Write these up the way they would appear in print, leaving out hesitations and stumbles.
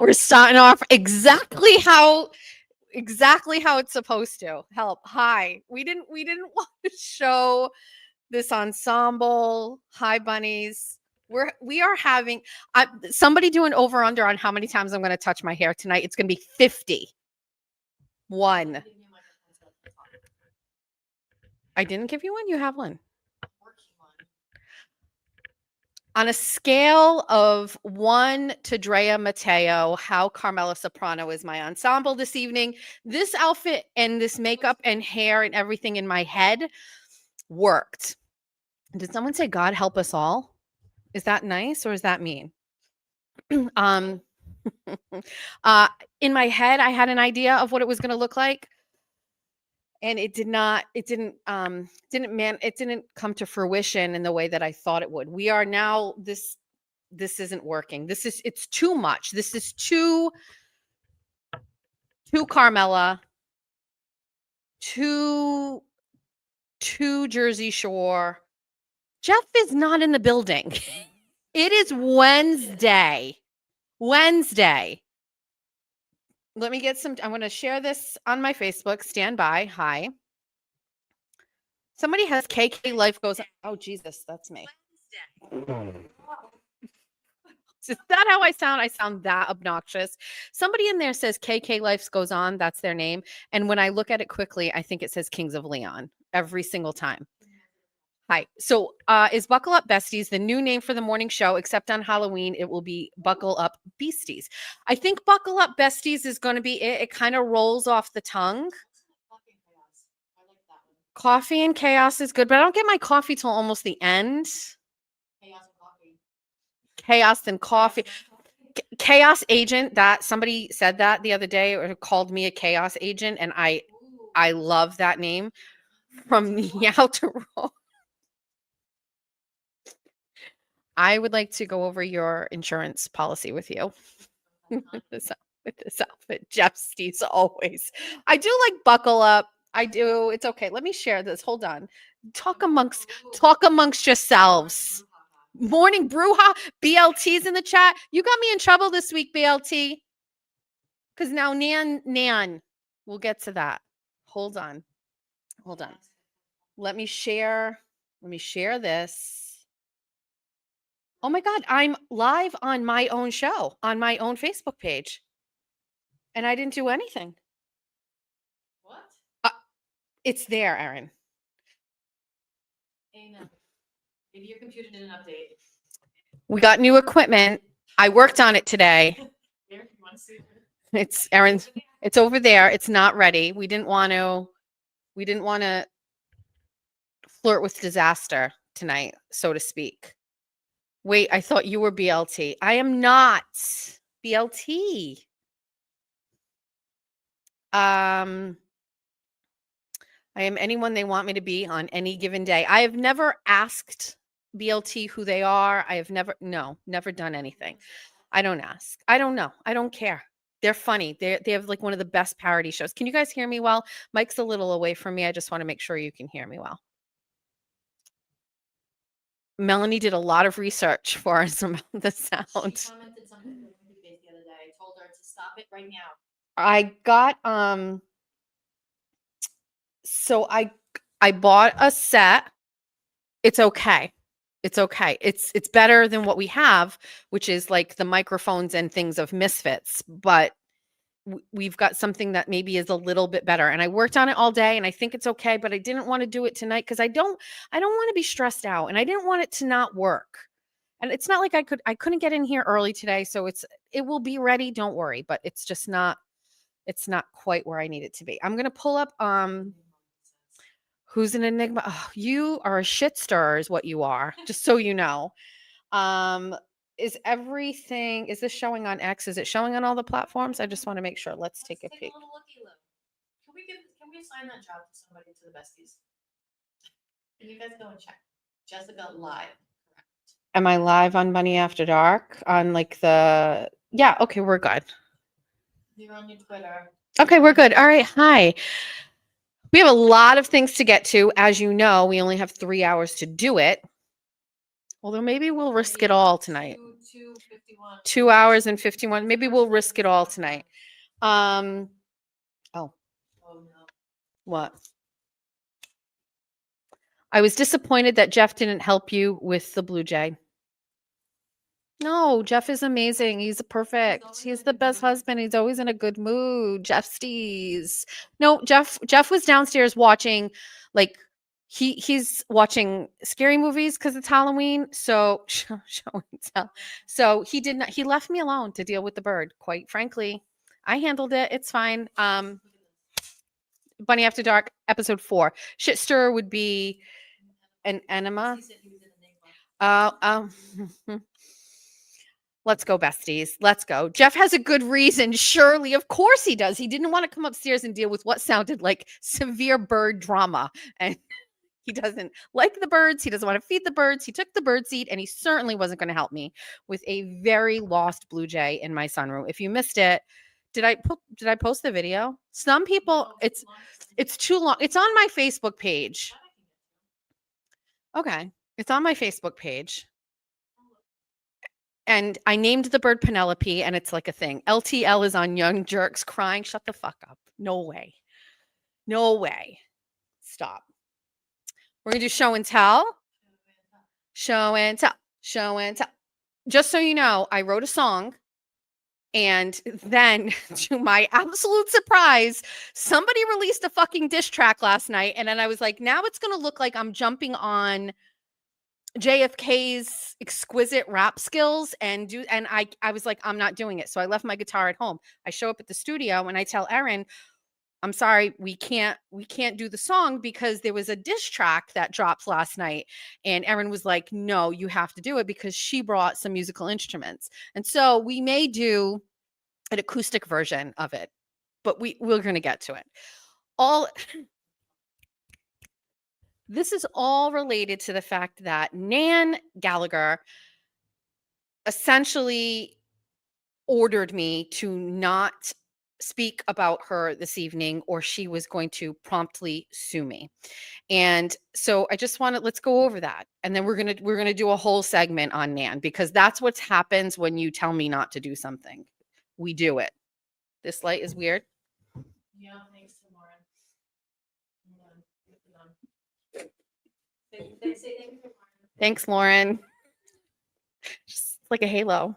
We're starting off exactly how it's supposed to. Help. Hi. We didn't want to show this ensemble. Hi bunnies. We are having somebody do an over under on how many times I'm going to touch my hair tonight. It's going to be 50. One. I didn't give you one. You have one. On a scale of 1 to Drea Mateo, how Carmela Soprano is my ensemble this evening. This outfit and this makeup and hair and everything in my head worked. Did someone say God help us all? Is that nice or is that mean? In my head, I had an idea of what it was going to look like. And it didn't come to fruition in the way that I thought it would. We are now this isn't working. It's too much. This is too Carmela, too Jersey Shore. Jeff is not in the building. It is Wednesday. Let me get I'm going to share this on my Facebook. Stand by. Hi. Somebody has KK Life Goes On. Oh, Jesus, that's me. Is that how I sound? I sound that obnoxious. Somebody in there says KK Life Goes On. That's their name. And when I look at it quickly, I think it says Kings of Leon every single time. Hi. So is Buckle Up Besties the new name for the morning show? Except on Halloween, it will be Buckle Up Beasties. I think Buckle Up Besties is going to be it. It kind of rolls off the tongue. Coffee and Chaos is good, but I don't get my coffee till almost the end. Chaos and coffee. Chaos agent, that somebody said that the other day or called me a chaos agent, and I love that name from the outer row. I would like to go over your insurance policy with you. with this outfit. Jeff Steve's always. I do like Buckle Up. I do. It's okay. Let me share this. Hold on. Talk amongst yourselves. Morning Bruja. BLT's in the chat. You got me in trouble this week, BLT. Because now Nan. We'll get to that. Hold on. Let me share this. Oh my God, I'm live on my own show, on my own Facebook page. And I didn't do anything. What? It's there, Erin. Amen. Maybe your computer didn't update. We got new equipment. I worked on it today. It's Erin's. It's over there. It's not ready. We didn't want to flirt with disaster tonight, so to speak. Wait, I thought you were BLT. I am not BLT. I am anyone they want me to be on any given day. I have never asked BLT who they are. I have never done anything. I don't ask. I don't know. I don't care. They're funny. They have like one of the best parody shows. Can you guys hear me well? Mike's a little away from me. I just want to make sure you can hear me well. Melanie did a lot of research for us about the sound. She commented something on the other day. I told her to stop it right now. I got so I bought a set. It's okay. It's better than what we have, which is like the microphones and things of Misfits, but we've got something that maybe is a little bit better. And I worked on it all day and I think it's okay, but I didn't want to do it tonight because I don't want to be stressed out and I didn't want it to not work. And it's not like I couldn't get in here early today, so it will be ready, don't worry, but it's just not quite where I need it to be. I'm going to pull up who's an enigma. Oh, you are a shit stirrer is what you are, just so you know. Is this showing on X? Is it showing on all the platforms? I just want to make sure. Let's take a peek. Can we assign that job to somebody to the besties? Can you guys go and check? Jessica live. Am I live on Bunny After Dark? On like yeah, okay, we're good. You're on your Twitter. Okay, we're good. All right, hi. We have a lot of things to get to. As you know, we only have 3 hours to do it. Although maybe we'll risk it all tonight. 2 hours and 51. Maybe we'll risk it all tonight. Oh, what? I was disappointed that Jeff didn't help you with the Blue Jay. No, Jeff is amazing. He's perfect. He's the best husband. He's always in a good mood. Jeff Stees. No, Jeff was downstairs watching, like, he's watching scary movies because it's Halloween. So show and tell. So he left me alone to deal with the bird. Quite frankly, I handled it. It's fine. Bunny After Dark, episode 4. Shit stir would be an enema. Let's go, besties. Let's go. Jeff has a good reason. Surely, of course he does. He didn't want to come upstairs and deal with what sounded like severe bird drama. And he doesn't like the birds. He doesn't want to feed the birds. He took the bird seat, and he certainly wasn't going to help me with a very lost blue jay in my sunroom. If you missed it, did I post the video? Some people, it's too long. It's on my Facebook page. Okay. It's on my Facebook page. And I named the bird Penelope, and it's like a thing. LTL is on Young Jerks crying. Shut the fuck up. No way. No way. Stop. We're going to do show and tell. Show and tell. Show and tell. Just so you know, I wrote a song. And then, to my absolute surprise, somebody released a fucking diss track last night. And then I was like, now it's going to look like I'm jumping on JFK's exquisite rap skills and I was like, I'm not doing it. So I left my guitar at home. I show up at the studio and I tell Erin, I'm sorry, we can't do the song because there was a diss track that dropped last night. And Erin was like, no, you have to do it because she brought some musical instruments. And so we may do an acoustic version of it, but we're going to get to it. This is all related to the fact that Nan Gallagher essentially ordered me to not speak about her this evening, or she was going to promptly sue me. And so I just let's go over that. And then we're going to do a whole segment on Nan, because that's what happens when you tell me not to do something. We do it. This light is weird. Yeah, thanks to Lauren. Thanks, Lauren. Just like a halo.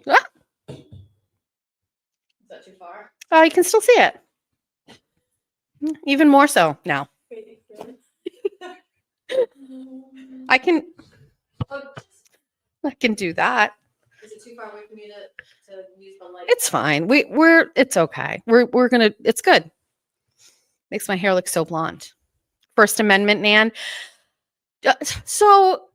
Ah! Is that too far? You can still see it. Even more so now. I can do that. Is it too far away for me to use the light? It's fine. It's okay. It's good. Makes my hair look so blonde. First Amendment, Nan. So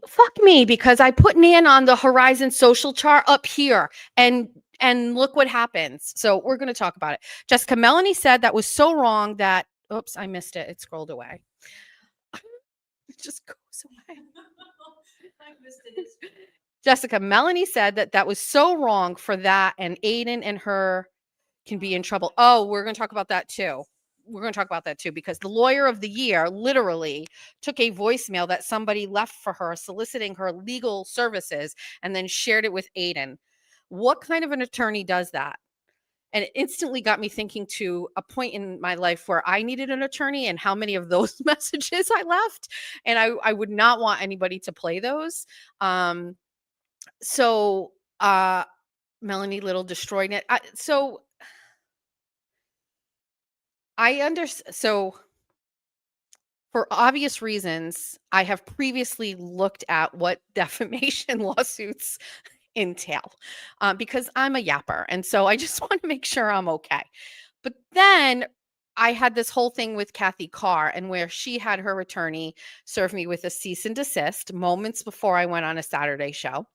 fuck me, because I put Nan on the Horizon social chart up here, and look what happens. So we're going to talk about it. Jessica Melanie said that was so wrong that, oops, I missed it. It scrolled away. It just goes away. I missed it. Jessica Melanie said that was so wrong for that, and Aiden and her can be in trouble. Oh, we're going to talk about that too. Because the lawyer of the year literally took a voicemail that somebody left for her soliciting her legal services and then shared it with Aiden. What kind of an attorney does that? And it instantly got me thinking to a point in my life where I needed an attorney and how many of those messages I left. And I would not want anybody to play those. So Melanie Little destroyed it. So for obvious reasons, I have previously looked at what defamation lawsuits entail, because I'm a yapper. And so I just want to make sure I'm okay. But then I had this whole thing with Kathy Carr, and where she had her attorney serve me with a cease and desist moments before I went on a Saturday show.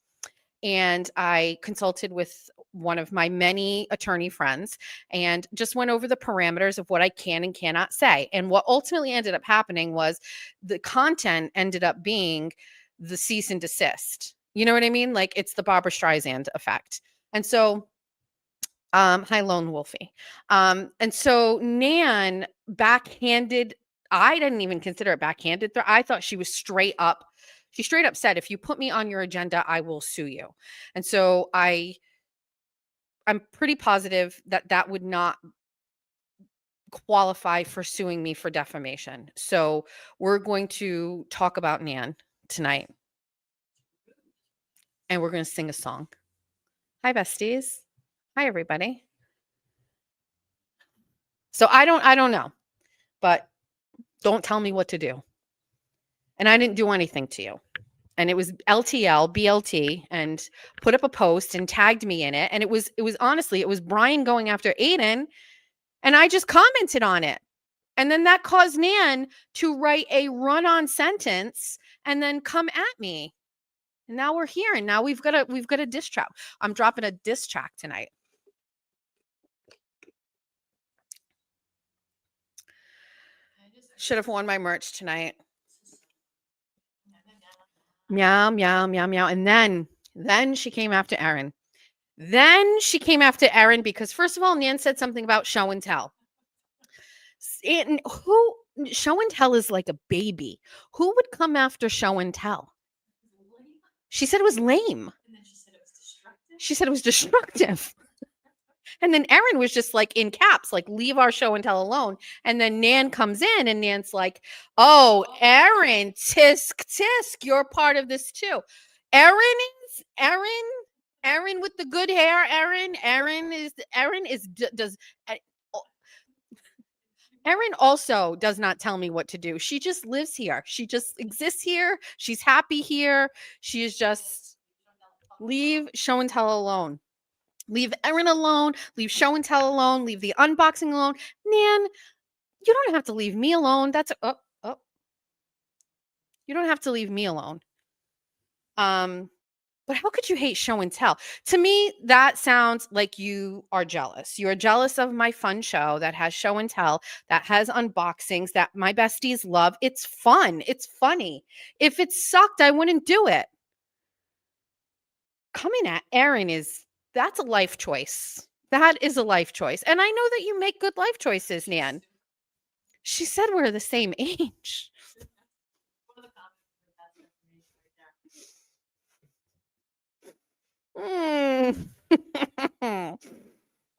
And I consulted with one of my many attorney friends and just went over the parameters of what I can and cannot say. And what ultimately ended up happening was the content ended up being the cease and desist. You know what I mean? Like, it's the Barbara Streisand effect. And so, hi, Lone Wolfie. And so Nan backhanded I didn't even consider it backhanded. I thought she was straight up. She straight up said, "If you put me on your agenda, I will sue you." And so I'm pretty positive that that would not qualify for suing me for defamation. So we're going to talk about Nan tonight, and we're going to sing a song. Hi, besties. Hi, everybody. So I don't know, but don't tell me what to do. And I didn't do anything to you. And it was LTL, BLT, and put up a post and tagged me in it. And it was honestly, it was Brian going after Aiden. And I just commented on it. And then that caused Nan to write a run-on sentence and then come at me. And now we're here. And now we've got a diss track. I'm dropping a diss track tonight. Should have worn my merch tonight. Meow, meow, meow, meow. And then she came after Erin. Then she came after Erin because first of all, Nan said something about show and tell. And show and tell is like a baby. Who would come after show and tell? She said it was lame. And then she said it was destructive. She said it was destructive. And then Erin was just like in caps, like, leave our show and tell alone. And then Nan comes in and Nan's like, oh, Erin, tisk, tisk, you're part of this too. Erin with the good hair, Erin also does not tell me what to do. She just lives here. She just exists here. She's happy here. She is just leave show and tell alone. Leave Erin alone. Leave show and tell alone. Leave the unboxing alone. Nan, you don't have to leave me alone. That's you don't have to leave me alone. But how could you hate show and tell? To me, that sounds like you are jealous. You are jealous of my fun show that has show and tell, that has unboxings, that my besties love. It's fun. It's funny. If it sucked, I wouldn't do it. Coming at Erin that's a life choice. That is a life choice. And I know that you make good life choices, Nan. She said we're the same age.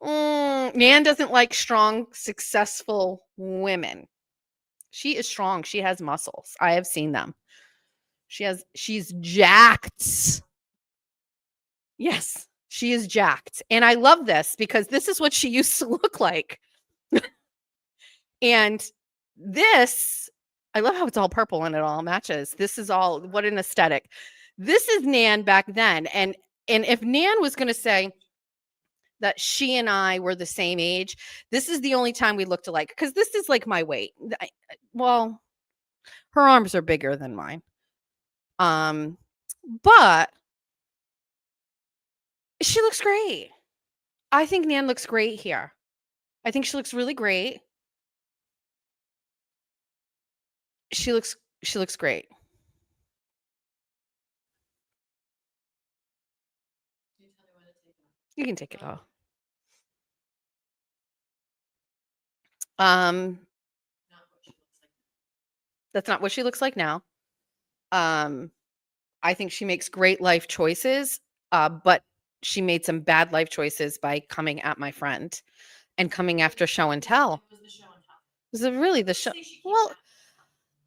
Nan doesn't like strong, successful women. She is strong. She has muscles. I have seen them. She's jacked. Yes, she is jacked. And I love this because this is what she used to look like. And this, I love how it's all purple and it all matches. This is all, what an aesthetic. This is Nan back then. And if Nan was going to say that she and I were the same age, this is the only time we looked alike. Because this is like my weight. Well, her arms are bigger than mine. But she looks great. I think Nan looks great here. I think she looks really great. She looks great. You can take it off. That's not what she looks like now. I think she makes great life choices, but she made some bad life choices by coming at my friend and coming after show and tell. Was it really the show? Well,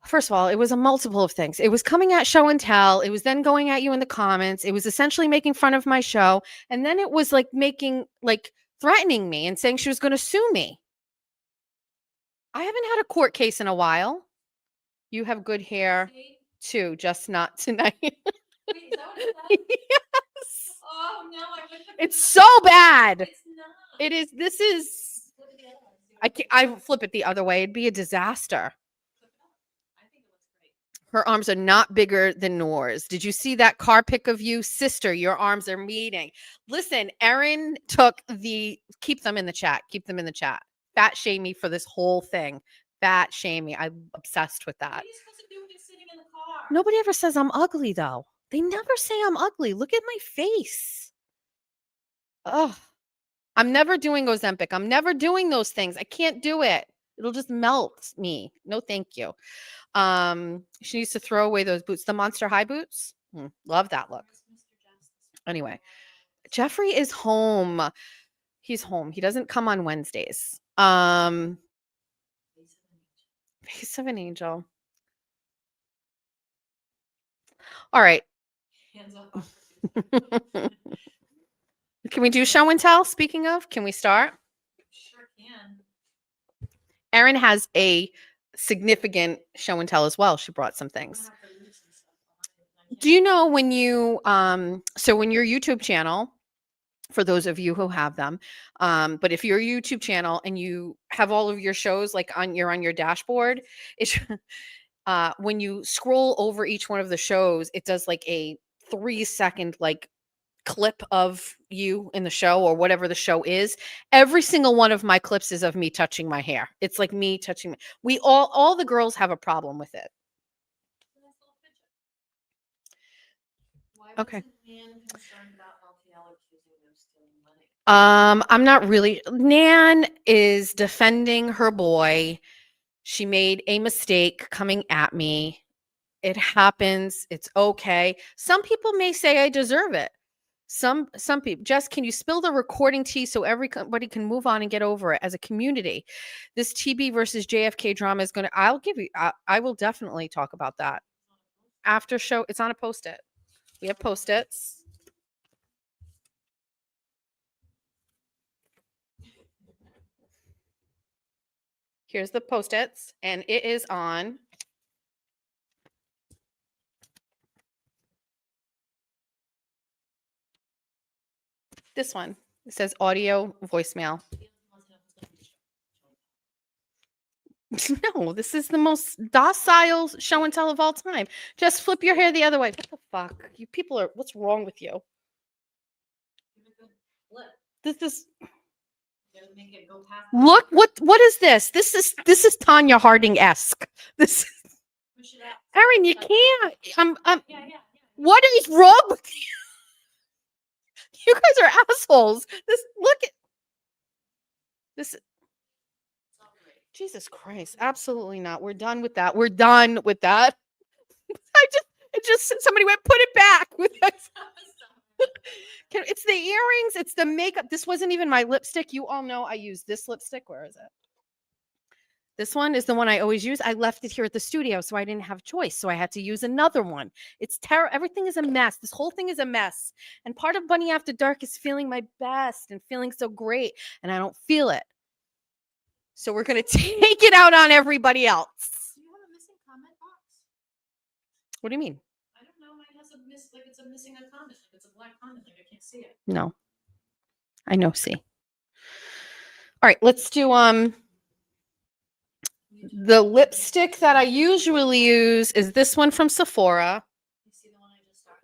first of all, it was a multiple of things. It was coming at show and tell. It was then going at you in the comments. It was essentially making fun of my show. And then it was like threatening me and saying she was going to sue me. I haven't had a court case in a while. You have good hair too, just not tonight. Wait, is that what it said? Yes. Oh no, I wish I It's so bad. It's not. It is. This is. Look at the other one, see what I flip it the other way. It'd be a disaster. flip it up. I think it looks great. Her arms are not bigger than Noor's. Did you see that car pic of you? Sister, your arms are meeting. Listen, Erin took keep them in the chat. Keep them in the chat. Fat shame me for this whole thing. Fat shame me. I'm obsessed with that. What are you supposed to do with it sitting in the car? Nobody ever says I'm ugly, though. They never say I'm ugly. Look at my face. Ugh. I'm never doing Ozempic. I'm never doing those things. I can't do it. It'll just melt me. No, thank you. She needs to throw away those boots. The Monster High boots. Love that look. Where's Mr. Justice? Anyway, Jeffrey is home. He's home. He doesn't come on Wednesdays. Face of an angel. All right. Hands up. Can we do show and tell? Speaking of, can we start? Sure can. Erin has a significant show and tell as well. She brought some I'm gonna things. have to lose some stuff behind it. I can't- Do you know when you so when your YouTube channel, for those of you who have them, but if your YouTube channel and you have all of your shows like on your dashboard, it's when you scroll over each one of the shows, it does like a 3-second like clip of you in the show or whatever the show is. Every single one of my clips is of me touching my hair. It's like me touching. We all the girls have a problem with it. Nice little picture. Why Okay. wasn't Nan concerned about LTL accusing them of stealing money? I'm not really. Nan is defending her boy. She made a mistake coming at me. It happens. It's okay. Some people may say I deserve it. Some people. Jess, can you spill the recording tea so everybody can move on and get over it as a community? This TB versus JFK drama is going to. I'll give you. I will definitely talk about that after show. It's on a post-it. We have post-its. Here's the post-its, and it is on. This one. It says audio voicemail. No, this is the most docile show and tell of all time. Just flip your hair the other way. What the fuck? You people are, what's wrong with you? Give it a good flip. This is, You gotta make it go past. look, what is this? This is Tanya Harding-esque. This, Push it out. Erin, you can't. Yeah, yeah, yeah. What is wrong with you? You guys are assholes. Look at, this, It's all great. Jesus Christ. Absolutely not. We're done with that. We're done with that. It just somebody went, put it back. It's the earrings. It's the makeup. This wasn't even my lipstick. You all know I use this lipstick. Where is it? This one is the one I always use. I left it here at the studio, so I didn't have choice. So I had to use another one. It's terrible. Everything is a mess. This whole thing is a mess. And part of Bunny After Dark is feeling my best and feeling so great. And I don't feel it. So we're going to take it out on everybody else. Do you have a missing comment box? What do you mean? I don't know. Mine has it's a missing a comment. Like it's a black comment. Like I can't see it. No. I know, see. All right, let's do the lipstick that I usually use is this one from Sephora. You see the one I just started?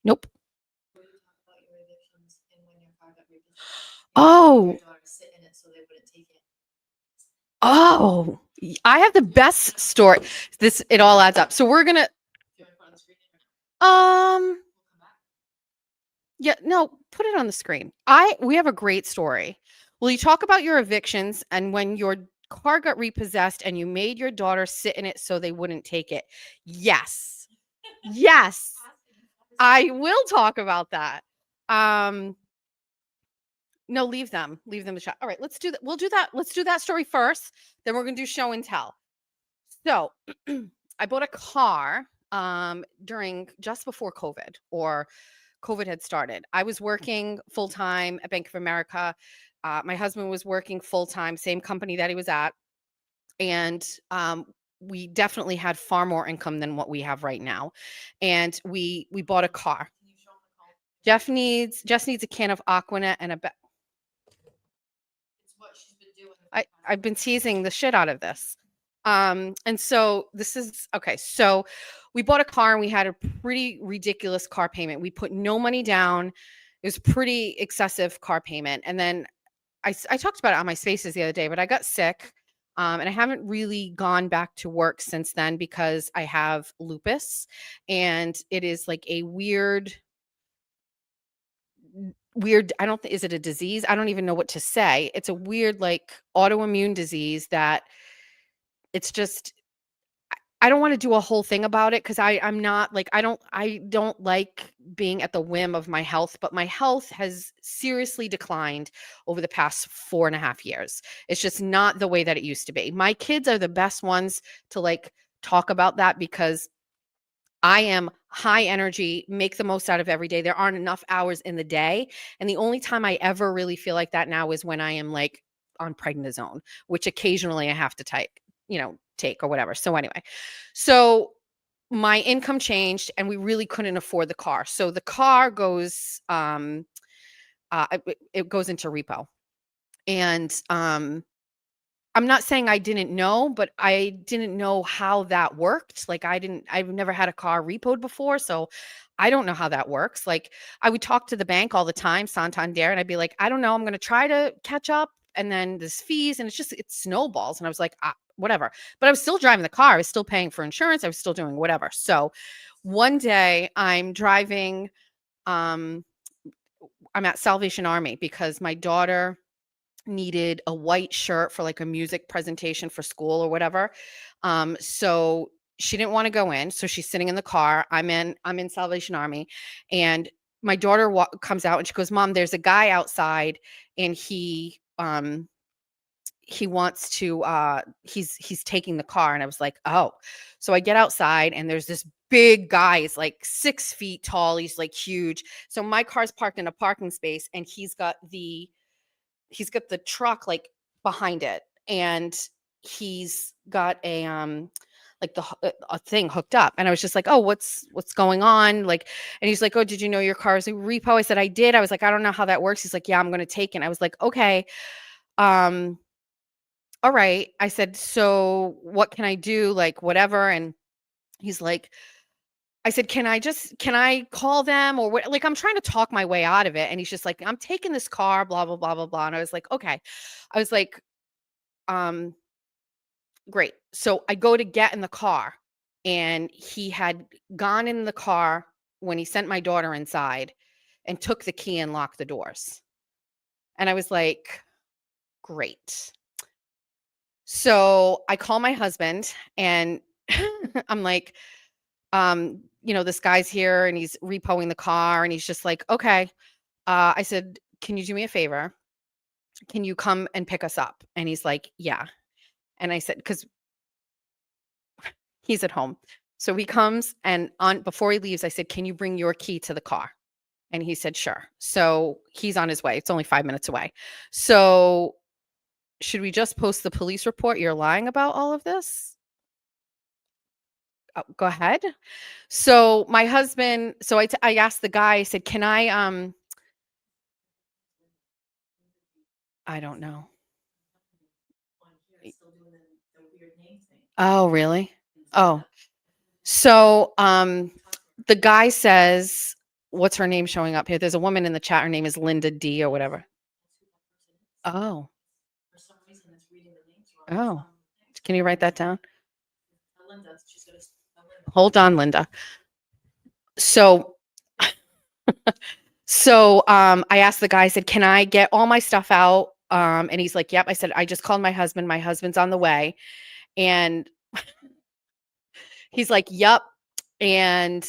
Nope. Where you talk about your evictions and when your car got repossessed. Oh. Your daughter sit in it so they wouldn't take it. Oh, I have the best story. It all adds up. So we're gonna Do you want to put it on the screen? We'll come back. yeah, no, put it on the screen. We have a great story. Will you talk about your evictions and when your car got repossessed and you made your daughter sit in it so they wouldn't take it? Yes. Yes. I will talk about that. No, leave them to chat. All right, let's do that. We'll do that. Let's do that story first. Then we're going to do show and tell. So I bought a car just before COVID, or COVID had started. I was working full-time at Bank of America. My husband was working full-time, same company that he was at. And we definitely had far more income than what we have right now. And we bought a car. Can you show them the call? Jess needs a can of Aquanet and It's what she's been doing. for the past I've been teasing the shit out of this. And so this is okay. So we bought a car and we had a pretty ridiculous car payment. We put no money down. It was pretty excessive car payment. And then I talked about it on my Spaces the other day, but I got sick. And I haven't really gone back to work since then because I have lupus, and it is like a weird weird, I don't think, is it a disease? I don't even know what to say. It's a weird, like, autoimmune disease that it's just, I don't want to do a whole thing about it because I'm not like, I don't like being at the whim of my health, but my health has seriously declined over the past 4.5 years. It's just not the way that it used to be. My kids are the best ones to like talk about that because I am high energy, make the most out of every day. There aren't enough hours in the day. And the only time I ever really feel like that now is when I am like on prednisone, which occasionally I have to take or whatever. So anyway, so my income changed and we really couldn't afford the car. So the car goes it goes into repo. And I'm not saying I didn't know, but I didn't know how that worked. Like I've never had a car repoed before. So I don't know how that works. Like I would talk to the bank all the time, Santander, and I'd be like, I don't know, I'm going to try to catch up. And then there's fees and it snowballs. And I was like, whatever. But I was still driving the car. I was still paying for insurance. I was still doing whatever. So one day I'm driving, um, I'm at Salvation Army because my daughter needed a white shirt for like a music presentation for school or whatever. So she didn't want to go in, so she's sitting in the car. I'm in Salvation Army, and my daughter comes out and she goes, "Mom, there's a guy outside, and he wants to he's taking the car." And I was like, "Oh." So I get outside and there's this big guy. He's like 6 feet tall. He's like huge. So my car's parked in a parking space and he's got the truck like behind it, and he's got like a thing hooked up. And I was just like, "Oh, what's going on?" Like, and he's like, "Oh, did you know your car is a repo?" I said, "I did." I was like, "I don't know how that works." He's like, "Yeah, I'm going to take it." And I was like, "Okay. um all right." I said, "So what can I do?" Like, whatever. And he's like, I said, can I call them or what?" Like, I'm trying to talk my way out of it. And he's just like, "I'm taking this car, blah, blah, blah, blah, blah." And I was like, "Okay." I was like, um, great. So I go to get in the car, and he had gone in the car when he sent my daughter inside and took the key and locked the doors. And I was like, great. So I call my husband and I'm like, this guy's here and he's repoing the car. And he's just like, "Okay." I said, "Can you do me a favor? Can you come and pick us up?" And he's like, "Yeah." And I said, because he's at home. So he comes, and on before he leaves, I said, "Can you bring your key to the car?" And he said, "Sure." So he's on his way. It's only 5 minutes away. So should we just post the police report? You're lying about all of this? Oh, go ahead. So my husband, so I asked the guy, I said, "Can I don't know." On here, it's still doing the weird name thing. Oh, really? Oh, so the guy says, what's her name showing up here? There's a woman in the chat. Her name is Linda D or whatever. Oh, For some reason, it's reading the names wrong. oh, can you write that down? Linda, she's gonna, Linda. Hold on, Linda. So, I asked the guy, I said, "Can I get all my stuff out?" And he's like, "Yep." I said, "I just called my husband. My husband's on the way." And he's like, "Yep." And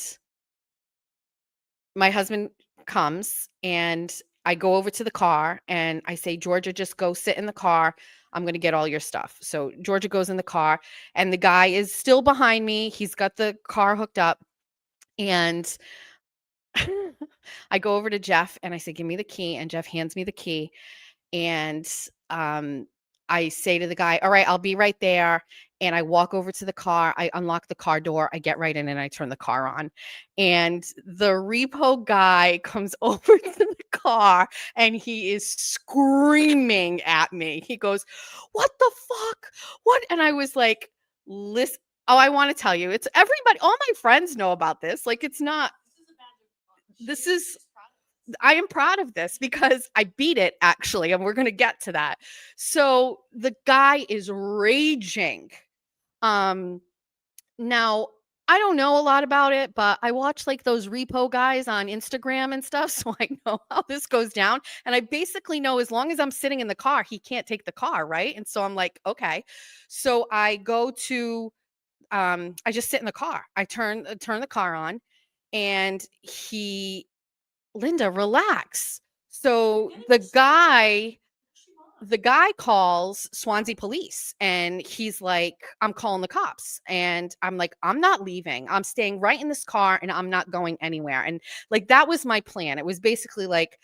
my husband comes, and I go over to the car and I say, "Georgia, just go sit in the car. I'm going to get all your stuff." So Georgia goes in the car, and the guy is still behind me. He's got the car hooked up. And I go over to Jeff and I say, "Give me the key." And Jeff hands me the key. And I say to the guy, "All right, I'll be right there." And I walk over to the car. I unlock the car door. I get right in and I turn the car on. And the repo guy comes over to the car and he is screaming at me. He goes, "What the fuck? What?" And I was like, "Listen." Oh, I want to tell you, it's everybody, all my friends know about this. Like, it's not, This is a badge of honor. this is I am proud of this because I beat it actually, and we're going to get to that. So the guy is raging. Um, Now I don't know a lot about it, but I watch like those repo guys on Instagram and stuff, so I know how this goes down. And I basically know as long as I'm sitting in the car, he can't take the car, right? And so I'm like, okay. So I go to I just sit in the car. I turn the car on and he Linda, relax. So Getting the excited. guy She won. the guy calls Swansea police and he's like, I'm calling the cops. And I'm like, I'm not leaving. I'm staying right in this car and I'm not going anywhere. And like, that was my plan. It was basically like,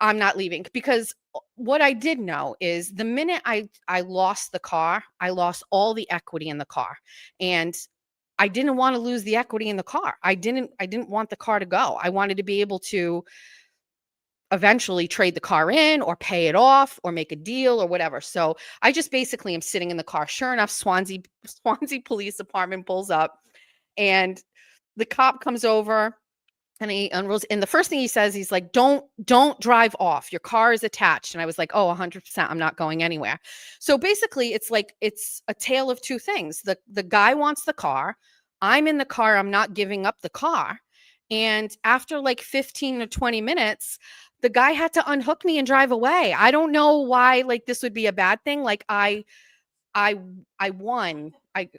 I'm not leaving because what I did know is the minute I lost the car, I lost all the equity in the car. And I didn't want to lose the equity in the car. I didn't want the car to go. I wanted to be able to eventually trade the car in or pay it off or make a deal or whatever. So I just basically am sitting in the car. Sure enough, Swansea Police Department pulls up and the cop comes over and he unrolls. And the first thing he says, he's like, don't drive off. Your car is attached. And I was like, oh, 100%. I'm not going anywhere. So basically it's like, it's a tale of two things. The guy wants the car. I'm in the car. I'm not giving up the car. And after like 15 to 20 minutes, the guy had to unhook me and drive away. I don't know why like this would be a bad thing. Like I I won. I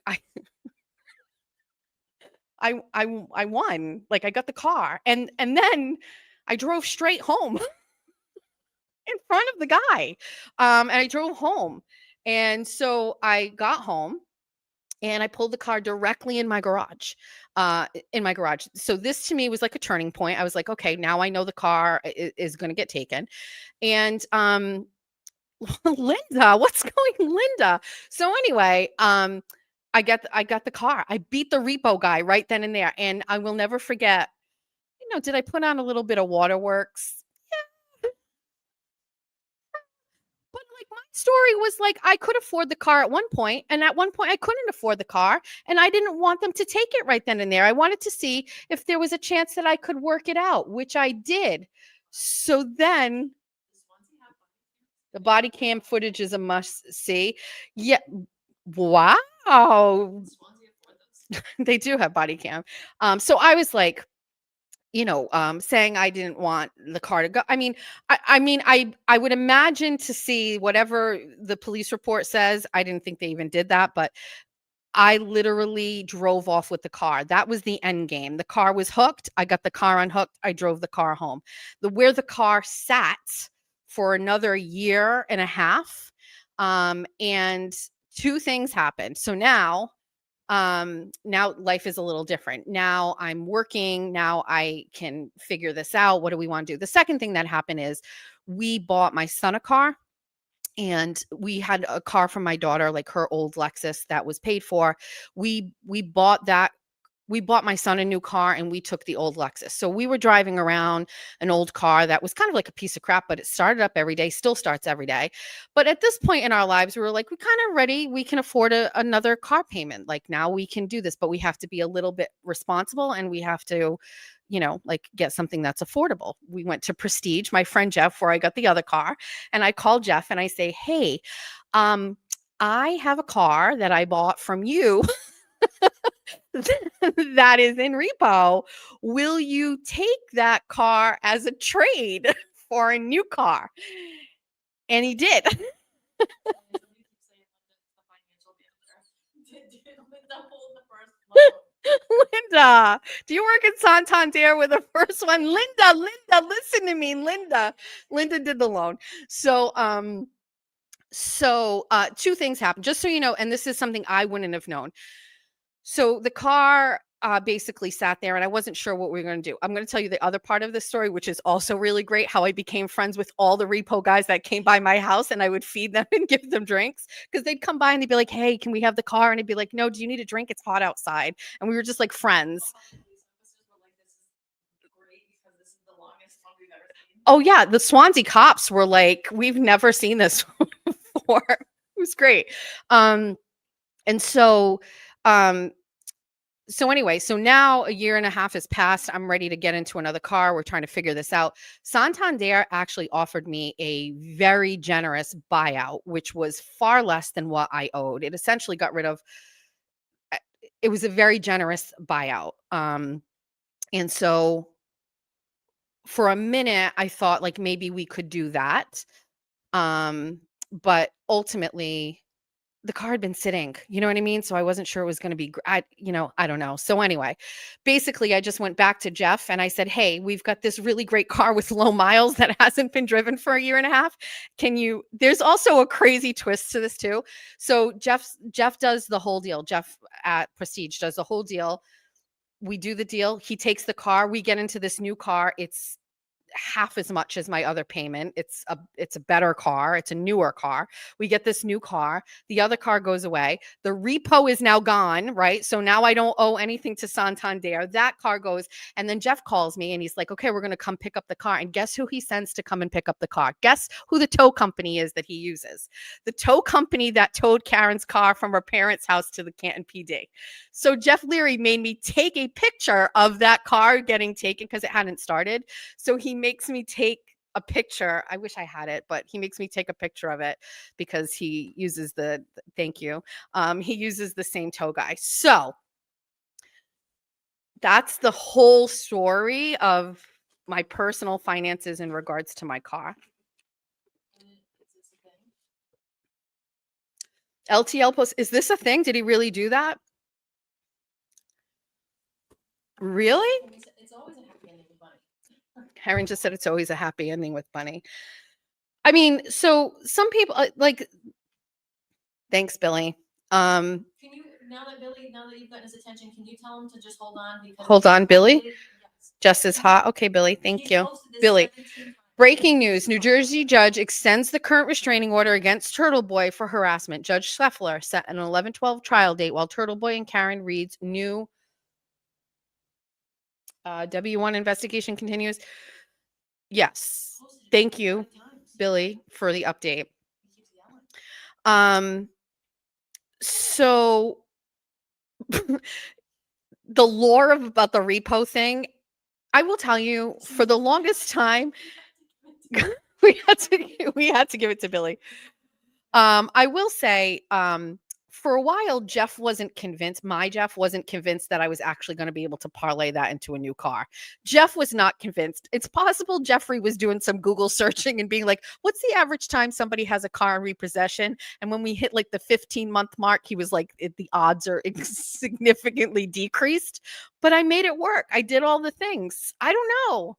won. Like I got the car. And then I drove straight home in front of the guy. And I drove home. And so I got home and I pulled the car directly in my garage. In my garage. So this to me was like a turning point. I was like, okay, now I know the car is going to get taken. And Linda, what's going Linda? So anyway, I got the car. I beat the repo guy right then and there. And I will never forget, did I put on a little bit of waterworks? But like my story was like I could afford the car at one point, and at one point I couldn't afford the car, and I didn't want them to take it right then and there. I wanted to see if there was a chance that I could work it out, which I did. So then Does Swansea have the body cam footage is a must see. Yeah. Wow. Swansea afford those? They do have body cam. So I was like, saying I didn't want the car to go. I would imagine to see whatever the police report says. I didn't think they even did that, but I literally drove off with the car. That was the end game. The car was hooked. I got the car unhooked. I drove the car home. Where the car sat for another year and a half. And two things happened. So now life is a little different. Now I'm working. Now I can figure this out. What do we want to do? The second thing that happened is we bought my son a car, and we had a car from my daughter, like her old Lexus that was paid for. We bought that. We bought my son a new car and we took the old Lexus. So we were driving around an old car that was kind of like a piece of crap, but it started up every day, still starts every day. But at this point in our lives, we were like, we kind of ready. We can afford another car payment. Like now we can do this, but we have to be a little bit responsible and we have to, like get something that's affordable. We went to Prestige, my friend Jeff, where I got the other car. And I called Jeff and I say, hey, I have a car that I bought from you that is in repo. Will you take that car as a trade for a new car? And he did. Somebody keeps saying Linda, the financial manager. Did Linda hold the first loan? Linda, do you work at Santander with the first one? Linda, listen to me. Linda did the loan. So two things happened, just so you know, and this is something I wouldn't have known. So the car basically sat there and I wasn't sure what we were going to do. I'm going to tell you the other part of this story, which is also really great, how I became friends with all the repo guys that came by my house and I would feed them and give them drinks because they'd come by and they'd be like, hey, can we have the car? And I'd be like, no, do you need a drink? It's hot outside. And we were just like friends. All the police officers were like, this is great because this is the longest one we've ever seen. Oh, yeah. The Swansea cops were like, we've never seen this before. It was great. And so anyway, so now a year and a half has passed. I'm ready to get into another car. We're trying to figure this out. Santander actually offered me a very generous buyout, which was far less than what I owed. It essentially got rid of it was a very generous buyout. And so for a minute, I thought like maybe we could do that. But ultimately, the car had been sitting, you know what I mean? So I wasn't sure it was going to be, I don't know. So anyway, basically I just went back to Jeff and I said, hey, we've got this really great car with low miles that hasn't been driven for a year and a half. There's also a crazy twist to this too. So Jeff does the whole deal. Jeff at Prestige does the whole deal. We do the deal. He takes the car. We get into this new car. It's half as much as my other payment. It's a better car. It's a newer car. We get this new car. The other car goes away. The repo is now gone, right? So now I don't owe anything to Santander. That car goes, and then Jeff calls me and he's like, okay, we're going to come pick up the car. And guess who he sends to come and pick up the car? Guess who the tow company is that he uses? The tow company that towed Karen's car from her parents' house to the Canton PD. So Jeff Leary made me take a picture of that car getting taken because it hadn't started. So he makes me take a picture. I wish I had it, but he makes me take a picture of it because he uses thank you. He uses the same tow guy. So that's the whole story of my personal finances in regards to my car. LTL post. Is this a thing? Did he really do that? Really? It's always a happy ending with Bunny. Karen just said it's always a happy ending with Bunny. I mean, so some people thanks, Billy. Can you now that you've gotten his attention, can you tell him to just hold on? Because Hold on, Billy. Yes. Just as hot. Okay, Billy. Thank you. Billy. Breaking news. New Jersey judge extends the current restraining order against Turtle Boy for harassment. Judge Scheffler set an 11/12 trial date while Turtle Boy and Karen Reed's new W1 investigation continues. Yes. Thank you, Billy, for the update. So the lore about the repo thing, I will tell you, for the longest time, we had to give it to Billy. I will say, for a while, Jeff wasn't convinced. My Jeff wasn't convinced that I was actually going to be able to parlay that into a new car. Jeff was not convinced. It's possible Jeffrey was doing some Google searching and being like, what's the average time somebody has a car in repossession? And when we hit like the 15-month mark, he was like, the odds are significantly decreased. But I made it work. I did all the things. I don't know.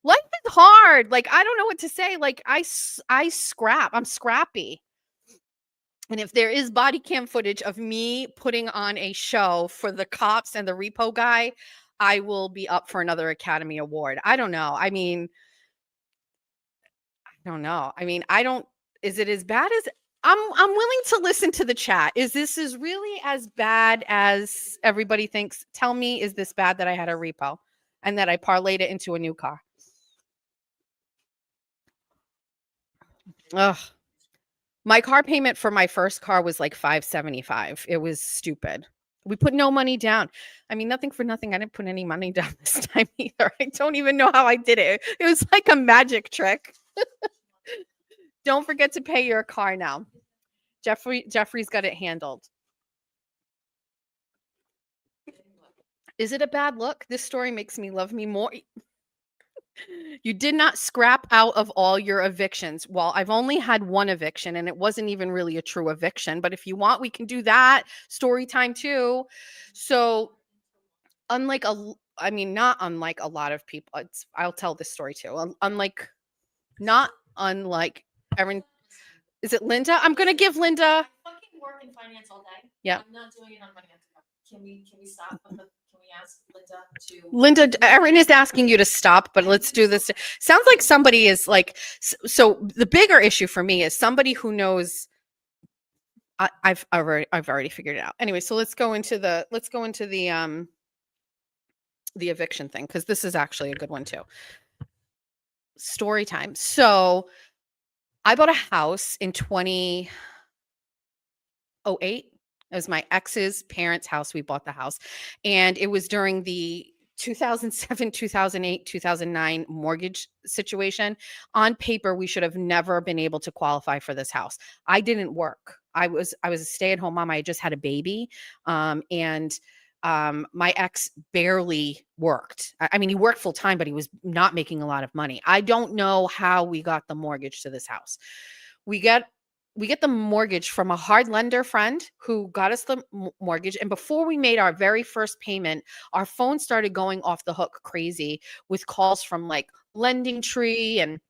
Life is hard. Like, I don't know what to say. Like, I scrap. I'm scrappy. And if there is body cam footage of me putting on a show for the cops and the repo guy, I will be up for another Academy Award. I don't know. I mean, is it as bad as I'm willing to listen to the chat. Is really as bad as everybody thinks? Tell me, is this bad that I had a repo and that I parlayed it into a new car? Ugh. My car payment for my first car was like $575. It was stupid. We put no money down. I mean, nothing for nothing. I didn't put any money down this time either. I don't even know how I did it. It was like a magic trick. Don't forget to pay your car now. Jeffrey's got it handled. Is it a bad look? This story makes me love me more. You did not scrap out of all your evictions. Well, I've only had one eviction and it wasn't even really a true eviction. But if you want, we can do that story time too. So not unlike a lot of people, I'll tell this story too. Not unlike Erin. Is it Linda? I'm going to give Linda. I fucking work in finance all day. Yeah. I'm not doing it on finance. Can we stop? Can we ask Linda to? Linda, Erin is asking you to stop, but let's do this. Sounds like somebody is like, so the bigger issue for me is somebody who knows. I've already figured it out. Anyway, so let's go into the eviction thing, because this is actually a good one too. Story time. So I bought a house in 2008. It was my ex's parents' house. We bought the house, and it was during the 2007, 2008, 2009 mortgage situation. On paper, we should have never been able to qualify for this house. I didn't work. I was a stay-at-home mom. I had just had a baby. And my ex barely worked. I mean, he worked full time, but he was not making a lot of money. I don't know how we got the mortgage to this house. We get the mortgage from a hard lender friend who got us the mortgage. And before we made our very first payment, our phone started going off the hook crazy with calls from like Lending Tree and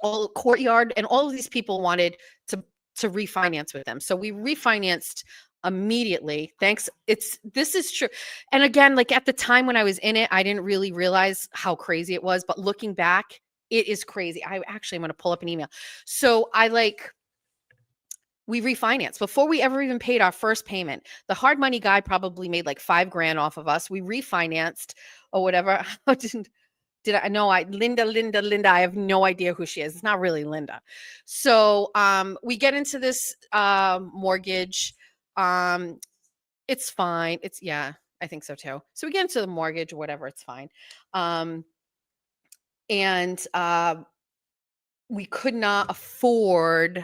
all Courtyard, and all of these people wanted to refinance with them. So we refinanced immediately. Thanks. This is true. And again, like at the time when I was in it, I didn't really realize how crazy it was. But looking back, it is crazy. I actually am going to pull up an email. So we refinanced before we ever even paid our first payment. The hard money guy probably made like $5,000 off of us. We refinanced or whatever. Did I know Linda, I have no idea who she is. It's not really Linda. So we get into this mortgage. It's fine. Yeah, I think so too. So we get into the mortgage or whatever, it's fine. And we could not afford,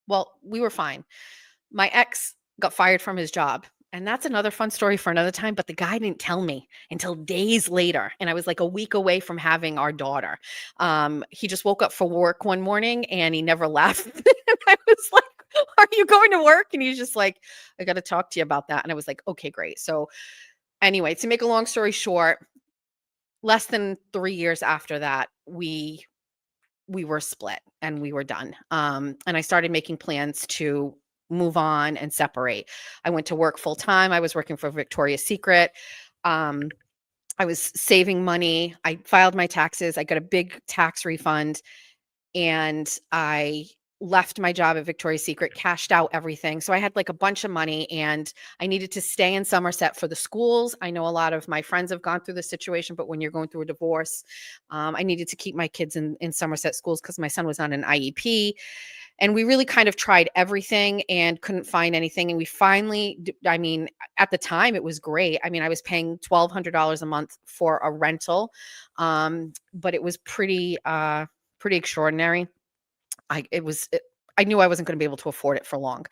well, we were fine. My ex got fired from his job. And that's another fun story for another time. But the guy didn't tell me until days later. And I was like a week away from having our daughter. He just woke up for work one morning and he never left. And I was like, are you going to work? And he's just like, I got to talk to you about that. And I was like, okay, great. So anyway, to make a long story short, less than 3 years after that, we were split and we were done. And I started making plans to move on and separate. I went to work full time. I was working for Victoria's Secret. I was saving money. I filed my taxes. I got a big tax refund, and I left my job at Victoria's Secret, cashed out everything. So I had like a bunch of money, and I needed to stay in Somerset for the schools. I know a lot of my friends have gone through this situation, but when you're going through a divorce, I needed to keep my kids in Somerset schools because my son was on an IEP. And we really kind of tried everything and couldn't find anything. And we finally, I mean, at the time it was great. I mean, I was paying $1,200 a month for a rental, but it was pretty extraordinary. I knew I wasn't going to be able to afford it for long.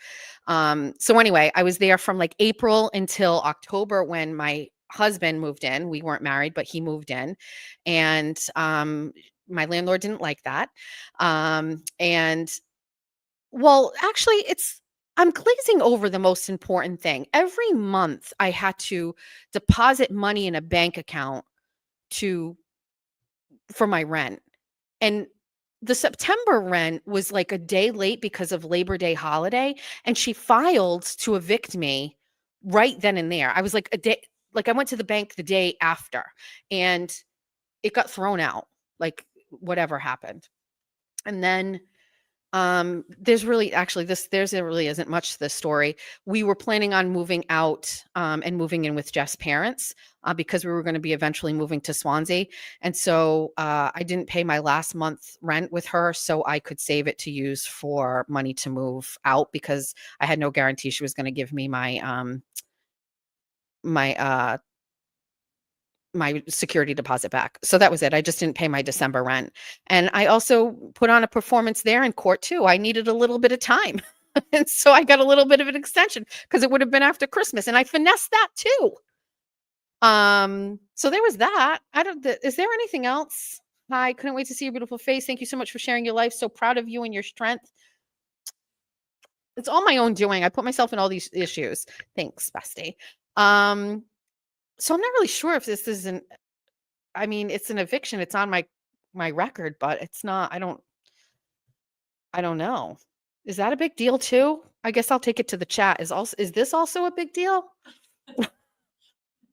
So anyway, I was there from like April until October when my husband moved in. We weren't married, but he moved in, and my landlord didn't like that. And well, actually, I'm glazing over the most important thing. Every month I had to deposit money in a bank account for my rent. And the September rent was like a day late because of Labor Day holiday, and she filed to evict me right then and there. I was like I went to the bank the day after, and it got thrown out, like whatever happened. And then there really isn't much to this story. We were planning on moving out and moving in with Jeff's parents because we were going to be eventually moving to Swansea. And so I didn't pay my last month's rent with her, so I could save it to use for money to move out, because I had no guarantee she was going to give me my security deposit back. So that was it. I just didn't pay my December rent. And I also put on a performance there in court too. I needed a little bit of time. And so I got a little bit of an extension because it would have been after Christmas, and I finessed that too. So there was that. Is there anything else? Hi, couldn't wait to see your beautiful face. Thank you so much for sharing your life. So proud of you and your strength. It's all my own doing. I put myself in all these issues. Thanks, bestie. So I'm not really sure if this isn't, I mean, it's an eviction. It's on my record, but it's not, I don't know. Is that a big deal too? I guess I'll take it to the chat. Is this also a big deal?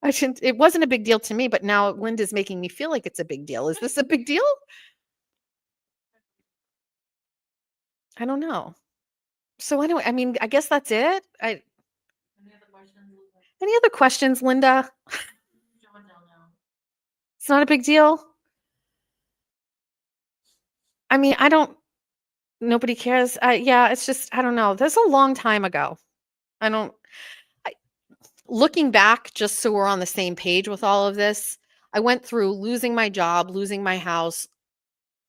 It wasn't a big deal to me, but now Linda's making me feel like it's a big deal. Is this a big deal? I don't know. So anyway, I mean, I guess that's it. Any other questions? Any other questions, Linda? John don't know. It's not a big deal. I mean, nobody cares. Yeah, it's just, I don't know. That's a long time ago. Looking back, just so we're on the same page with all of this, I went through losing my job, losing my house,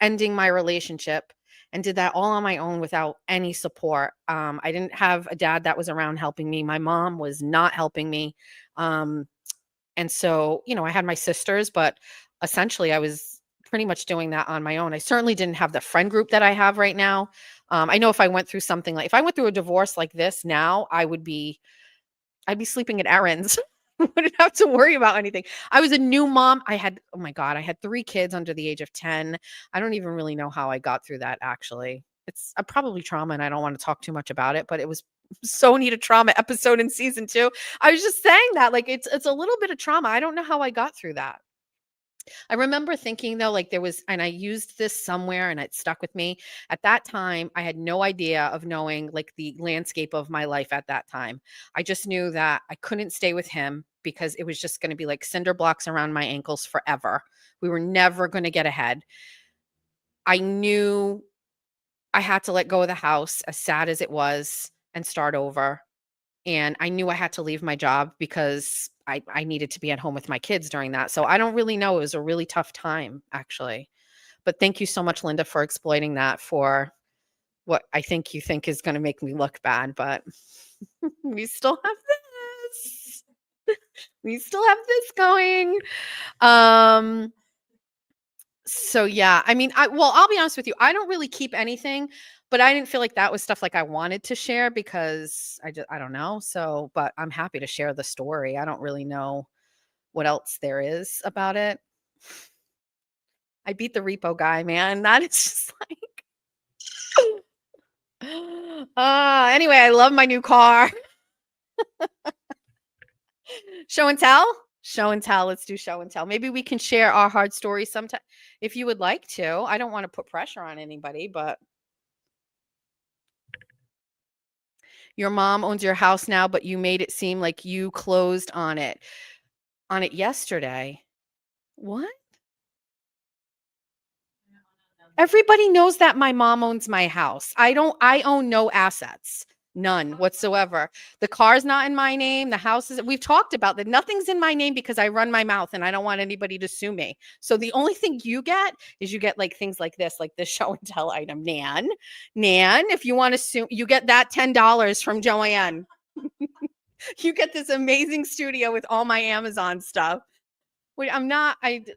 ending my relationship, and did that all on my own without any support. I didn't have a dad that was around helping me. My mom was not helping me. Um, and so, I had my sisters, but essentially I was pretty much doing that on my own. I certainly didn't have the friend group that I have right now. I know if I went through something like if I went through a divorce like this now, I'd be sleeping at errands. Wouldn't have to worry about anything. I was a new mom. Oh my God, I had 3 kids under the age of 10. I don't even really know how I got through that actually. It's probably trauma and I don't want to talk too much about it, but it was so neat a trauma episode in season 2. I was just saying that like it's a little bit of trauma. I don't know how I got through that. I remember thinking though, like and I used this somewhere and it stuck with me. At that time, I had no idea of knowing like the landscape of my life at that time. I just knew that I couldn't stay with him because it was just going to be like cinder blocks around my ankles forever. We were never going to get ahead. I knew I had to let go of the house, as sad as it was, and start over. And I knew I had to leave my job because I needed to be at home with my kids during that. So I don't really know. It was a really tough time, actually. But thank you so much, Linda, for exploiting that for what I think you think is going to make me look bad. But we still have this. We still have this going. So yeah, I mean, I'll be honest with you. I don't really keep anything, but I didn't feel like that was stuff like I wanted to share because I don't know. So, but I'm happy to share the story. I don't really know what else there is about it. I beat the repo guy, man. That is just like anyway, I love my new car. Show and tell? Show and tell. Let's do show and tell. Maybe we can share our hard stories sometime if you would like to. I don't want to put pressure on anybody, but your mom owns your house now, but you made it seem like you closed on it yesterday. What? Everybody knows that my mom owns my house. I own no assets. None whatsoever. The car's not in my name. The house is, we've talked about that. Nothing's in my name because I run my mouth and I don't want anybody to sue me. So the only thing you get is you get like things like this show and tell item. Nan, if you want to sue, you get that $10 from Joanne. You get this amazing studio with all my Amazon stuff. Wait,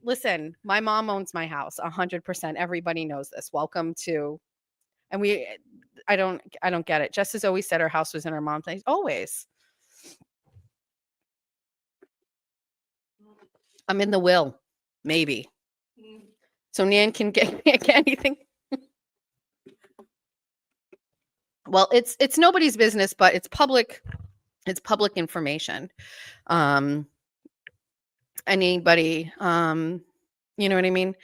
listen, my mom owns my house 100%. Everybody knows this. Welcome to, and I don't get it. Jess has always said her house was in her mom's name. Always. I'm in the will, maybe. So Nan can get anything. Well, it's nobody's business, but it's public information. Anybody, you know what I mean?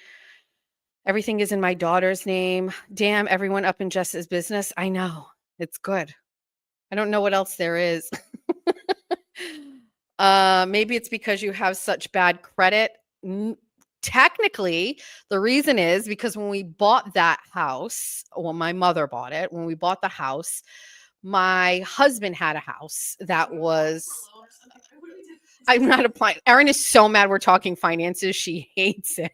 Everything is in my daughter's name. Damn, everyone up in Jess's business. I know. It's good. I don't know what else there is. Maybe it's because you have such bad credit. Technically, the reason is because when we bought that house, well, my mother bought it. When we bought the house, my husband had a house that was. I'm not applying. Erin is so mad we're talking finances. She hates it.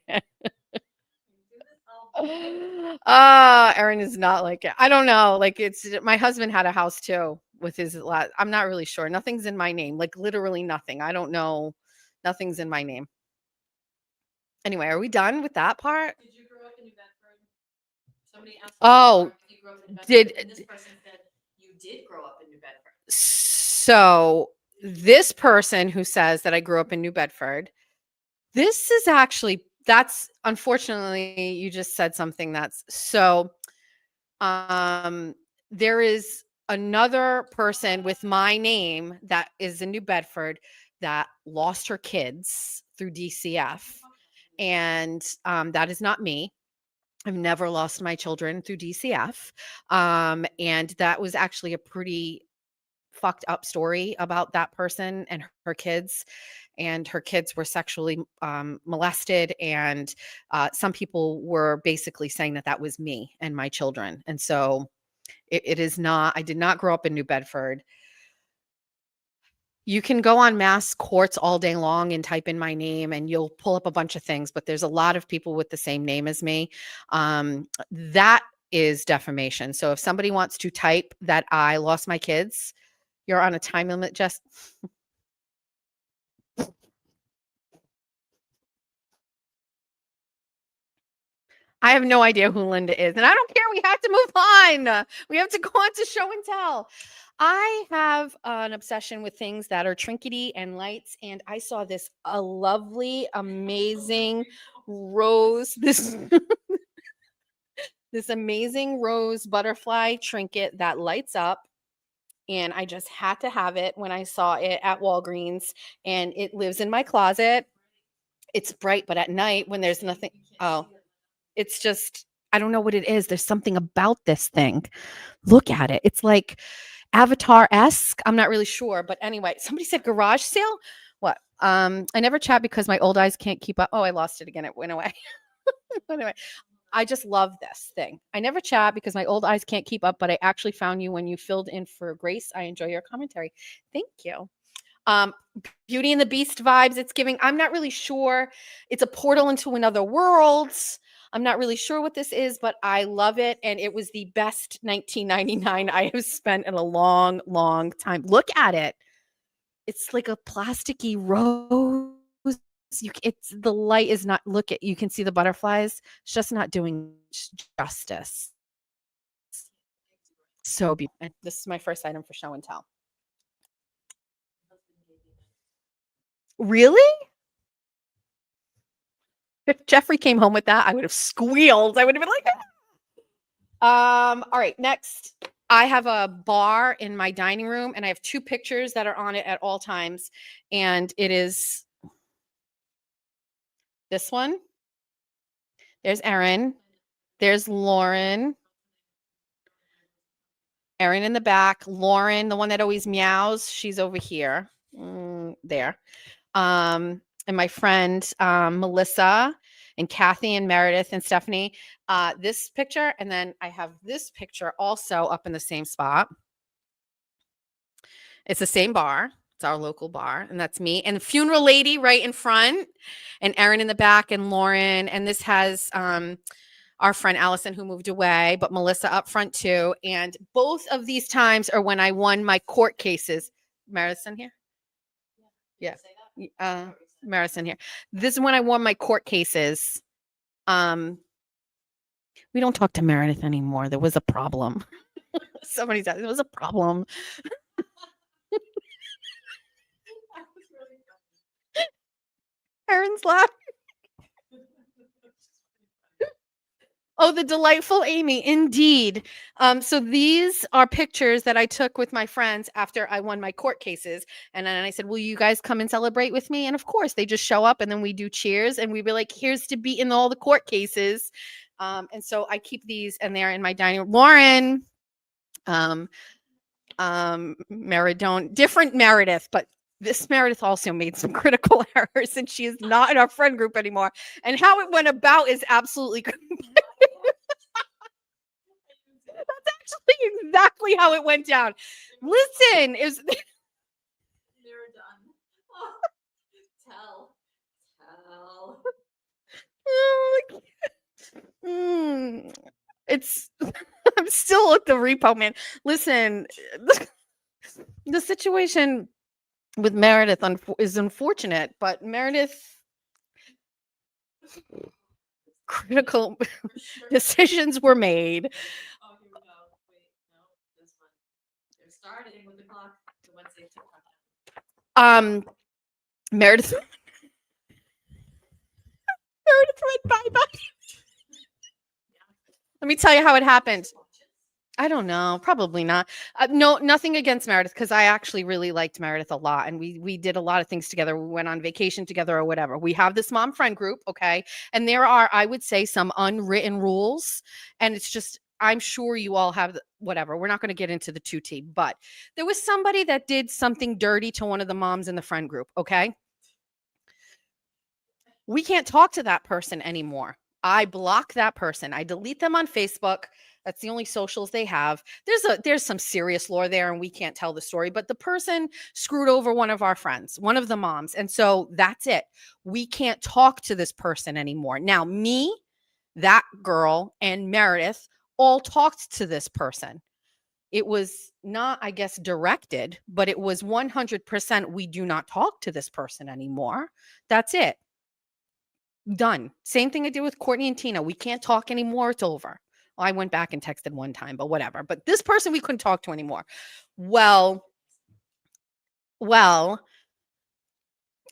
Erin is not like it. I don't know. Like my husband had a house too with his last. I'm not really sure. Nothing's in my name. Like literally nothing. I don't know. Nothing's in my name. Anyway, are we done with that part? Did you grow up in New Bedford? Somebody asked. Oh, if you grew up in New Bedford, and this person said you did grow up in New Bedford. So this person who says that I grew up in New Bedford, this is actually. That's unfortunately, you just said something that's so. There is another person with my name that is in New Bedford that lost her kids through DCF. And that is not me. I've never lost my children through DCF. And that was actually a pretty fucked up story about that person and her kids. And her kids were sexually molested. And some people were basically saying that was me and my children. And so it is not, I did not grow up in New Bedford. You can go on mass courts all day long and type in my name and you'll pull up a bunch of things, but there's a lot of people with the same name as me. That is defamation. So if somebody wants to type that I lost my kids, you're on a time limit. Just I have no idea who Linda is, and I don't care. We have to move on. We have to go on to show and tell. I have an obsession with things that are trinkety and lights, and I saw this a lovely, amazing rose. This amazing rose butterfly trinket that lights up. And I just had to have it when I saw it at Walgreens, and it lives in my closet. It's bright, but at night when there's nothing, oh, it's just, I don't know what it is. There's something about this thing. Look at it. It's like Avatar-esque. I'm not really sure, but anyway, somebody said garage sale. What? I never chat because my old eyes can't keep up. Oh, I lost it again. It went away. Anyway, I just love this thing. I never chat because my old eyes can't keep up, but I actually found you when you filled in for Grace. I enjoy your commentary. Thank you. Um, Beauty and the Beast vibes it's giving. I'm not really sure. It's a portal into another world. I'm not really sure what this is, but I love it. And it was the best 1999 I have spent in a long, long time. Look at it. It's like a plasticky rose. It's the light is not, look at, you can see the butterflies. It's just not doing justice. So beautiful. This is my first item for show and tell. Really? If Jeffrey came home with that, I would have squealed. I would have been like, all right, next. I have a bar in my dining room and I have 2 pictures that are on it at all times. And it is this one. There's Erin. There's Lauren. Erin in the back. Lauren, the one that always meows, she's over here. There. And my friend Melissa and Kathy and Meredith and Stephanie. This picture, and then I have this picture also up in the same spot. It's the same bar. It's our local bar, and that's me. And the funeral lady right in front, and Erin in the back, and Lauren. And this has our friend Allison who moved away, but Melissa up front too. And both of these times are when I won my court cases. Meredith's in here? Yeah. Meredith's in here. This is when I won my court cases. We don't talk to Meredith anymore. There was a problem. Somebody said there was a problem. Erin's laughing. Oh, the delightful Amy, indeed. So these are pictures that I took with my friends after I won my court cases. And then I said, will you guys come and celebrate with me? And of course, they just show up and then we do cheers and we'd be like, here's to beating all the court cases. And so I keep these and they're in my dining room. Lauren, Meredith, different Meredith, but this Meredith also made some critical errors and she is not in our friend group anymore. And how it went about is absolutely that's actually exactly how it went down. Listen, is They're done. Tell. it's I'm still at the repo man. Listen, the situation with Meredith is unfortunate, but Meredith critical decisions were made. Oh, here we go. Wait, no, this one. They're starting with the clock. The Wednesday TikTok. Meredith went bye-bye. Let me tell you how it happened. I don't know. Probably not. No, nothing against Meredith because I actually really liked Meredith a lot, and we did a lot of things together. We went on vacation together or whatever. We have this mom friend group, okay, and there are, I would say, some unwritten rules, and it's just I'm sure you all have whatever. We're not going to get into the 2T, but there was somebody that did something dirty to one of the moms in the friend group, okay? We can't talk to that person anymore. I block that person. I delete them on Facebook. That's the only socials they have. There's some serious lore there and we can't tell the story, but the person screwed over one of our friends, one of the moms. And so that's it. We can't talk to this person anymore. Now, me, that girl, and Meredith all talked to this person. It was not, I guess, directed, but it was 100% we do not talk to this person anymore. That's it. Done. Same thing I did with Courtney and Tina. We can't talk anymore. It's over. Well, I went back and texted one time, but whatever. But this person we couldn't talk to anymore. Well, I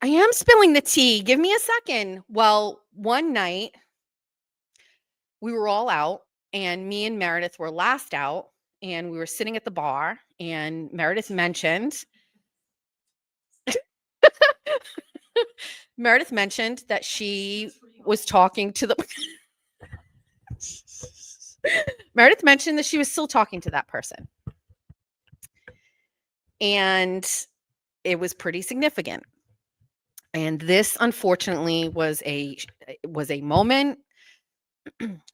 am spilling the tea. Give me a second. Well, one night we were all out and me and Meredith were last out and we were sitting at the bar and Meredith mentioned that she was talking to the Meredith mentioned that she was still talking to that person. And it was pretty significant. And this unfortunately was a moment.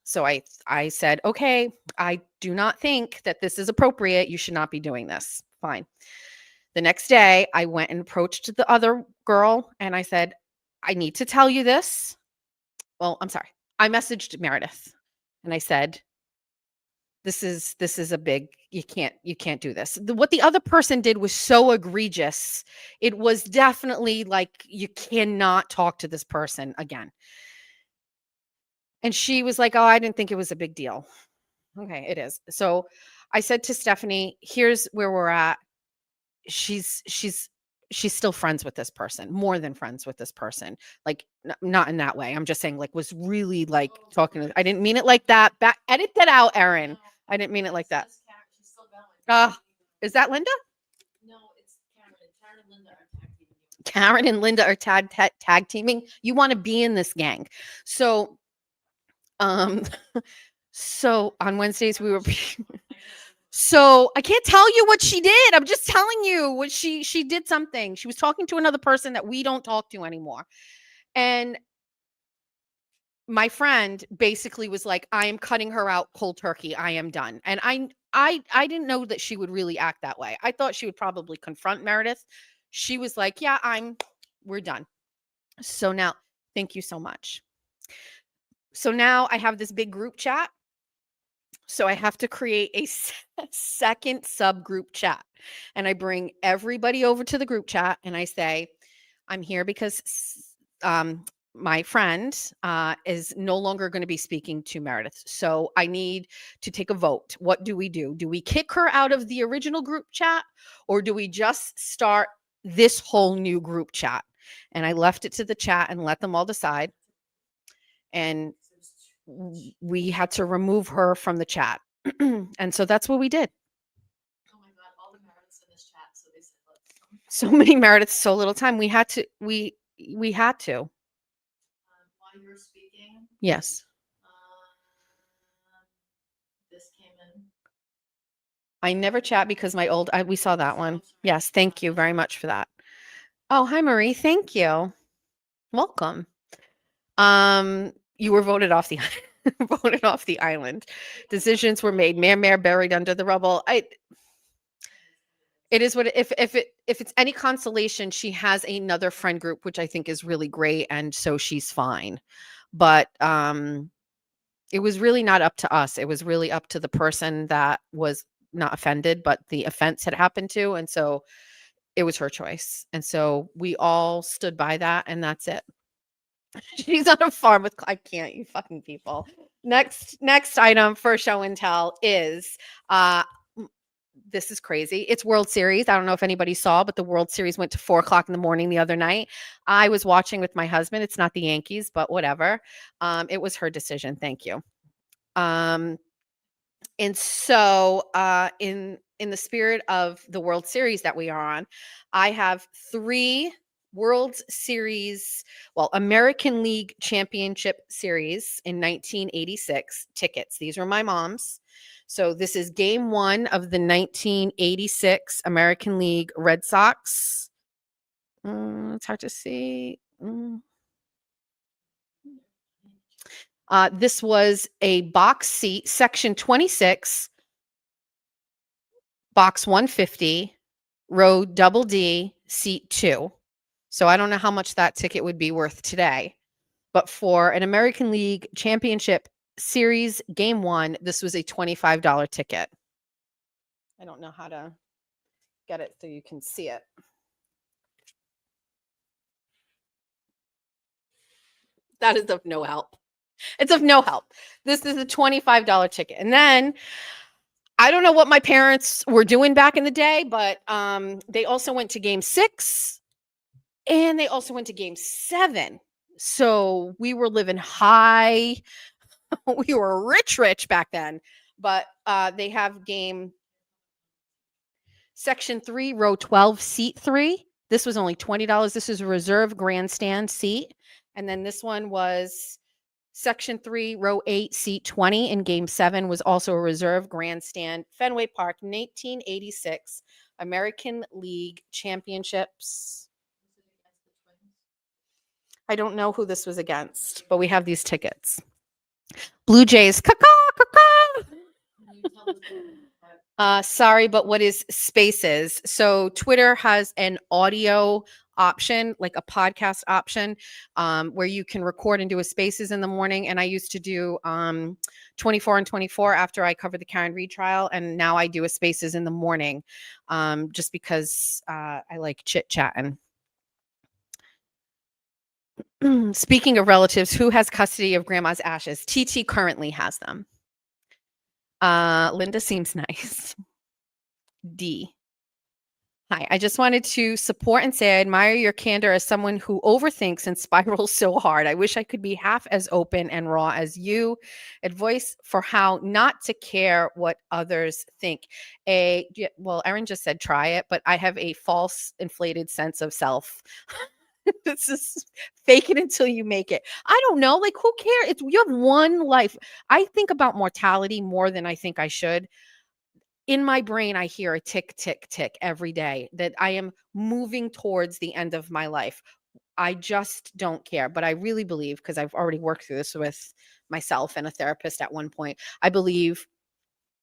So I said, okay, I do not think that this is appropriate. You should not be doing this. Fine. The next day, I went and approached the other girl and I said, I need to tell you this. Well, I'm sorry. I messaged Meredith and I said, this is a big, you can't do this. What the other person did was so egregious. It was definitely like, you cannot talk to this person again. And she was like, oh, I didn't think it was a big deal. Okay, it is. So I said to Stephanie, here's where we're at. She's still friends with this person, more than friends with this person. Like not in that way. I'm just saying like was really like talking to, I didn't mean it like that. Edit that out, Erin. I didn't mean it like that. She's still going. Is that Linda? No, it's Karen. Karen and Linda are tag teaming you. Karen and Linda are tag teaming. You want to be in this gang. So so on Wednesdays we were so I can't tell you what she did. I'm just telling you what she did something. She was talking to another person that we don't talk to anymore. And my friend basically was like, I am cutting her out cold turkey. I am done. And I didn't know that she would really act that way. I thought she would probably confront Meredith. She was like, yeah, we're done. So now, thank you so much. So now I have this big group chat. So I have to create a second subgroup chat. And I bring everybody over to the group chat and I say, I'm here because my friend is no longer going to be speaking to Meredith. So I need to take a vote. What do we do? Do we kick her out of the original group chat or do we just start this whole new group chat? And I left it to the chat and let them all decide. And we had to remove her from the chat. And so that's what we did. Oh my God, all the Merediths in this chat. So they said, let's. So many Merediths, so little time. We had to. While you were speaking, Yes. this came in. I never chat because we saw that one. Yes. Thank you very much for that. Oh, hi, Marie. Thank you. Welcome. You were voted off the island. Decisions were made. Mare buried under the rubble. It is what if it's any consolation, she has another friend group, which I think is really great, and so she's fine. But it was really not up to us. It was really up to the person that was not offended, but the offense had happened to, and so it was her choice. And so we all stood by that, and that's it. She's on a farm with, I can't, you fucking people. Next item for show and tell is, this is crazy. It's World Series. I don't know if anybody saw, but the World Series went to 4:00 in the morning the other night. I was watching with my husband. It's not the Yankees, but whatever. It was her decision. Thank you. And so, in the spirit of the World Series that we are on, I have 3 World Series, American League Championship Series in 1986 tickets. These are my mom's. So this is game 1 of the 1986 American League Red Sox. It's hard to see. This was a box seat, section 26, box 150, row double D, seat 2. So I don't know how much that ticket would be worth today, but for an American League Championship Series Game 1. This was a $25 ticket. I don't know how to get it so you can see it. That is of no help. It's of no help. This is a $25 ticket. And then I don't know what my parents were doing back in the day, but they also went to Game 6 and they also went to Game 7. So we were living high. We were rich back then. But they have Section 3, row 12, seat 3. This was only $20. This is a reserve grandstand seat. And then this one was Section 3, row 8, seat 20 in Game 7 was also a reserve grandstand. Fenway Park, 1986 American League Championships. I don't know who this was against, but we have these tickets. Blue Jays, caw-caw. Sorry, but what is Spaces? So Twitter has an audio option, like a podcast option, where you can record and do a Spaces in the morning. And I used to do 24 and 24 after I covered the Karen Reed trial, and now I do a Spaces in the morning, just because I like chit-chatting. Speaking of relatives, who has custody of grandma's ashes? TT currently has them. Linda seems nice. D. Hi, I just wanted to support and say I admire your candor as someone who overthinks and spirals so hard. I wish I could be half as open and raw as you. Advice for how not to care what others think. Well, Erin just said try it, but I have a false inflated sense of self. This is fake it until you make it. I don't know. Like, who cares? You have one life. I think about mortality more than I think I should. In my brain, I hear a tick, tick, tick every day that I am moving towards the end of my life. I just don't care. But I really believe, because I've already worked through this with myself and a therapist at one point, I believe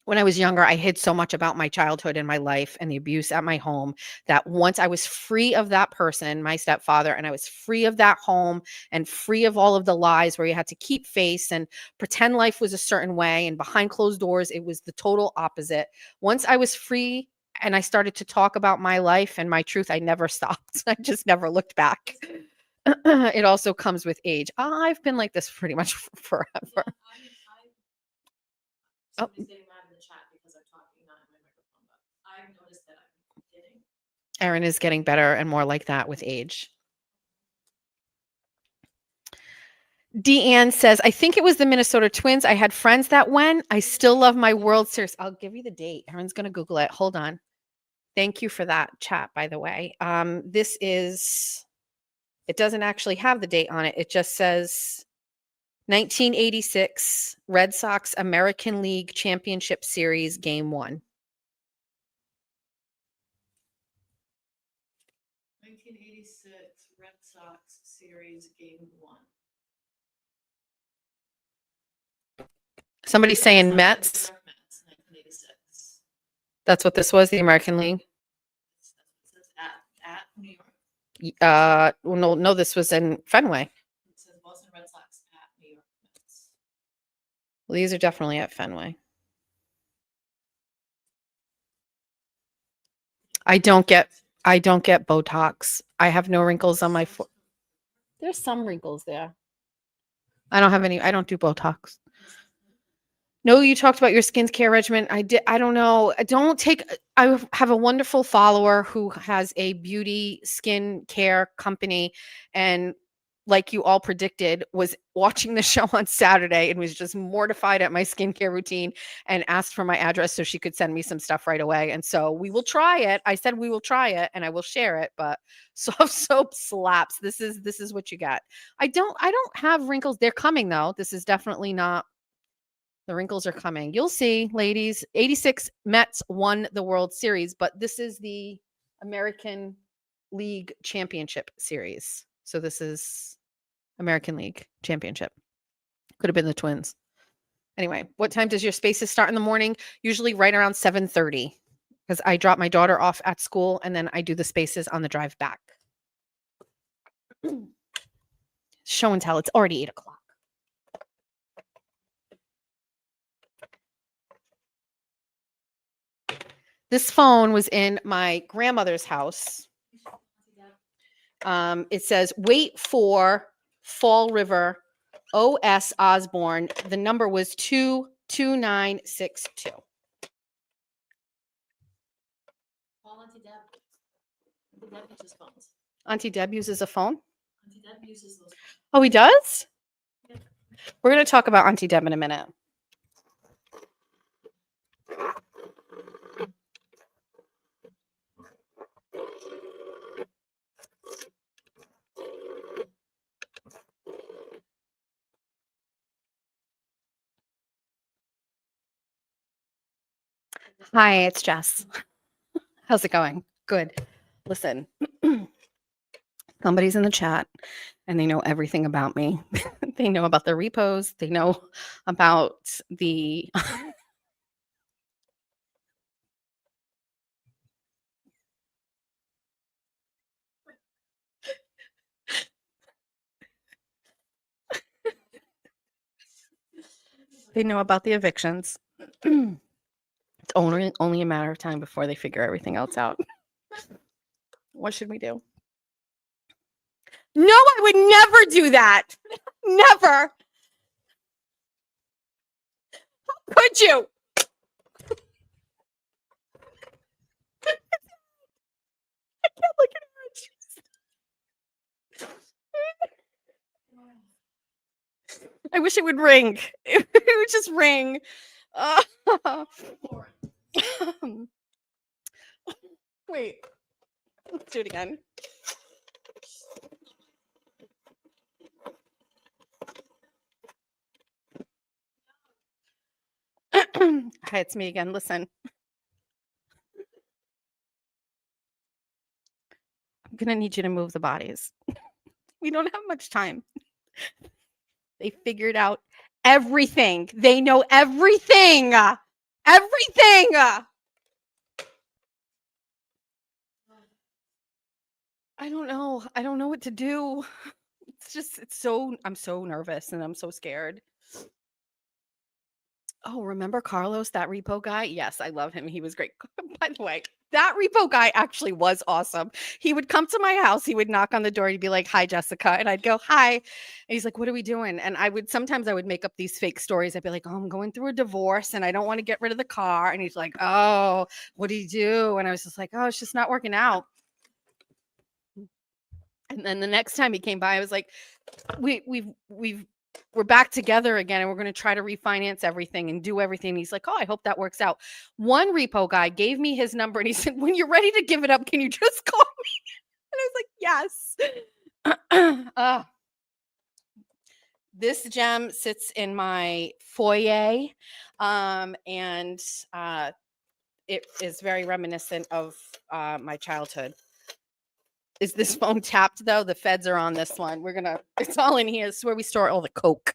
when I was younger, I hid so much about my childhood and my life and the abuse at my home that once I was free of that person, my stepfather, and I was free of that home and free of all of the lies where you had to keep face and pretend life was a certain way, and behind closed doors, it was the total opposite. Once I was free and I started to talk about my life and my truth, I never stopped. I just never looked back. It also comes with age. I've been like this pretty much forever. Somebody's getting mad in the chat because I'm talking not in my microphone, but I've noticed that I'm getting. Erin is getting better and more like that with age. Deanne says, I think it was the Minnesota Twins. I had friends that went. I still love my World Series. I'll give you the date. Erin's going to Google it. Hold on. Thank you for that chat, by the way. This is, it doesn't actually have the date on it. It just says 1986 Red Sox American League Championship Series Game 1. 1986 Red Sox Series Game 1. Somebody's saying Mets. 1986. That's what this was, the American League. That's what it says at New York. No, this was in Fenway. It says Boston Red Sox at New York Mets. Well, these are definitely at Fenway. I don't get Botox. I have no wrinkles on my forehead. There's some wrinkles there. I don't have any. I don't do Botox. No, you talked about your skincare regimen. I don't know. I have a wonderful follower who has a beauty skin care company, and like you all predicted, was watching the show on Saturday and was just mortified at my skincare routine and asked for my address so she could send me some stuff right away. And so we will try it. I said we will try it and I will share it, but soft soap slaps. This is what you got. I don't have wrinkles. They're coming though. This is definitely not. The wrinkles are coming. You'll see, ladies. 86 Mets won the World Series, but this is the American League Championship Series. So this is American League Championship. Could have been the Twins. Anyway, what time does your Spaces start in the morning? Usually right around 7:30, because I drop my daughter off at school and then I do the Spaces on the drive back. Show and tell. It's already 8 o'clock. This phone was in my grandmother's house. It says, wait for Fall River OS Osborne. The number was 22962. Call Auntie Deb. Auntie Deb uses phones. Auntie Deb uses a phone. Auntie Deb uses those. Oh, he does? Yeah. We're going to talk about Auntie Deb in a minute. Hi, it's Jess. How's it going? Good. Listen, somebody's in the chat and they know everything about me. They know about the repos. They know about the. They know about the evictions. It's only a matter of time before they figure everything else out. What should we do? No, I would never do that. Never. How could you? I can't look at her. I wish it would ring. It would just ring. Wait. Let's do it again. Hi, it's me again. Listen. I'm going to need you to move the bodies. We don't have much time. They figured out everything. They know everything. Everything. I don't know. I don't know what to do. I'm so nervous and I'm so scared. Oh, remember Carlos, that repo guy? Yes, I love him. He was great. By the way, that repo guy actually was awesome. He would come to my house. He would knock on the door. He'd be like, hi, Jessica. And I'd go, hi. And he's like, what are we doing? And sometimes I would make up these fake stories. I'd be like, oh, I'm going through a divorce and I don't want to get rid of the car. And he's like, oh, what do you do? And I was just like, oh, it's just not working out. And then the next time he came by, I was like, we're back together again and we're going to try to refinance everything and do everything. He's like, oh, I hope that works out. One repo guy gave me his number and he said, when you're ready to give it up, can you just call me? And I was like, yes. This gem sits in my foyer, and it is very reminiscent of my childhood. Is this phone tapped though? The feds are on this one. It's all in here. This is where we store all the Coke.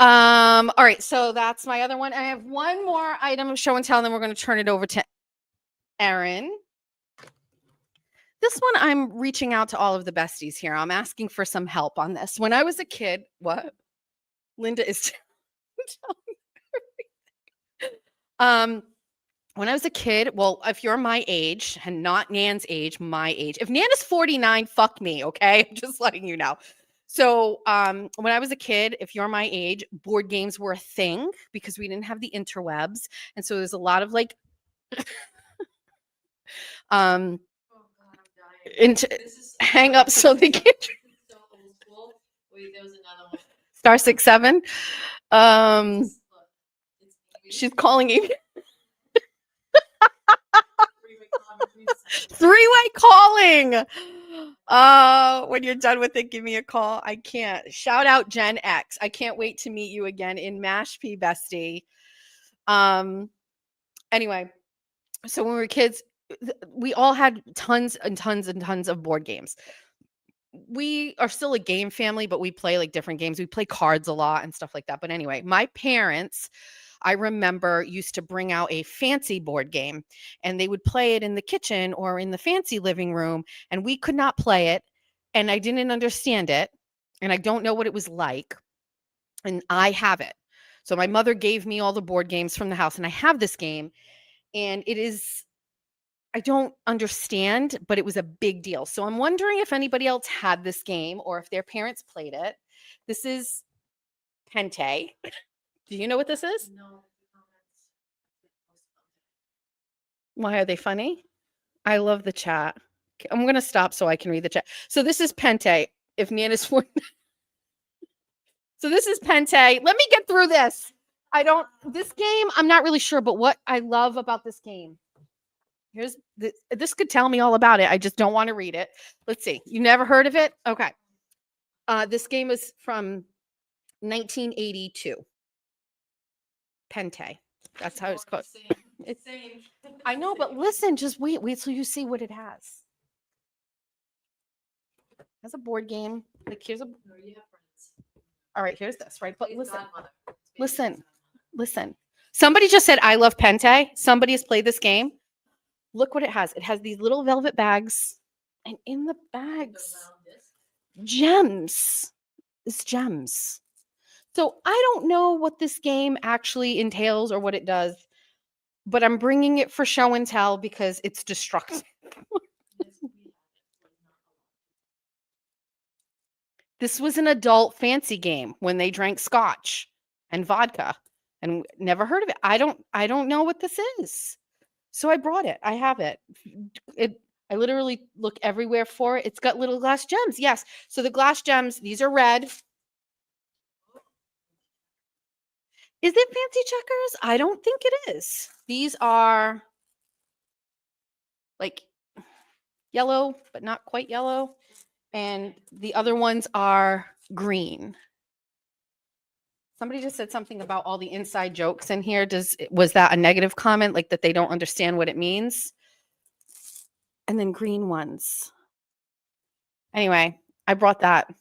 All right, so that's my other one. I have one more item of show and tell, and then we're going to turn it over to Erin. This one, I'm reaching out to all of the besties here. I'm asking for some help on this. When I was a kid, what? Linda is when I was a kid, well, if you're my age and not Nan's age, my age. If Nan is 49, fuck me, okay? I'm just letting you know. So when I was a kid, if you're my age, board games were a thing because we didn't have the interwebs. And so there's a lot of like Oh God, I'm dying. hang up so they can So old school. Wait, there was another one. star 67. Look, it's She's calling you. three-way Three-way calling. When you're done with it, give me a call. I can't. Shout out Gen X. I can't wait to meet you again in Mashpee, bestie. Anyway, so when we were kids, we all had tons and tons and tons of board games. We are still a game family, but we play like different games. We play cards a lot and stuff like that. But anyway, my parents, I remember, used to bring out a fancy board game and they would play it in the kitchen or in the fancy living room, and we could not play it. And I didn't understand it. And I don't know what it was like. And I have it. So my mother gave me all the board games from the house, and I have this game. and it is, I don't understand, but it was a big deal. So I'm wondering if anybody else had this game or if their parents played it. This is Pente. Do you know what this is? No, the comments. Why are they funny? I love the chat. I'm going to stop so I can read the chat. So this is Pente. If Nana's for So this is Pente. Let me get through this. This game, I'm not really sure, but what I love about this game, this could tell me all about it. I just don't want to read it. Let's see. You never heard of it? Okay. This game is from 1982. Pente. That's how it's called. It's- Same. I know, but listen, just wait till you see what it has. It has a board game. Like here's a No, you have friends. all right, here's this, right? But Please, listen, godmother. It's baby's listen. godmother. listen. Somebody just said, I love Pente. Somebody has played this game. Look what it has. It has these little velvet bags, and in the The bags, round disc. gems. It's gems. So I don't know what this game actually entails or what it does, but I'm bringing it for show and tell because it's destructive. Yes, we have it, but not This was an adult fancy game when they drank scotch and vodka and never heard of it. I don't know what this is. So I brought it. I have it. I literally look everywhere for it. It's got little glass gems. Yes. So the glass gems, these are red. Is it fancy checkers? I don't think it is. These are like yellow, but not quite yellow. And the other ones are green. Somebody just said something about all the inside jokes in here. Was that a negative comment, like that they don't understand what it means? And then green ones. Anyway, I brought that.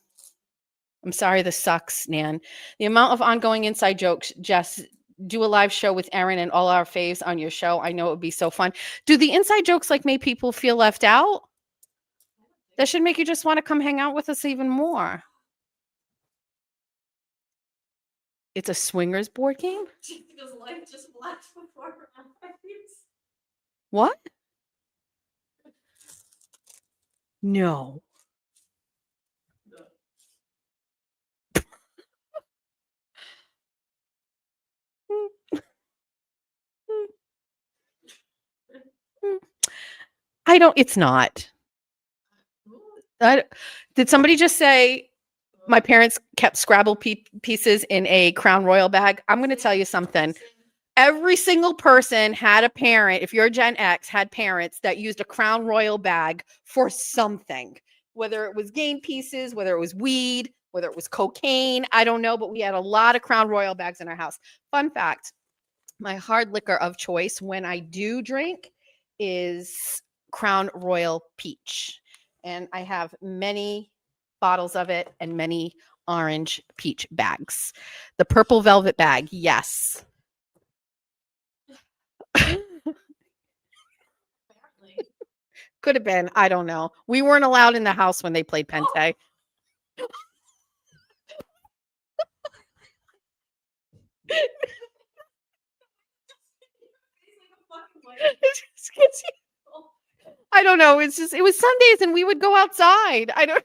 I'm sorry this sucks, Nan. The amount of ongoing inside jokes, Jess, do a live show with Erin and all our faves on your show. I know it would be so fun. Do the inside jokes like make people feel left out? That should make you just want to come hang out with us even more. It's a swingers board game? Jessica's life just flashed before her eyes. What? No. It's not. Did somebody just say my parents kept Scrabble pieces in a Crown Royal bag? I'm going to tell you something. Every single person had a parent, if you're Gen X, had parents that used a Crown Royal bag for something, whether it was game pieces, whether it was weed, whether it was cocaine. I don't know, but we had a lot of Crown Royal bags in our house. Fun fact, my hard liquor of choice when I do drink is Crown Royal Peach. And I have many bottles of it and many orange peach bags. The purple velvet bag, yes. Apparently. Could have been. I don't know. We weren't allowed in the house when they played Pente. It just gets you- I don't know. It's just, it was Sundays and we would go outside. I don't.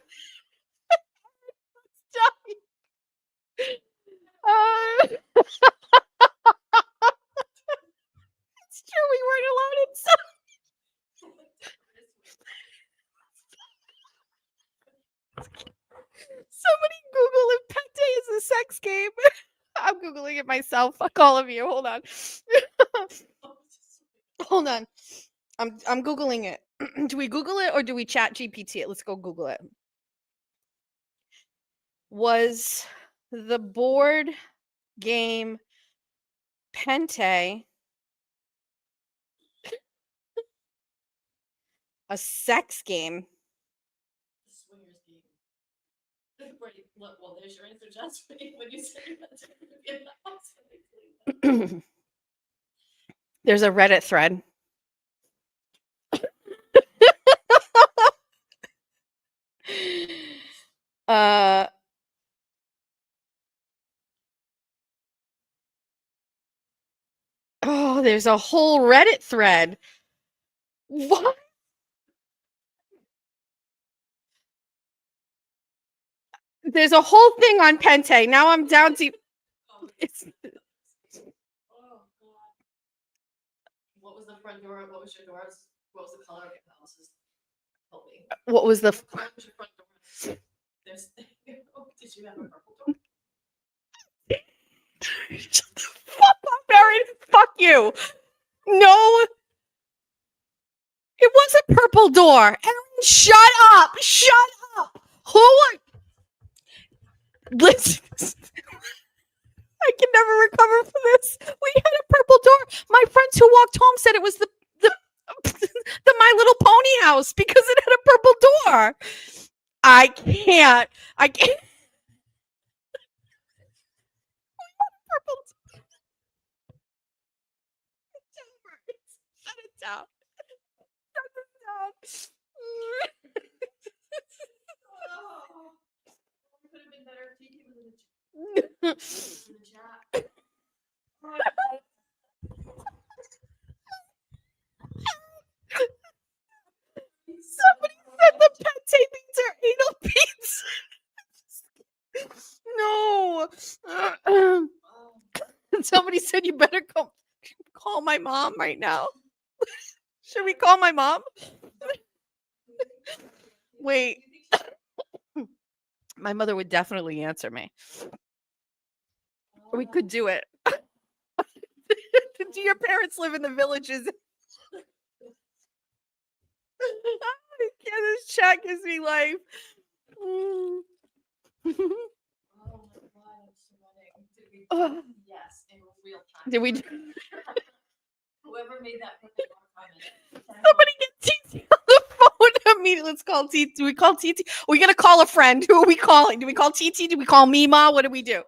It's true. We weren't allowed inside. Somebody Google if Pente is a sex game. I'm Googling it myself. Fuck all of you. Hold on. Hold on. I'm Googling it. Do we Google it or do we chat GPT it? Let's go Google it. Was the board game Pente a sex game? Swingers game. Wait, look, well, there's your answer, Jess. When you said you had to be in the house when they played that. There's a Reddit thread. uh Oh, there's a whole Reddit thread. What? There's a whole thing on Pente. Now I'm down to. Oh, It's, oh, God. What was the front door? What was your doors? What was the color of your houses? Help me. what was the? What was your front door? There's, did you have a purple door? Shut the fuck up, Barry. Fuck you. No. It was a purple door. Erin, shut up. Shut up. Who are. Listen. I can never recover from this. We had a purple door. My friends who walked home said it was the the My Little Pony house because it had a purple door. I can't. I can't. Purple door. Shut it down. Shut it down. Oh, it could have been better if Kiki was in the chat. Somebody said the pate beans are anal beans. No. Oh, Somebody said you better call my mom right now. Should we call my mom? Wait. My mother would definitely answer me. We could do it. Do your parents live in the villages? Yeah, this chat gives me life. Oh my God, I'm sweating. Did we? Ugh. Yes, in real time. Did we? Whoever made that put comment. Somebody get TT on the phone immediately. Let's call TT. Do we call TT? We're gonna call a friend. Who are we calling? Do we call TT? Do we call Mima? What do we do?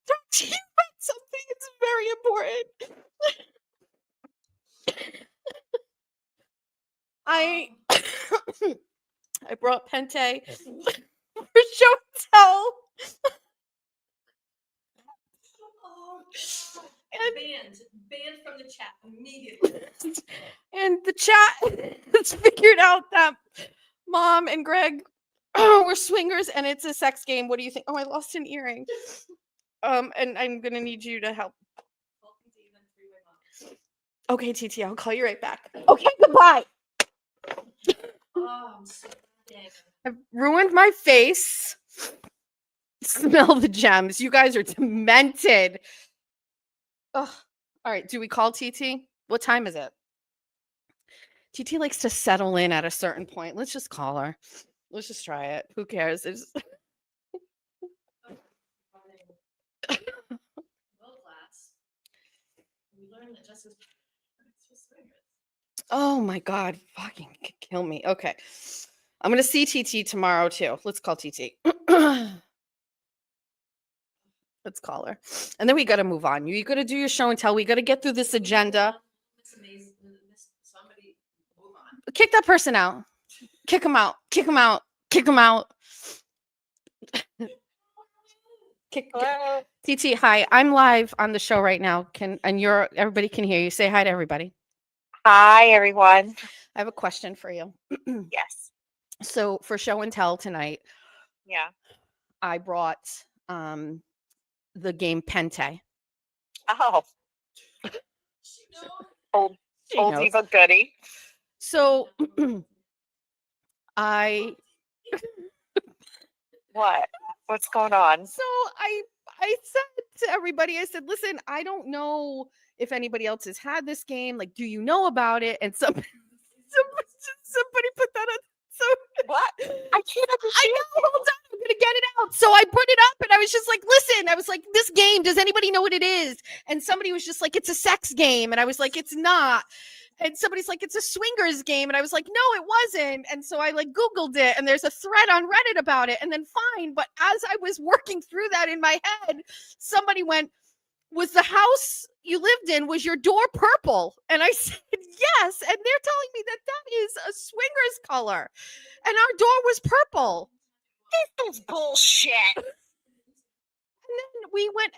Talk to you about something. It's very important. I brought Pente for show and tell. Oh, And- banned from the chat immediately. And the chat has figured out that Mom and Greg were swingers and it's a sex game. What do you think? Oh, I lost an earring. And I'm gonna need you to help. Okay, TT, I'll call you right back. Okay, goodbye. Oh, I'm sweating. I've ruined my face. Smell the gems. You guys are demented. Ugh. All right, do we call TT? What time is it? TT likes to settle in at a certain point. Let's just call her. Let's just try it. Who cares? It's... Well, class. We learned that Jessica's swingers. Oh my God, fucking kill me. Okay. I'm going to see TT tomorrow too. Let's call TT. Let's call her. And then we got to move on. You got to do your show and tell. We got to get through this agenda. Somebody move on. Kick that person out. Kick him out. Kick him out. Kick him out. TT, hi. I'm live on the show right now. Everybody can hear you. Say hi to everybody. Hi, everyone. I have a question for you. Yes. So for show and tell tonight, Yeah. I brought the game Pente. Oh, old She old knows. Eva goodie. So I What? What's going on? I said to everybody, I said, listen, I don't know if anybody else has had this game. Like, do you know about it? And somebody put that on. So What? I can't I understand. know, hold on, I'm gonna get it out. So I put it up and I was just like, listen, I was like, this game, does anybody know what it is? And somebody was just like, it's a sex game. And I was like, it's not. And somebody's like, it's a swingers game. And I was like, no, it wasn't. And so I like Googled it and there's a thread on Reddit about it. And then fine. But as I was working through that in my head, somebody went, was the house you lived in, was your door purple? And I said, yes. And they're telling me that that is a swingers color. And our door was purple. This is bullshit. And then we went,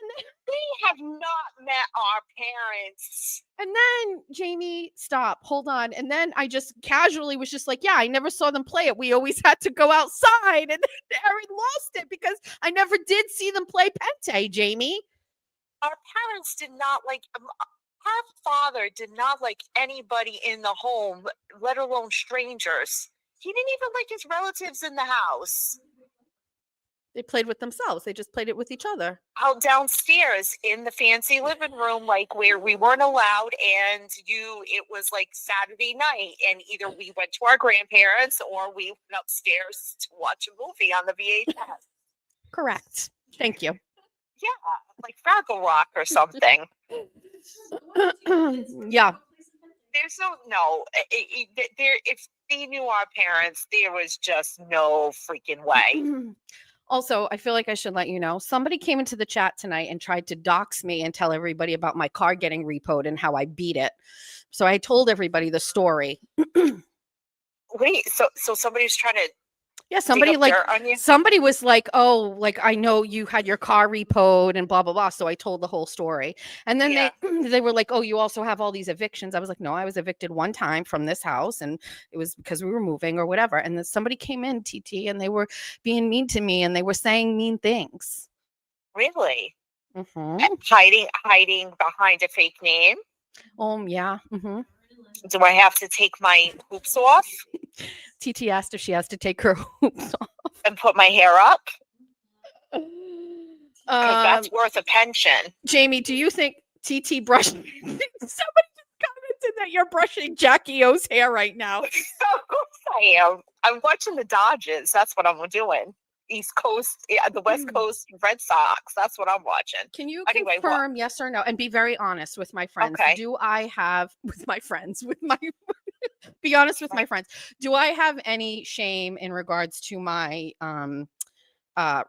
We have not met our parents. and then Jamie, stop, hold on. And then I just casually was just like, yeah, I never saw them play it. We always had to go outside. And then Aaron lost it because I never did see them play Pente, Jamie. Our parents did not like. Our father did not like anybody in the home, let alone strangers. He didn't even like his relatives in the house. They played with themselves. They just played it with each other. Out downstairs in the fancy living room, like where we weren't allowed, and it was like Saturday night, and either we went to our grandparents or we went upstairs to watch a movie on the VHS. Correct. Thank you. Yeah, like Fraggle Rock or something. Yeah. There's no. There, if they knew our parents, there was just no freaking way. Also, I feel like I should let you know, somebody came into the chat tonight and tried to dox me and tell everybody about my car getting repoed and how I beat it. So I told everybody the story. Wait, so somebody's trying to Yeah, somebody dig up like dirt on you? somebody was like, "Oh, like I know you had your car repoed and blah blah blah." So I told the whole story. And then Yeah. they were like, "Oh, you also have all these evictions." I was like, "No, I was evicted one time from this house and it was because we were moving or whatever." And then somebody came in, TT, and they were being mean to me and they were saying mean things. Really? Mhm. Hiding behind a fake name? Yeah. Mhm. Do I have to take my hoops off TT asked if she has to take her hoops off. and put my hair up? Because that's Um, worth a pension. Jamie, do you think TT brushed? Somebody just commented that you're brushing Jackie O's hair right now. Of course I am. I'm watching the Dodgers. That's what I'm doing. East Coast, the West Coast Red Sox. That's what I'm watching. Can you Anyway, what? confirm yes or no and be very honest with my friends? Okay. Do I have with my friends with my be honest with my friends. Do I have any shame in regards to my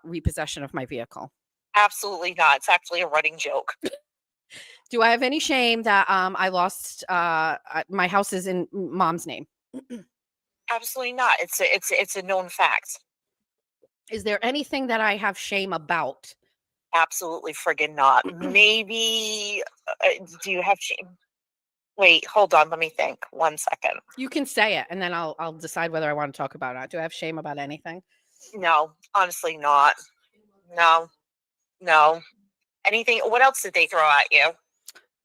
repossession of my vehicle? Absolutely not. It's actually a running joke. Do I have any shame that I lost my house is in mom's name? Absolutely not. It's a known fact. Is there anything that I have shame about? Absolutely friggin' not. Maybe. Do you have shame? Wait, hold on. Let me think. 1 second. You can say it and then I'll decide whether I want to talk about it. Do I have shame about anything? No, honestly, not. No. Anything? What else did they throw at you?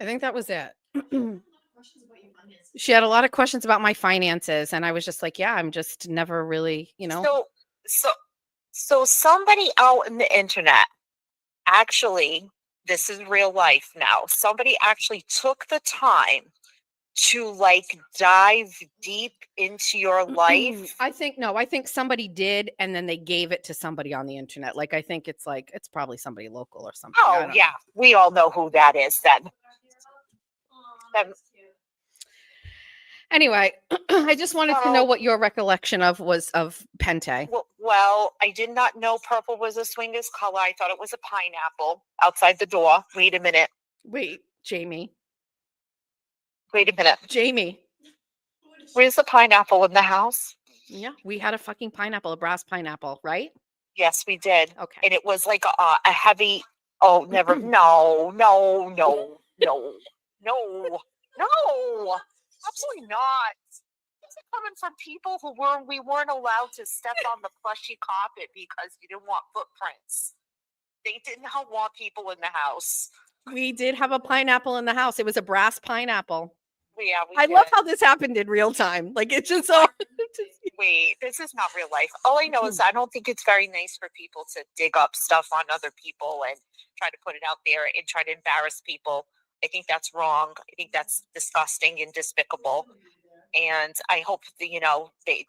I think that was it. Questions about your finances. She had a lot of questions about my finances and I was just like, yeah, I'm just never really, So somebody out in the internet, actually, this is real life now. Somebody actually took the time to like dive deep into your life. I think somebody did and then they gave it to somebody on the internet. Like I think it's probably somebody local or something. I Oh don't know. yeah, we all know who that is then. That's cute. Anyway, I just wanted to know So- what your recollection was of Pente. Well, I did not know purple was a swingers color. I thought it was a pineapple outside the door. Wait a minute. Wait, Jamie. Where's the pineapple in the house? Yeah, we had a fucking pineapple, a brass pineapple, right? Yes, we did. Okay. And it was like a heavy. Oh, never. No. Absolutely not. These are coming from people we weren't allowed to step on the plushy carpet because you didn't want footprints. They did not want people in the house. We did have a pineapple in the house. It was a brass pineapple. Yeah, I love how this happened in real time. Like it's just so Wait, this is not real life. All I know is I don't think it's very nice for people to dig up stuff on other people and try to put it out there and try to embarrass people. I think that's wrong. I think that's disgusting and despicable. And I hope that,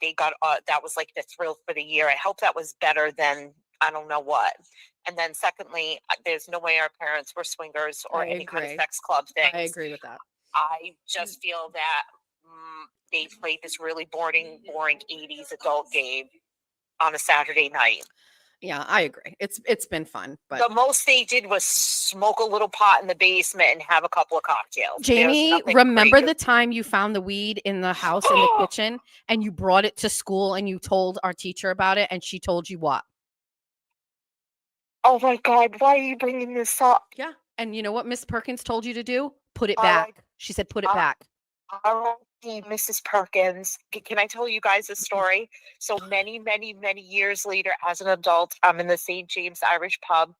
they got that was like the thrill for the year. I hope that was better than I don't know what. And then secondly, there's no way our parents were swingers or I any kind of agree. sex club thing. I agree with that. I just feel that they played this really boring 80s adult game on a Saturday night. Yeah, I agree. It's been fun, but The most they did was smoke a little pot in the basement and have a couple of cocktails. There was Jamie, nothing remember crazy. the time you found the weed in the house in the kitchen and you brought it to school and you told our teacher about it and she told you what? Oh my God, why are you bringing this up? Yeah. And you know what Miss Perkins told you to do? Put it All back. right. She said put it Uh, back. R.I.P. Mrs. Perkins. Can I tell you guys a story? So many, many, many years later, as an adult, I'm in the St. James Irish pub.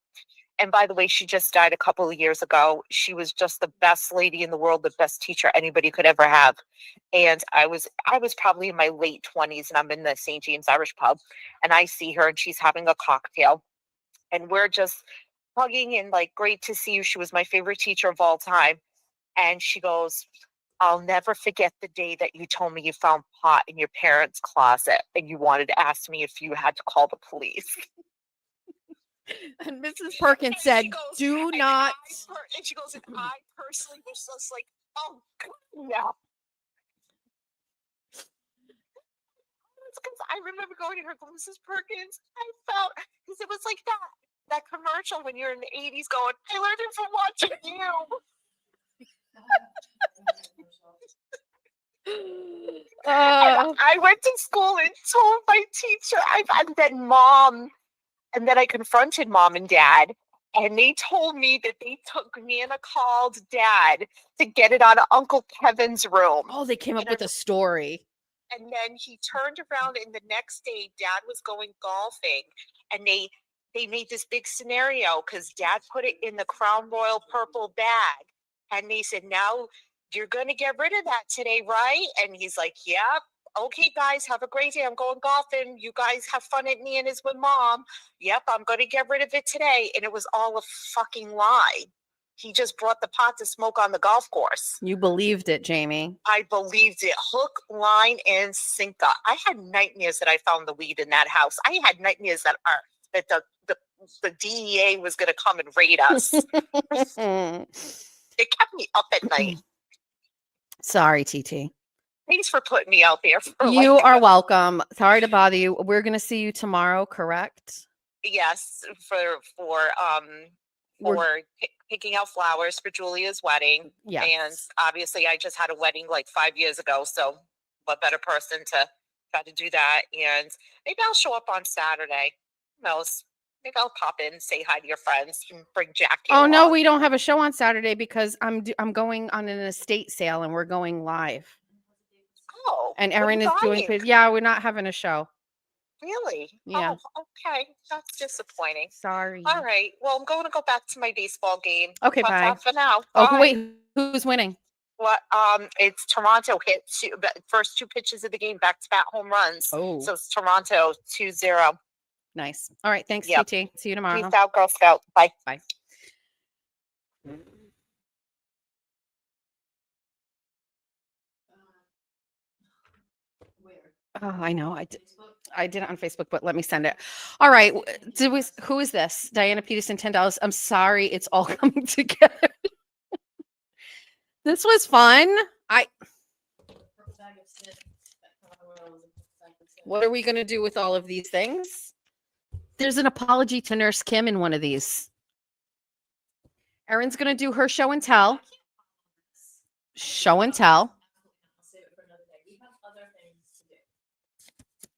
And by the way, she just died a couple of years ago. She was just the best lady in the world, the best teacher anybody could ever have. And I was probably in my late 20s, and I'm in the St. James Irish pub, and I see her, and she's having a cocktail, and we're just hugging and like, great to see you. She was my favorite teacher of all time. And she goes, I'll never forget the day that you told me you found pot in your parents' closet and you wanted to ask me if you had to call the police. And Mrs. Perkins And said, she goes, do and not. and she goes, and I personally was just like, oh, no. Because I remember going to her, Mrs. Perkins, I felt, because it was like that commercial when you're in the 80s going, I learned it from watching you. And I went to school and told my teacher, and then mom, and then I confronted mom and dad, and they told me that they took Nana called dad to get it out of Uncle Kevin's room. Oh, they came up And with a story. And then he turned around, and the next day dad was going golfing, and they made this big scenario because dad put it in the Crown Royal purple bag, and they said, now you're going to get rid of that today, right? And he's like, yep. Okay, guys, have a great day. I'm going golfing. You guys have fun at Nana's with mom. Yep, I'm going to get rid of it today. And it was all a fucking lie. He just brought the pot to smoke on the golf course. You believed it, Jamie. I believed it. Hook, line, and sinker. I had nightmares that I found the weed in that house. I had nightmares that the DEA was going to come and raid us. It kept me up at night. Sorry, TT. Thanks for putting me out there. You are welcome. Sorry to bother you. We're going to see you tomorrow, correct? Yes, for picking out flowers for Julia's wedding. Yes. And obviously I just had a wedding like 5 years ago. So what better person to try to do that? And maybe I'll show up on Saturday. Who knows? Maybe I'll pop in, say hi to your friends, and bring Jackie. Oh no, along. we don't have a show on Saturday because I'm going on an estate sale and we're going live. Oh, And what are Erin you is doing. buying? Yeah, we're not having a show. Really? Yeah. Oh, okay. That's disappointing. Sorry. All right. Well, I'm going to go back to my baseball game. Okay, Ta-ta bye. for now. Oh, Bye. wait, who's winning? What? It's Toronto hit first two pitches of the game, back-to-back home runs. Oh, So it's Toronto 2-0. nice. All right, thanks, Yep. TT. See you tomorrow. Peace out, Girl Scout. Bye. Bye. Where? Oh, I know. Facebook? I did it on Facebook, but let me send it. All right. Who is this? Diana Peterson, $10. I'm sorry. It's all coming together. This was fun. Bag of Sid. What are we going to do with all of these things? There's an apology to Nurse Kim in one of these. Erin's going to do her show and tell. Show and tell. I'll save it for another day. We have other things to do.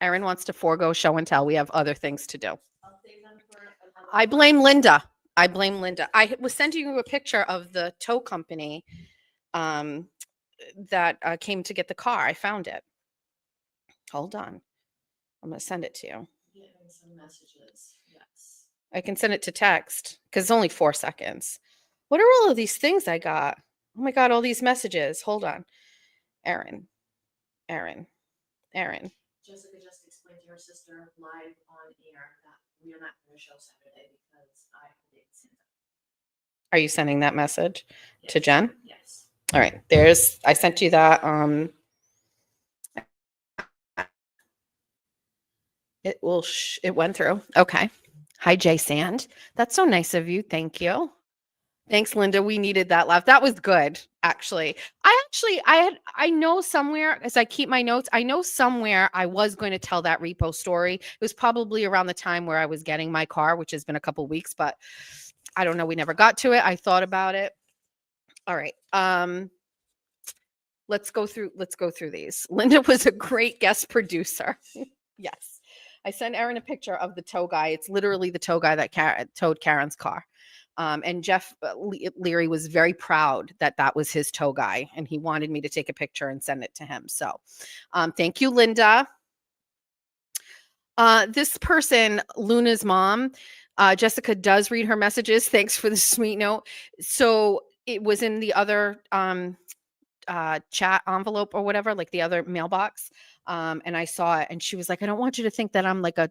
Erin wants to forego show and tell. We have other things to do. I'll save them for another I blame Linda. I was sending you a picture of the tow company that came to get the car. I found it. Hold on. I'm going to send it to you. Getting some messages. Yes. I can send it to text because it's only 4 seconds. What are all of these things I got? Oh my God, all these messages. Hold on. Erin. Jessica just explained to her sister live on air that we are not going to show Saturday because I didn't send it. Are you sending that message to Yes. Jen? Yes. All right. I sent you that. It went through. Okay. Hi, Jay Sand. That's so nice of you. Thank you. Thanks, Linda. We needed that laugh. That was good, actually. I know somewhere, as I keep my notes, I know somewhere I was going to tell that repo story. It was probably around the time where I was getting my car, which has been a couple weeks, but I don't know. We never got to it. I thought about it. All right. Let's go through these. Linda was a great guest producer. Yes. I sent Erin a picture of the tow guy. It's literally the tow guy that towed Karen's car. And Jeff Leary was very proud that that was his tow guy, and he wanted me to take a picture and send it to him. So thank you, Linda. This person, Luna's mom, Jessica does read her messages. Thanks for the sweet note. So it was in the other chat envelope or whatever, like the other mailbox. And I saw it, and she was like, I don't want you to think that I'm like a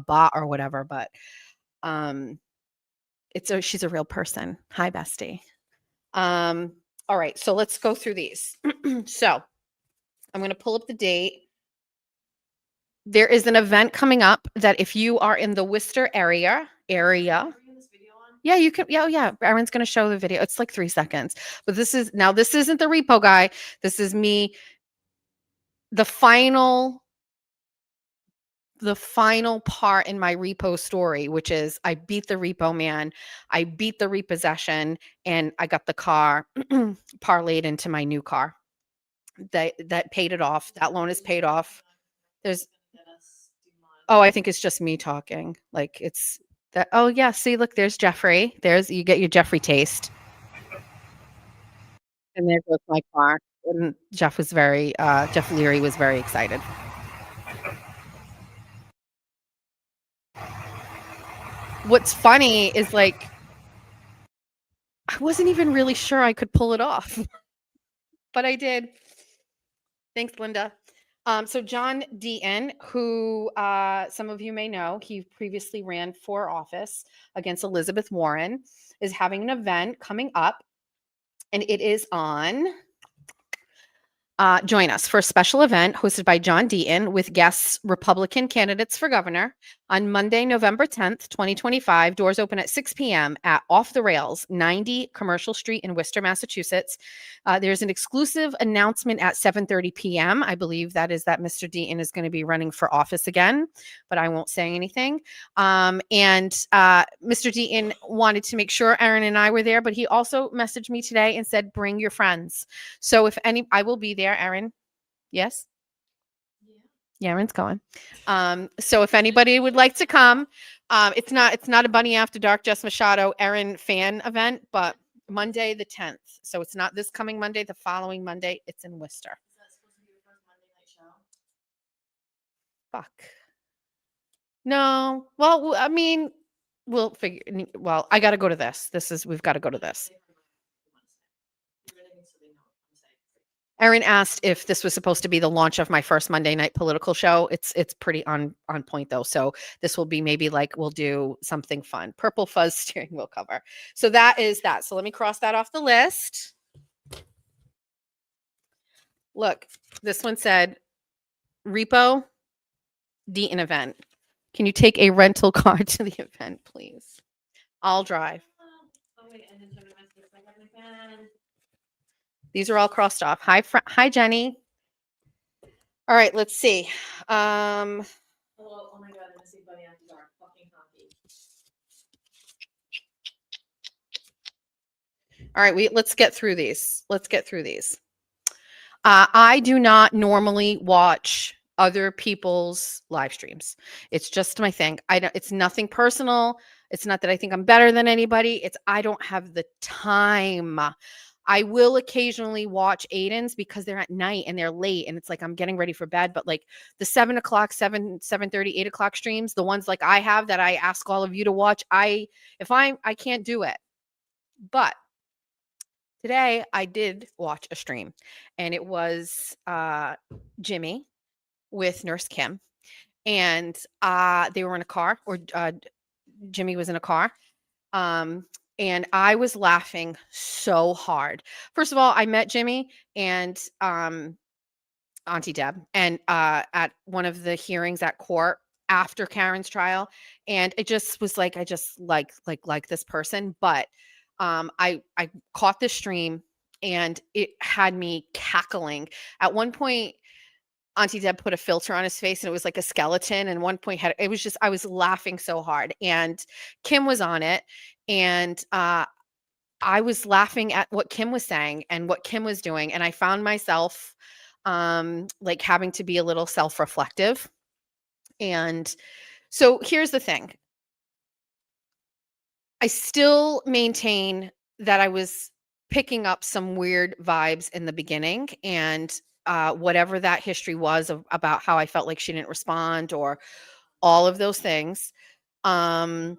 bot or whatever, but she's a real person. Hi, bestie. All right, so let's go through these. So I'm going to pull up the date. There is an event coming up that if you are in the Worcester area, Bringing this video on? yeah, you can. Yeah. Erin's going to show the video. It's like 3 seconds, but this isn't the repo guy. This is me. The final part in my repo story, which is I beat the repo man, I beat the repossession, and I got the car parlayed into my new car. That paid it off. That loan is paid off. There's I think it's just me talking. Like it's that. Oh yeah, see, look, there's Jeffrey. You get your Jeffrey taste. And there goes my car. And Jeff Leary was very excited. What's funny is like I wasn't even really sure I could pull it off, but I did. Thanks, Linda. So John Deaton, who some of you may know, he previously ran for office against Elizabeth Warren, is having an event coming up, and it is on. Join us for a special event hosted by John Deaton with guests Republican candidates for governor on Monday, November 10th, 2025. Doors open at 6 p.m. at Off the Rails, 90 Commercial Street in Worcester, Massachusetts. There's an exclusive announcement at 7:30 p.m. I believe that is that Mr. Deaton is going to be running for office again, but I won't say anything. And Mr. Deaton wanted to make sure Erin and I were there, but he also messaged me today and said, bring your friends. So I will be there, Erin. Yes? Yeah, Erin's going. So if anybody would like to come, it's not a Bunny After Dark, Jess Machado, Erin fan event, but Monday the 10th. So it's not this coming Monday, the following Monday. It's in Worcester. Is that supposed to be your first Monday night show? Fuck. No. Well, I mean, we'll figure. Well, I got to go to this. We've got to go to this. Erin asked if this was supposed to be the launch of my first Monday night political show. It's pretty on point though. So this will be maybe like we'll do something fun. Purple fuzz steering wheel cover. So that is that. So let me cross that off the list. Look, this one said repo Deaton event. Can you take a rental car to the event, please? I'll drive. Oh wait, I didn't show my message. I got my pen. These are all crossed off. Hi, Jenny. All right, let's see. Hello, oh my god, I see Bunny After Dark. Fucking hockey. All right, let's get through these. I do not normally watch other people's live streams. It's just my thing. It's nothing personal. It's not that I think I'm better than anybody. I don't have the time. I will occasionally watch Aiden's because they're at night and they're late and it's like I'm getting ready for bed. But like the 7 o'clock, 7:30, 8 o'clock streams, the ones like I have that I ask all of you to watch, I can't do it. But today I did watch a stream and it was Jimmy with Nurse Kim, and they were in a car, or Jimmy was in a car. And I was laughing so hard. First of all, I met Jimmy and Auntie Deb and at one of the hearings at court after Karen's trial, and it just was like I just like this person, but I caught this stream and it had me cackling. At one point, Auntie Deb put a filter on his face and it was like a skeleton. And one point it was just, I was laughing so hard. And Kim was on it. And I was laughing at what Kim was saying and what Kim was doing. And I found myself like having to be a little self-reflective. And so here's the thing. I still maintain that I was picking up some weird vibes in the beginning, and whatever that history was about how I felt like she didn't respond or all of those things. I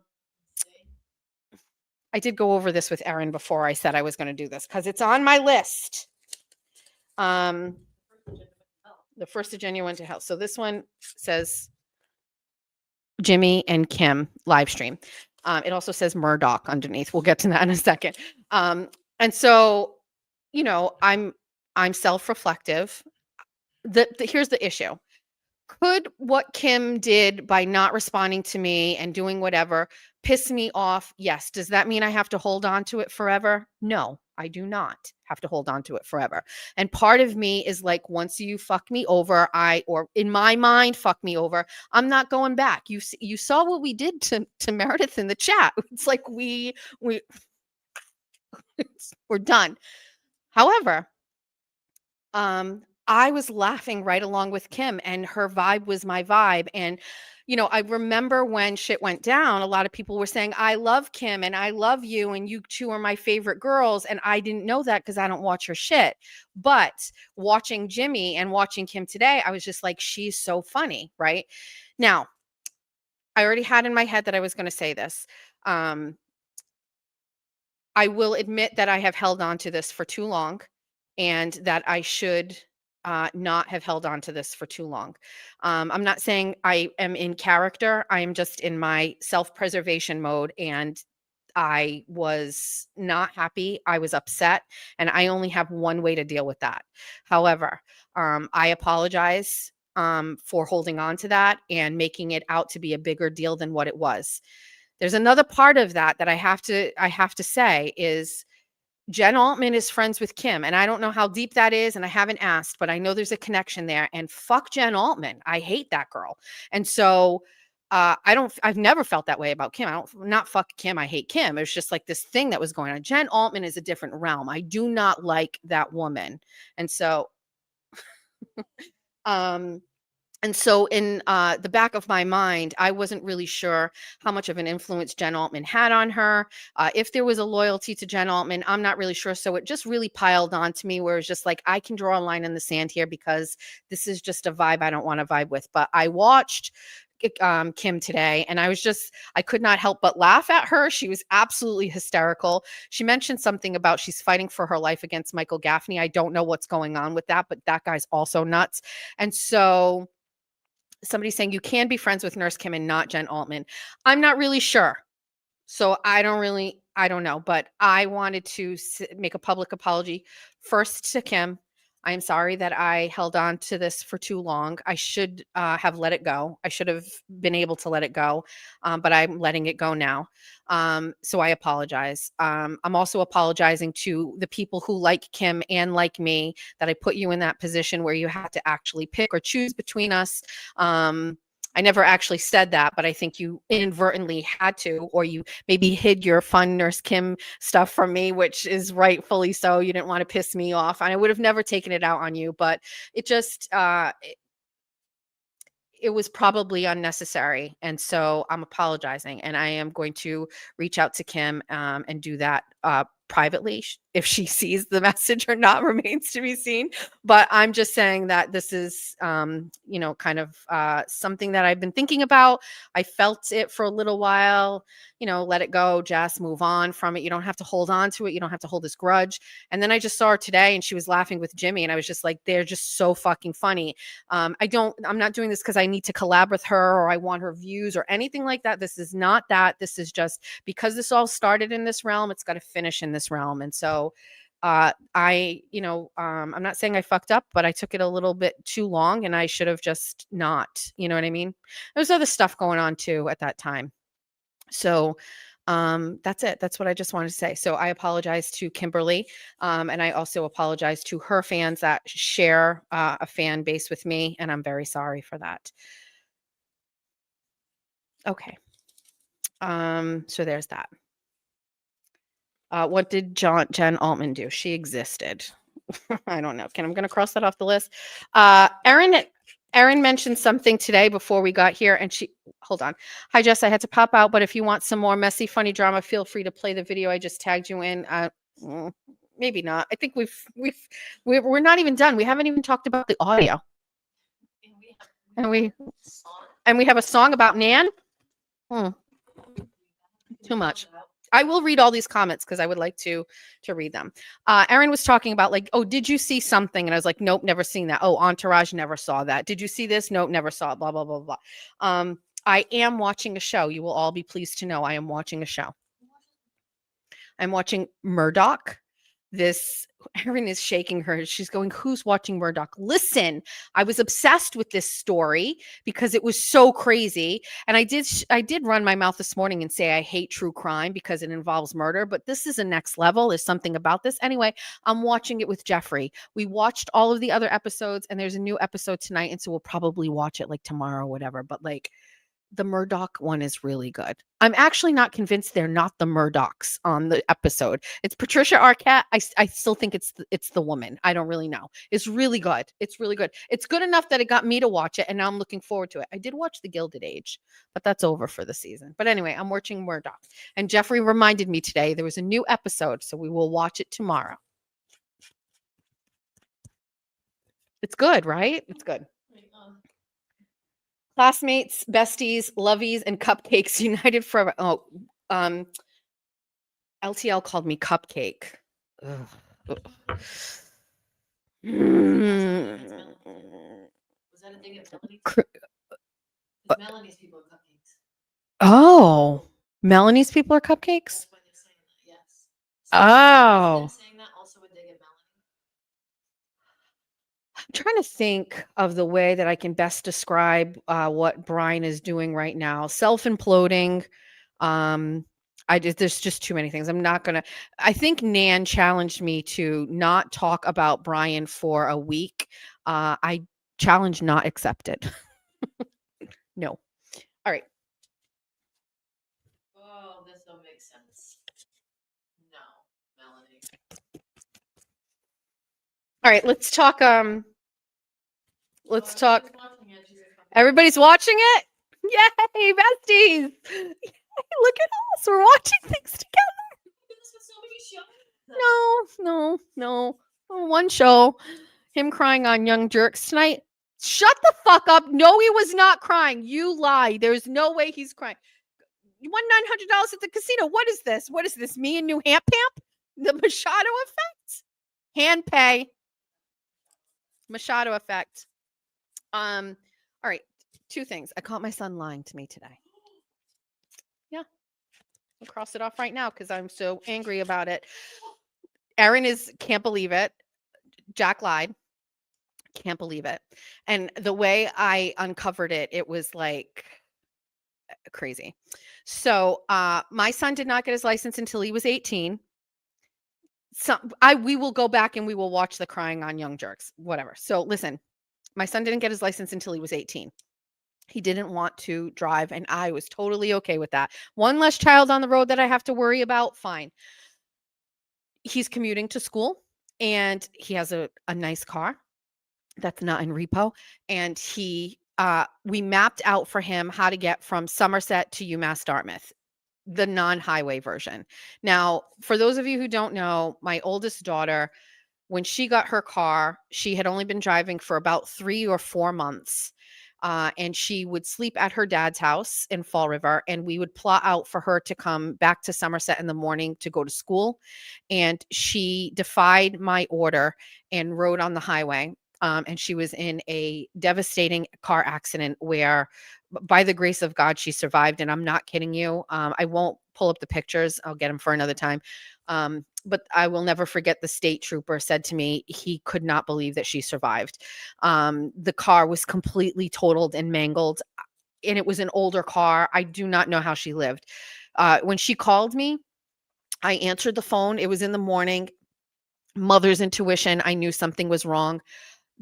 did go over this with Erin before I said I was going to do this because it's on my list. The first Virginia went to hell. So this one says Jimmy and Kim live stream. It also says Murdoch underneath. We'll get to that in a second. And so, you know, I'm self-reflective. Here's the issue. Could what Kim did by not responding to me and doing whatever piss me off? Yes. Does that mean I have to hold on to it forever? No, I do not have to hold on to it forever. And part of me is like, once you fuck me over, or in my mind, fuck me over, I'm not going back. You saw what we did to Meredith in the chat. It's like we're done. However, I was laughing right along with Kim, and her vibe was my vibe. And, you know, I remember when shit went down, a lot of people were saying, I love Kim and I love you, and you two are my favorite girls. And I didn't know that because I don't watch her shit. But watching Jimmy and watching Kim today, I was just like, she's so funny, right? Now, I already had in my head that I was going to say this. I will admit that I have held on to this for too long, and that I should not have held on to this for too long. I'm not saying I am in character. I am just in my self-preservation mode, and I was not happy. I was upset, and I only have one way to deal with that. However, I apologize for holding on to that and making it out to be a bigger deal than what it was. There's another part of that I have to say is Jen Altman is friends with Kim, and I don't know how deep that is, and I haven't asked, but I know there's a connection there. And fuck Jen Altman, I hate that girl. And so I've never felt that way about Kim. Not fuck Kim, I hate Kim. It was just like this thing that was going on. Jen Altman is a different realm. I do not like that woman, and so and so in the back of my mind, I wasn't really sure how much of an influence Jen Altman had on her. If there was a loyalty to Jen Altman, I'm not really sure. So it just really piled on to me, where it's just like, I can draw a line in the sand here because this is just a vibe I don't want to vibe with. But I watched Kim today, and I could not help but laugh at her. She was absolutely hysterical. She mentioned something about she's fighting for her life against Michael Gaffney. I don't know what's going on with that, but that guy's also nuts. And so somebody saying you can be friends with Nurse Kim and not Jen Altman. I'm not really sure. So I don't know, but I wanted to make a public apology first to Kim. I am sorry that I held on to this for too long. I should have let it go. I should have been able to let it go, but I'm letting it go now. So I apologize. I'm also apologizing to the people who like Kim and like me, that I put you in that position where you had to actually pick or choose between us. I never actually said that, but I think you inadvertently had to, or you maybe hid your fun Nurse Kim stuff from me, which is rightfully so. You didn't want to piss me off, and I would have never taken it out on you, but it just, it was probably unnecessary. And so I'm apologizing, and I am going to reach out to Kim and do that privately. If she sees the message or not remains to be seen. But I'm just saying that this is, kind of something that I've been thinking about. I felt it for a little while, let it go, just move on from it. You don't have to hold on to it. You don't have to hold this grudge. And then I just saw her today, and she was laughing with Jimmy, and I was just like, they're just so fucking funny. I'm not doing this because I need to collab with her or I want her views or anything like that. This is not that. This is just because this all started in this realm, it's got to finish in this realm. And so I'm not saying I fucked up, but I took it a little bit too long, and I should have just not, you know what I mean? There was other stuff going on too at that time. So That's it. That's what I just wanted to say. So I apologize to Kimberly. And I also apologize to her fans that share a fan base with me. And I'm very sorry for that. Okay. So there's that. What did Jen Altman do? She existed. I don't know. I'm going to cross that off the list. Erin mentioned something today before we got here, and hold on. Hi, Jess. I had to pop out, but if you want some more messy, funny drama, feel free to play the video I just tagged you in. Maybe not. I think we're not even done. We haven't even talked about the audio, and we have a song about Nan. Too much. I will read all these comments because I would like to read them. Erin was talking about like, oh, did you see something? And I was like, nope, never seen that. Oh, Entourage, never saw that. Did you see this? Nope, never saw it. Blah, blah, blah, blah. I am watching a show. You will all be pleased to know I am watching a show. I'm watching Murdoch. Erin is shaking her. She's going, who's watching Murdoch? Listen, I was obsessed with this story because it was so crazy. And I did run my mouth this morning and say I hate true crime because it involves murder, but this is a next level. There's something about this. Anyway, I'm watching it with Jeffrey. We watched all of the other episodes and there's a new episode tonight. And so we'll probably watch it like tomorrow or whatever. But like, the Murdoch one is really good. I'm actually not convinced they're not the Murdochs on the episode. It's Patricia Arquette. I still think it's the woman. I don't really know. It's really good. It's really good. It's good enough that it got me to watch it, and now I'm looking forward to it. I did watch The Gilded Age, but that's over for the season. But anyway, I'm watching Murdoch. And Jeffrey reminded me today there was a new episode, so we will watch it tomorrow. It's good, right? It's good. Classmates, besties, lovies, and cupcakes united forever. Oh, LTL called me cupcake. Was that a dig at Melanie's? Melanie's people are cupcakes. Oh, Melanie's people are cupcakes? That's why they're saying that, yes. Oh. Them saying that also a dig at Melanie. I'm trying to think of the way that I can best describe what Brian is doing right now. Self-imploding. There's just too many things. I think Nan challenged me to not talk about Brian for a week. I challenge not accepted. No. All right. Oh, this don't make sense. No, Melanie. All right, let's talk. Let's talk. Watching it, she's a cupcake. Everybody's watching it? Yay, besties! Yay, look at us. We're watching things together. This was so many shows. No. One show. Him crying on Young Jerks tonight. Shut the fuck up. No, he was not crying. You lie. There's no way he's crying. You won $900 at the casino. What is this? What is this? Me and New Hampamp? The Machado effect? Hand pay. Machado effect. All right. Two things. I caught my son lying to me today. Yeah. I'll cross it off right now because I'm so angry about it. Erin can't believe it. Jack lied. Can't believe it. And the way I uncovered it, it was like crazy. So my son did not get his license until he was 18. We will go back and we will watch the crying on Young Jerks, whatever. So listen, my son didn't get his license until he was 18. He didn't want to drive, and I was totally okay with that. One less child on the road that I have to worry about, fine. He's commuting to school, and he has a nice car that's not in repo. And we mapped out for him how to get from Somerset to UMass Dartmouth, the non-highway version. Now, for those of you who don't know, my oldest daughter, when she got her car, she had only been driving for about 3 or 4 months. And she would sleep at her dad's house in Fall River, and we would plot out for her to come back to Somerset in the morning to go to school. And she defied my order and rode on the highway. And she was in a devastating car accident where, by the grace of God, she survived. And I'm not kidding you. I won't pull up the pictures. I'll get them for another time. But I will never forget the state trooper said to me, he could not believe that she survived. The car was completely totaled and mangled, and it was an older car. I do not know how she lived. When she called me, I answered the phone. It was in the morning. Mother's intuition. I knew something was wrong.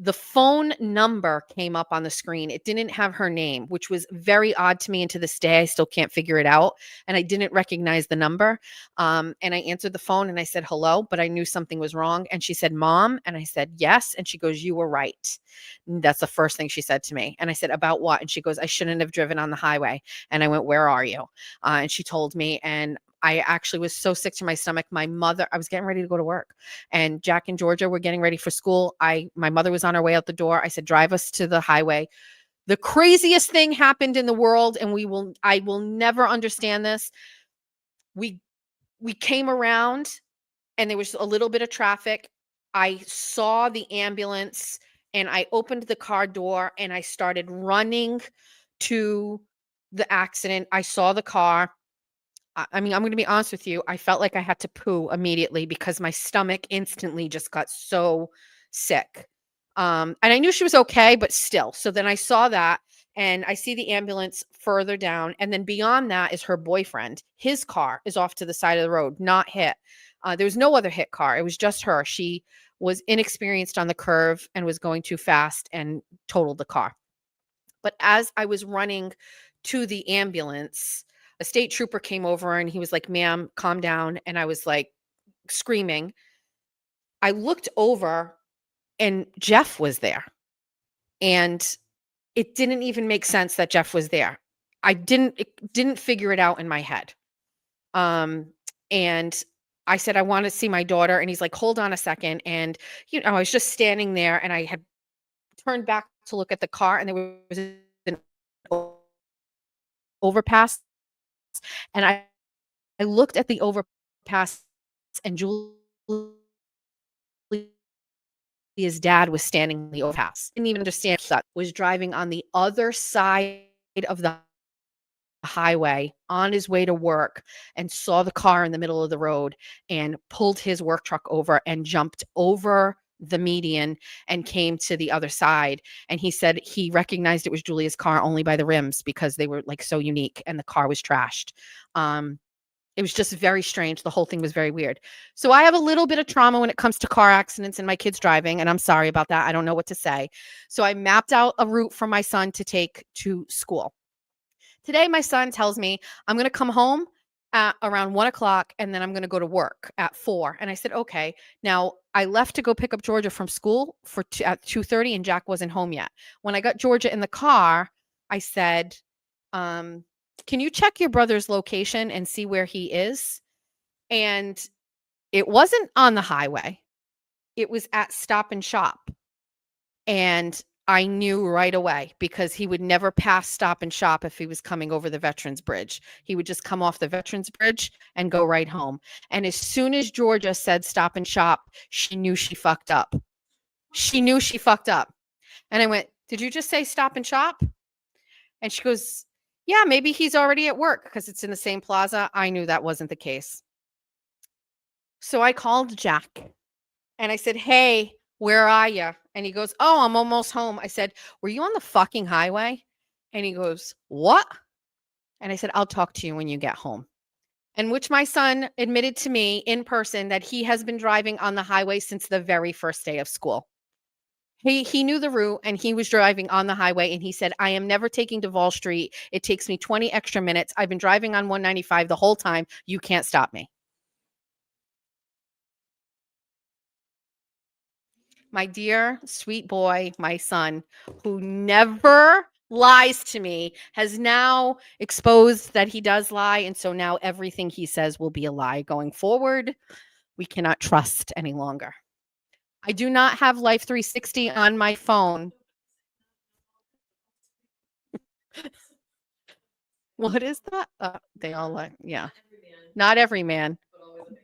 The phone number came up on the screen. It didn't have her name, which was very odd to me. And to this day, I still can't figure it out. And I didn't recognize the number. And I answered the phone and I said, hello, but I knew something was wrong. And she said, Mom. And I said, yes. And she goes, you were right. And that's the first thing she said to me. And I said, about what? And she goes, I shouldn't have driven on the highway. And I went, where are you? And she told me, and I actually was so sick to my stomach. I was getting ready to go to work, and Jack and Georgia were getting ready for school. My mother was on her way out the door. I said, drive us to the highway. The craziest thing happened in the world, and I will never understand this. We came around and there was a little bit of traffic. I saw the ambulance and I opened the car door and I started running to the accident. I saw the car. I mean, I'm going to be honest with you. I felt like I had to poo immediately because my stomach instantly just got so sick. And I knew she was okay, but still. So then I saw that and I see the ambulance further down. And then beyond that is her boyfriend. His car is off to the side of the road, not hit. There was no other hit car. It was just her. She was inexperienced on the curve and was going too fast and totaled the car. But as I was running to the ambulance, a state trooper came over and he was like, ma'am, calm down. And I was like screaming. I looked over and Jeff was there. And it didn't even make sense that Jeff was there. It didn't figure it out in my head. And I said, I want to see my daughter. And he's like, hold on a second. And, I was just standing there and I had turned back to look at the car and there was an overpass. And I looked at the overpass and Julia's dad was standing in the overpass. Didn't even understand that. Was driving on the other side of the highway on his way to work and saw the car in the middle of the road and pulled his work truck over and jumped over the median and came to the other side. And he said he recognized it was Julia's car only by the rims because they were like so unique and the car was trashed. It was just very strange. The whole thing was very weird. So I have a little bit of trauma when it comes to car accidents and my kids driving, and I'm sorry about that. I don't know what to say. So I mapped out a route for my son to take to school. Today, my son tells me I'm going to come home at around 1:00 and then I'm going to go to work at 4. And I said, okay. Now I left to go pick up Georgia from school at 2:30 and Jack wasn't home yet. When I got Georgia in the car, I said, can you check your brother's location and see where he is? And it wasn't on the highway. It was at Stop and Shop. And I knew right away because he would never pass Stop and Shop if he was coming over the Veterans Bridge. He would just come off the Veterans Bridge and go right home. And as soon as Georgia said Stop and Shop, she knew she fucked up. She knew she fucked up. And I went, did you just say Stop and Shop? And she goes, yeah, maybe he's already at work because it's in the same plaza. I knew that wasn't the case. So I called Jack and I said, hey, where are you? And he goes, oh, I'm almost home. I said, were you on the fucking highway? And he goes, what? And I said, I'll talk to you when you get home. And which my son admitted to me in person that he has been driving on the highway since the very first day of school. He knew the route and he was driving on the highway and he said, I am never taking Duval Street. It takes me 20 extra minutes. I've been driving on 195 the whole time. You can't stop me. My dear sweet boy, my son, who never lies to me, has now exposed that he does lie. And so now everything he says will be a lie going forward. We cannot trust any longer. I do not have Life 360 on my phone. What is that? They all lie. Yeah. Not every man,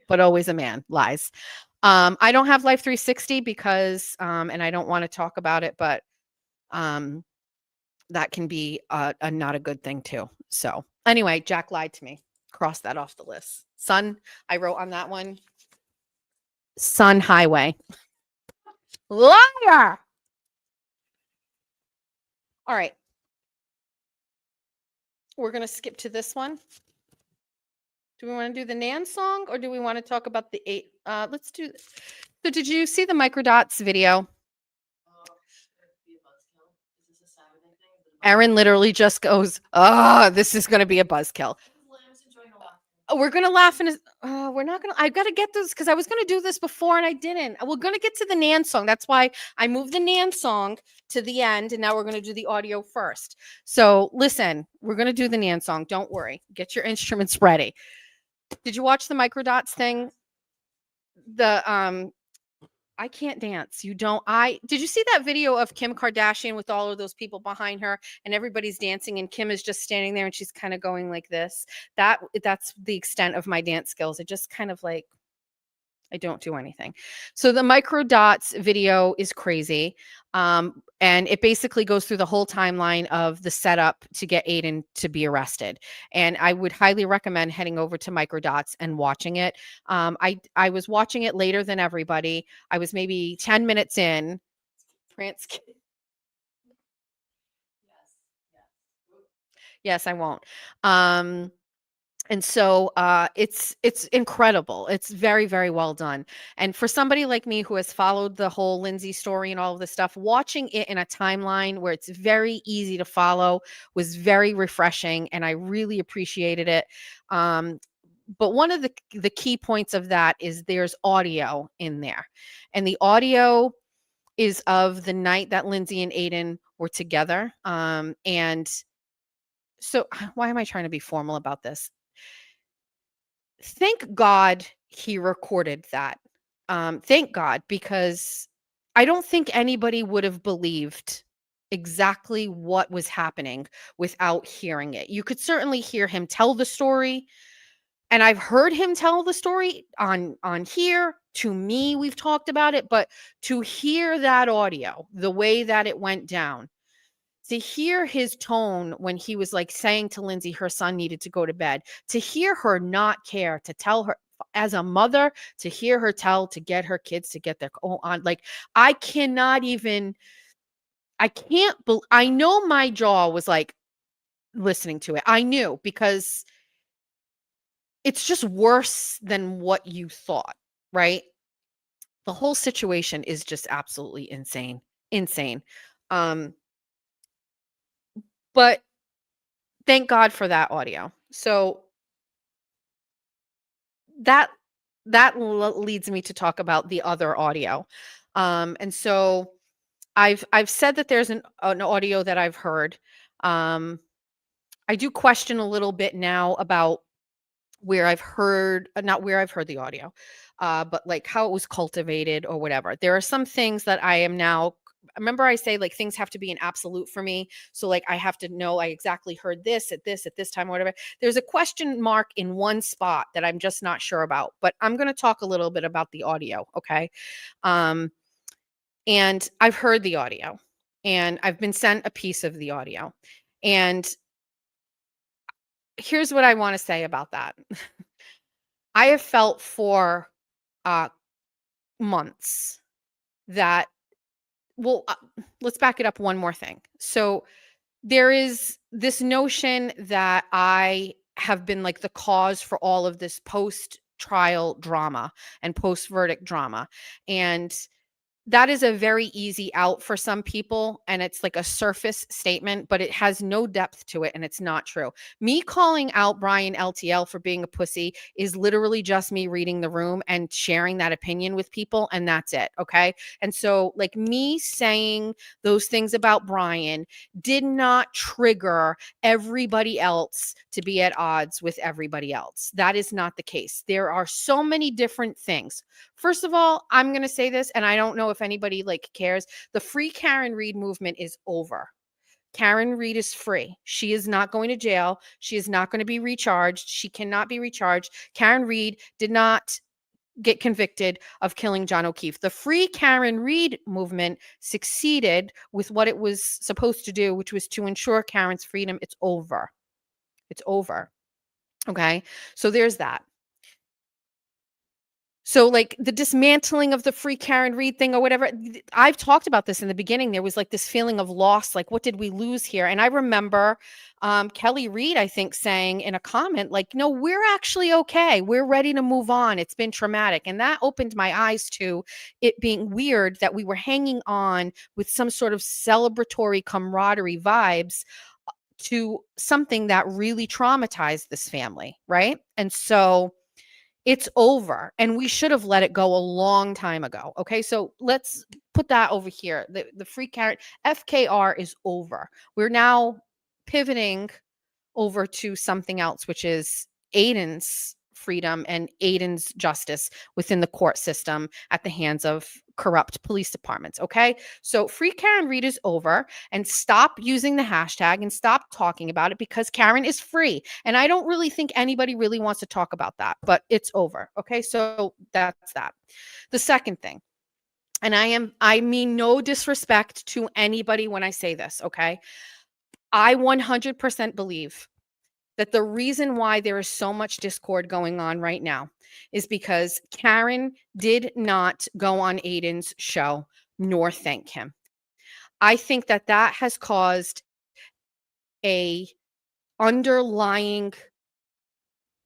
but always a man. Lies. I don't have Life 360 because, and I don't want to talk about it, but that can be not a good thing too. So anyway, Jack lied to me. Cross that off the list. Son, I wrote on that one, Sun Highway. Liar. All right. We're going to skip to this one. Do we want to do the Nan song or do we want to talk about the 8? Let's do. So did you see the Microdots video? Should it be a buzzkill? Is this a Saturday thing? Is it a Erin buzzkill? literally just goes, "Ah, this is going to be a buzzkill." I was enjoying a lot. We're gonna laugh and we're not gonna. I gotta get this because I was gonna do this before and I didn't. We're gonna get to the Nan song. That's why I moved the Nan song to the end, and now we're gonna do the audio first. So listen, we're gonna do the Nan song. Don't worry. Get your instruments ready. Did you watch the Microdots thing? The I can't dance. You don't. Did you see that video of Kim Kardashian with all of those people behind her and everybody's dancing and Kim is just standing there and she's kind of going like this? That's the extent of my dance skills. It just kind of like I don't do anything. So the Microdots video is crazy. And it basically goes through the whole timeline of the setup to get Aiden to be arrested. And I would highly recommend heading over to Microdots and watching it. I was watching it later than everybody. I was maybe 10 minutes in. Prance. Yes. Yes, I won't. And so it's incredible. It's very, very well done. And for somebody like me who has followed the whole Lindsay story and all of this stuff, watching it in a timeline where it's very easy to follow was very refreshing, and I really appreciated it. But one of the key points of that is there's audio in there, and the audio is of the night that Lindsay and Aiden were together. And so why am I trying to be formal about this? Thank God he recorded that. Thank God, because I don't think anybody would have believed exactly what was happening without hearing it. You could certainly hear him tell the story, and I've heard him tell the story on here. To me, we've talked about it, but to hear that audio, the way that it went down, to hear his tone when he was like saying to Lindsay her son needed to go to bed, to hear her not care, to tell her as a mother, to hear her tell to get her kids to get their on, like I cannot even, I can't I know my jaw was like listening to it. I knew, because it's just worse than what you thought, right? The whole situation is just absolutely insane. Insane. But thank God for that audio. So that leads me to talk about the other audio. And so I've said that there's an audio that I've heard. I do question a little bit now about where I've heard, not where I've heard the audio, but like how it was cultivated or whatever. There are some things that I am now. Remember, I say like things have to be an absolute for me. So like I have to know I exactly heard this at this time or whatever. There's a question mark in one spot that I'm just not sure about. But I'm going to talk a little bit about the audio, okay? And I've heard the audio, and I've been sent a piece of the audio, and here's what I want to say about that. I have felt for months that, well, let's back it up one more thing. So there is this notion that I have been like the cause for all of this post trial drama and post verdict drama. And that is a very easy out for some people, and it's like a surface statement, but it has no depth to it, and it's not true. Me calling out Brian LTL for being a pussy is literally just me reading the room and sharing that opinion with people, and that's it, okay? And so like me saying those things about Brian did not trigger everybody else to be at odds with everybody else. That is not the case. There are so many different things. First of all, I'm going to say this, and I don't know if anybody like cares. The free Karen Read movement is over. Karen Read is free. She is not going to jail. She is not going to be recharged. She cannot be recharged. Karen Read did not get convicted of killing John O'Keefe. The free Karen Read movement succeeded with what it was supposed to do, which was to ensure Karen's freedom. It's over. It's over. Okay. So there's that. So like the dismantling of the free Karen Reed thing or whatever, I've talked about this in the beginning. There was like this feeling of loss, like what did we lose here? And I remember Kelly Reed, I think, saying in a comment, like, no, we're actually okay. We're ready to move on. It's been traumatic. And that opened my eyes to it being weird that we were hanging on with some sort of celebratory camaraderie vibes to something that really traumatized this family. Right. And so it's over and we should have let it go a long time ago. Okay. So let's put that over here. The free carrot FKR is over. We're now pivoting over to something else, which is Aiden's freedom and Aiden's justice within the court system at the hands of corrupt police departments. Okay. So free Karen Reed is over, and stop using the hashtag and stop talking about it, because Karen is free. And I don't really think anybody really wants to talk about that, but it's over. Okay. So that's that. The second thing, and I mean no disrespect to anybody when I say this. Okay. I 100% believe that the reason why there is so much discord going on right now is because Karen did not go on Aiden's show nor thank him. I think that that has caused a underlying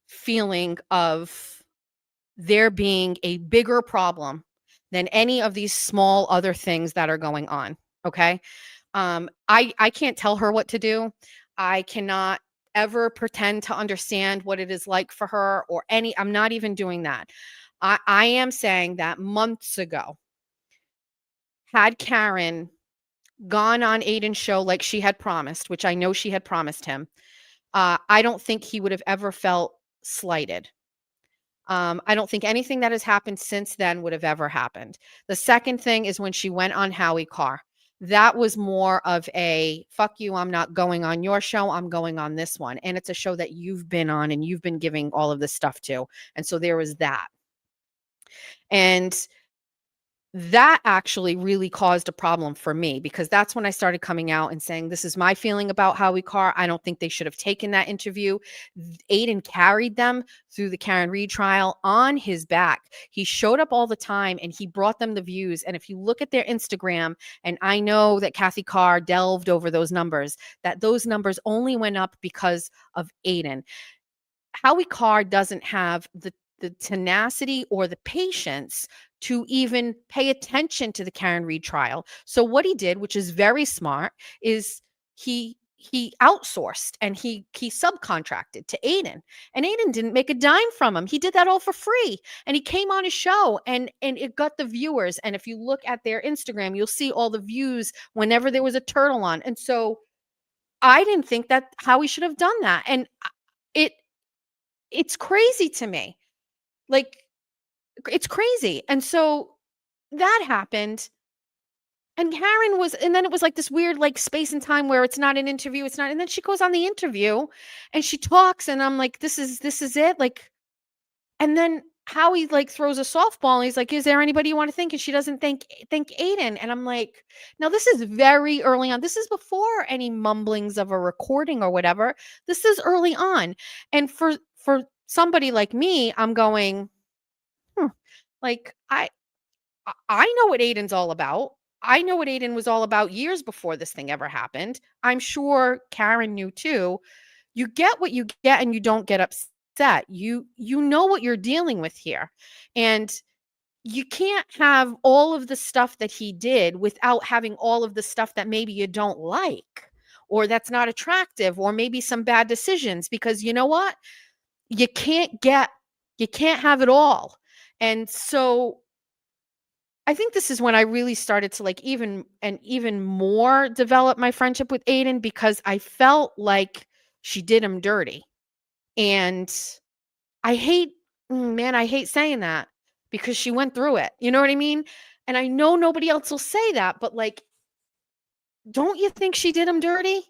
feeling of there being a bigger problem than any of these small other things that are going on. Okay. I can't tell her what to do. I cannot ever pretend to understand what it is like for her or any, I'm not even doing that. I am saying that months ago, had Karen gone on Aiden's show like she had promised, which I know she had promised him, I don't think he would have ever felt slighted. I don't think anything that has happened since then would have ever happened. The second thing is when she went on Howie Carr. That was more of a fuck you, I'm not going on your show, I'm going on this one. And it's a show that you've been on and you've been giving all of this stuff to. And so there was that. And that actually really caused a problem for me, because that's when I started coming out and saying, this is my feeling about Howie Carr. I don't think they should have taken that interview. Aiden carried them through the Karen Reed trial on his back. He showed up all the time and he brought them the views. And if you look at their Instagram, and I know that Kathy Carr delved over those numbers, that those numbers only went up because of Aiden. Howie Carr doesn't have the tenacity or the patience to even pay attention to the Karen Reed trial. So what he did, which is very smart, is he outsourced and he subcontracted to Aiden. And Aiden didn't make a dime from him. He did that all for free. And he came on his show and it got the viewers. And if you look at their Instagram, you'll see all the views whenever there was a turtle on. And so I didn't think that Howie should have done that. And it's crazy to me. Like, it's crazy. And so that happened. And Karen was, and then it was like this weird like space and time where it's not an interview, it's not, and then she goes on the interview and she talks, and I'm like, this is it. Like, and then Howie like throws a softball and he's like, is there anybody you want to thank? And she doesn't thank Aiden. And I'm like, now this is very early on. This is before any mumblings of a recording or whatever. This is early on. And for somebody like me, I'm going, like, I know what Aiden's all about. I know what Aiden was all about years before this thing ever happened. I'm sure Karen knew too. You get what you get and you don't get upset. You know what you're dealing with here. And you can't have all of the stuff that he did without having all of the stuff that maybe you don't like or that's not attractive or maybe some bad decisions, because you know what? You can't have it all. And so I think this is when I really started to like even more develop my friendship with Aiden, because I felt like she did him dirty. And I hate saying that because she went through it. You know what I mean? And I know nobody else will say that, but like, don't you think she did him dirty?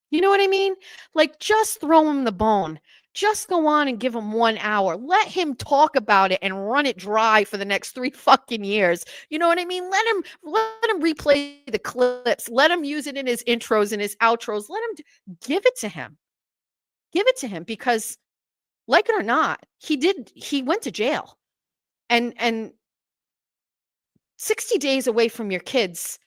You know what I mean? Like, just throw him the bone. Just go on and give him 1 hour. Let him talk about it and run it dry for the next 3 fucking years. You know what I mean? Let him replay the clips. Let him use it in his intros and his outros. Let him give it to him. Give it to him, because like it or not, he went to jail. and 60 days away from your kids.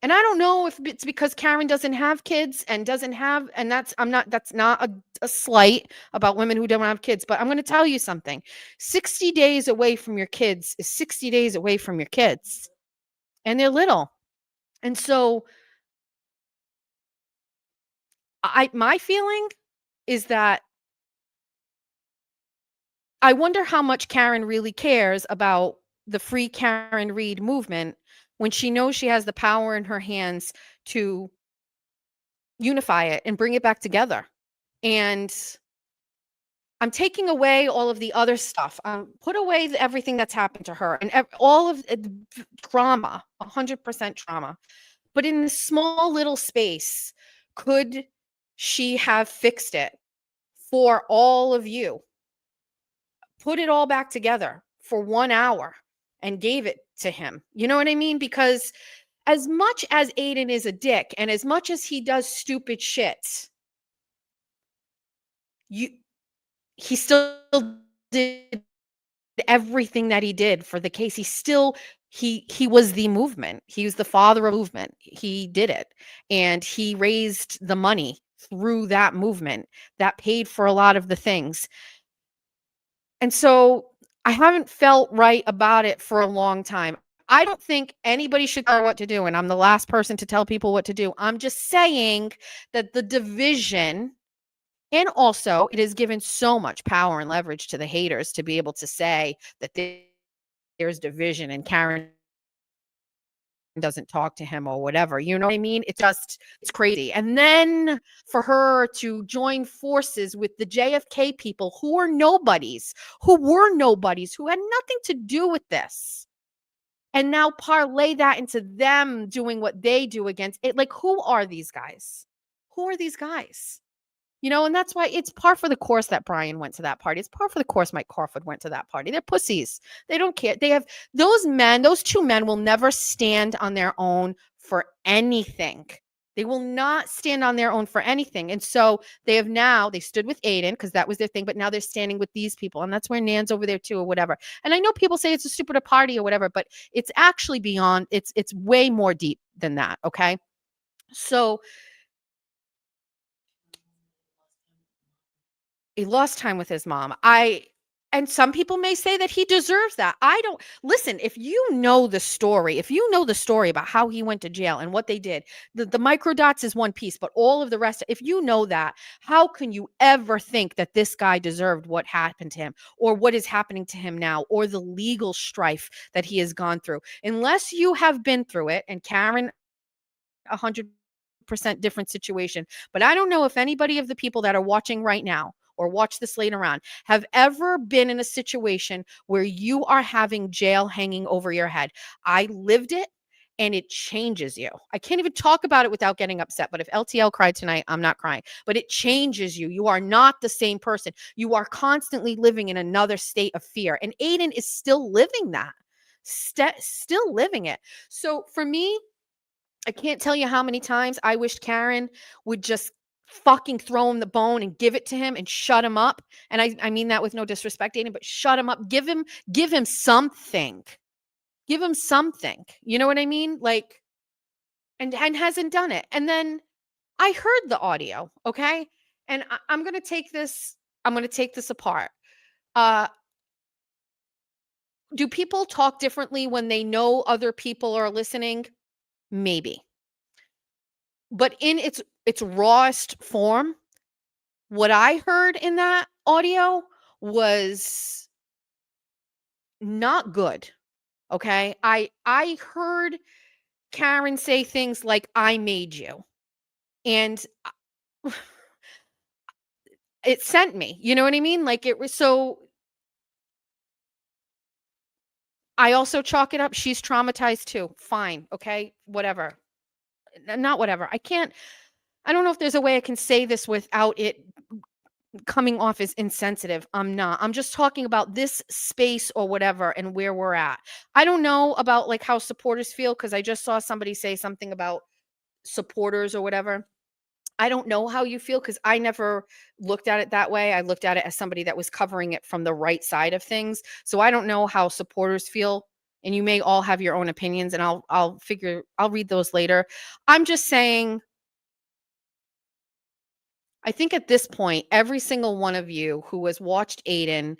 And I don't know if it's because Karen doesn't have kids and doesn't have, and that's not a slight about women who don't have kids, but I'm going to tell you something. 60 days away from your kids is 60 days away from your kids, and they're little. And so my feeling is that I wonder how much Karen really cares about the Free Karen Read movement when she knows she has the power in her hands to unify it and bring it back together. And I'm taking away all of the other stuff. Put away everything that's happened to her and all of the trauma, 100% trauma. But in this small little space, could she have fixed it for all of you? Put it all back together for 1 hour and gave it to him. You know what I mean? Because as much as Aiden is a dick and as much as he does stupid shit, he still did everything that he did for the case. He was the movement. He was the father of movement. He did it. And he raised the money through that movement that paid for a lot of the things. And so I haven't felt right about it for a long time. I don't think anybody should tell her what to do, and I'm the last person to tell people what to do. I'm just saying that the division, and also it has given so much power and leverage to the haters to be able to say that there's division and Karen doesn't talk to him or whatever. You know what I mean? It's crazy. And then for her to join forces with the JFK people who were nobodies, who had nothing to do with this. And now parlay that into them doing what they do against it. Like, who are these guys? Who are these guys? You know, and that's why it's par for the course that Brian went to that party. It's par for the course Mike Crawford went to that party. They're pussies. They don't care. Those two men will never stand on their own for anything. They will not stand on their own for anything. And so they stood with Aiden because that was their thing, but now they're standing with these people. And that's where Nan's over there too or whatever. And I know people say it's a stupider party or whatever, but it's actually beyond, it's way more deep than that. Okay. So he lost time with his mom. And some people may say that he deserves that. I don't listen. If you know the story about how he went to jail and what they did, the microdots is one piece, but all of the rest, if you know that, how can you ever think that this guy deserved what happened to him or what is happening to him now or the legal strife that he has gone through? Unless you have been through it, and Karen, 100% different situation. But I don't know if anybody of the people that are watching right now or watch this later on have ever been in a situation where you are having jail hanging over your head. I lived it and it changes you. I can't even talk about it without getting upset. But if LTL cried tonight, I'm not crying. But it changes you. You are not the same person. You are constantly living in another state of fear. And Aiden is still living that, still living it. So for me, I can't tell you how many times I wished Karen would just fucking throw him the bone and give it to him and shut him up. And I mean that with no disrespect, Aiden, but shut him up. Give him something. Give him something. You know what I mean? Like, and hasn't done it. And then I heard the audio, okay? And I'm gonna take this apart. Do people talk differently when they know other people are listening? Maybe. But in its rawest form, what I heard in that audio was not good. Okay? I heard Karen say things like, "I made you." And it sent me. You know what I mean? Like, it was so I also chalk it up. She's traumatized too. Fine. Okay. Whatever. Not whatever. I don't know if there's a way I can say this without it coming off as insensitive. I'm not. I'm just talking about this space or whatever and where we're at. I don't know about like how supporters feel because I just saw somebody say something about supporters or whatever. I don't know how you feel because I never looked at it that way. I looked at it as somebody that was covering it from the right side of things. So I don't know how supporters feel. And you may all have your own opinions, and I'll read those later. I'm just saying, I think at this point, every single one of you who has watched Aiden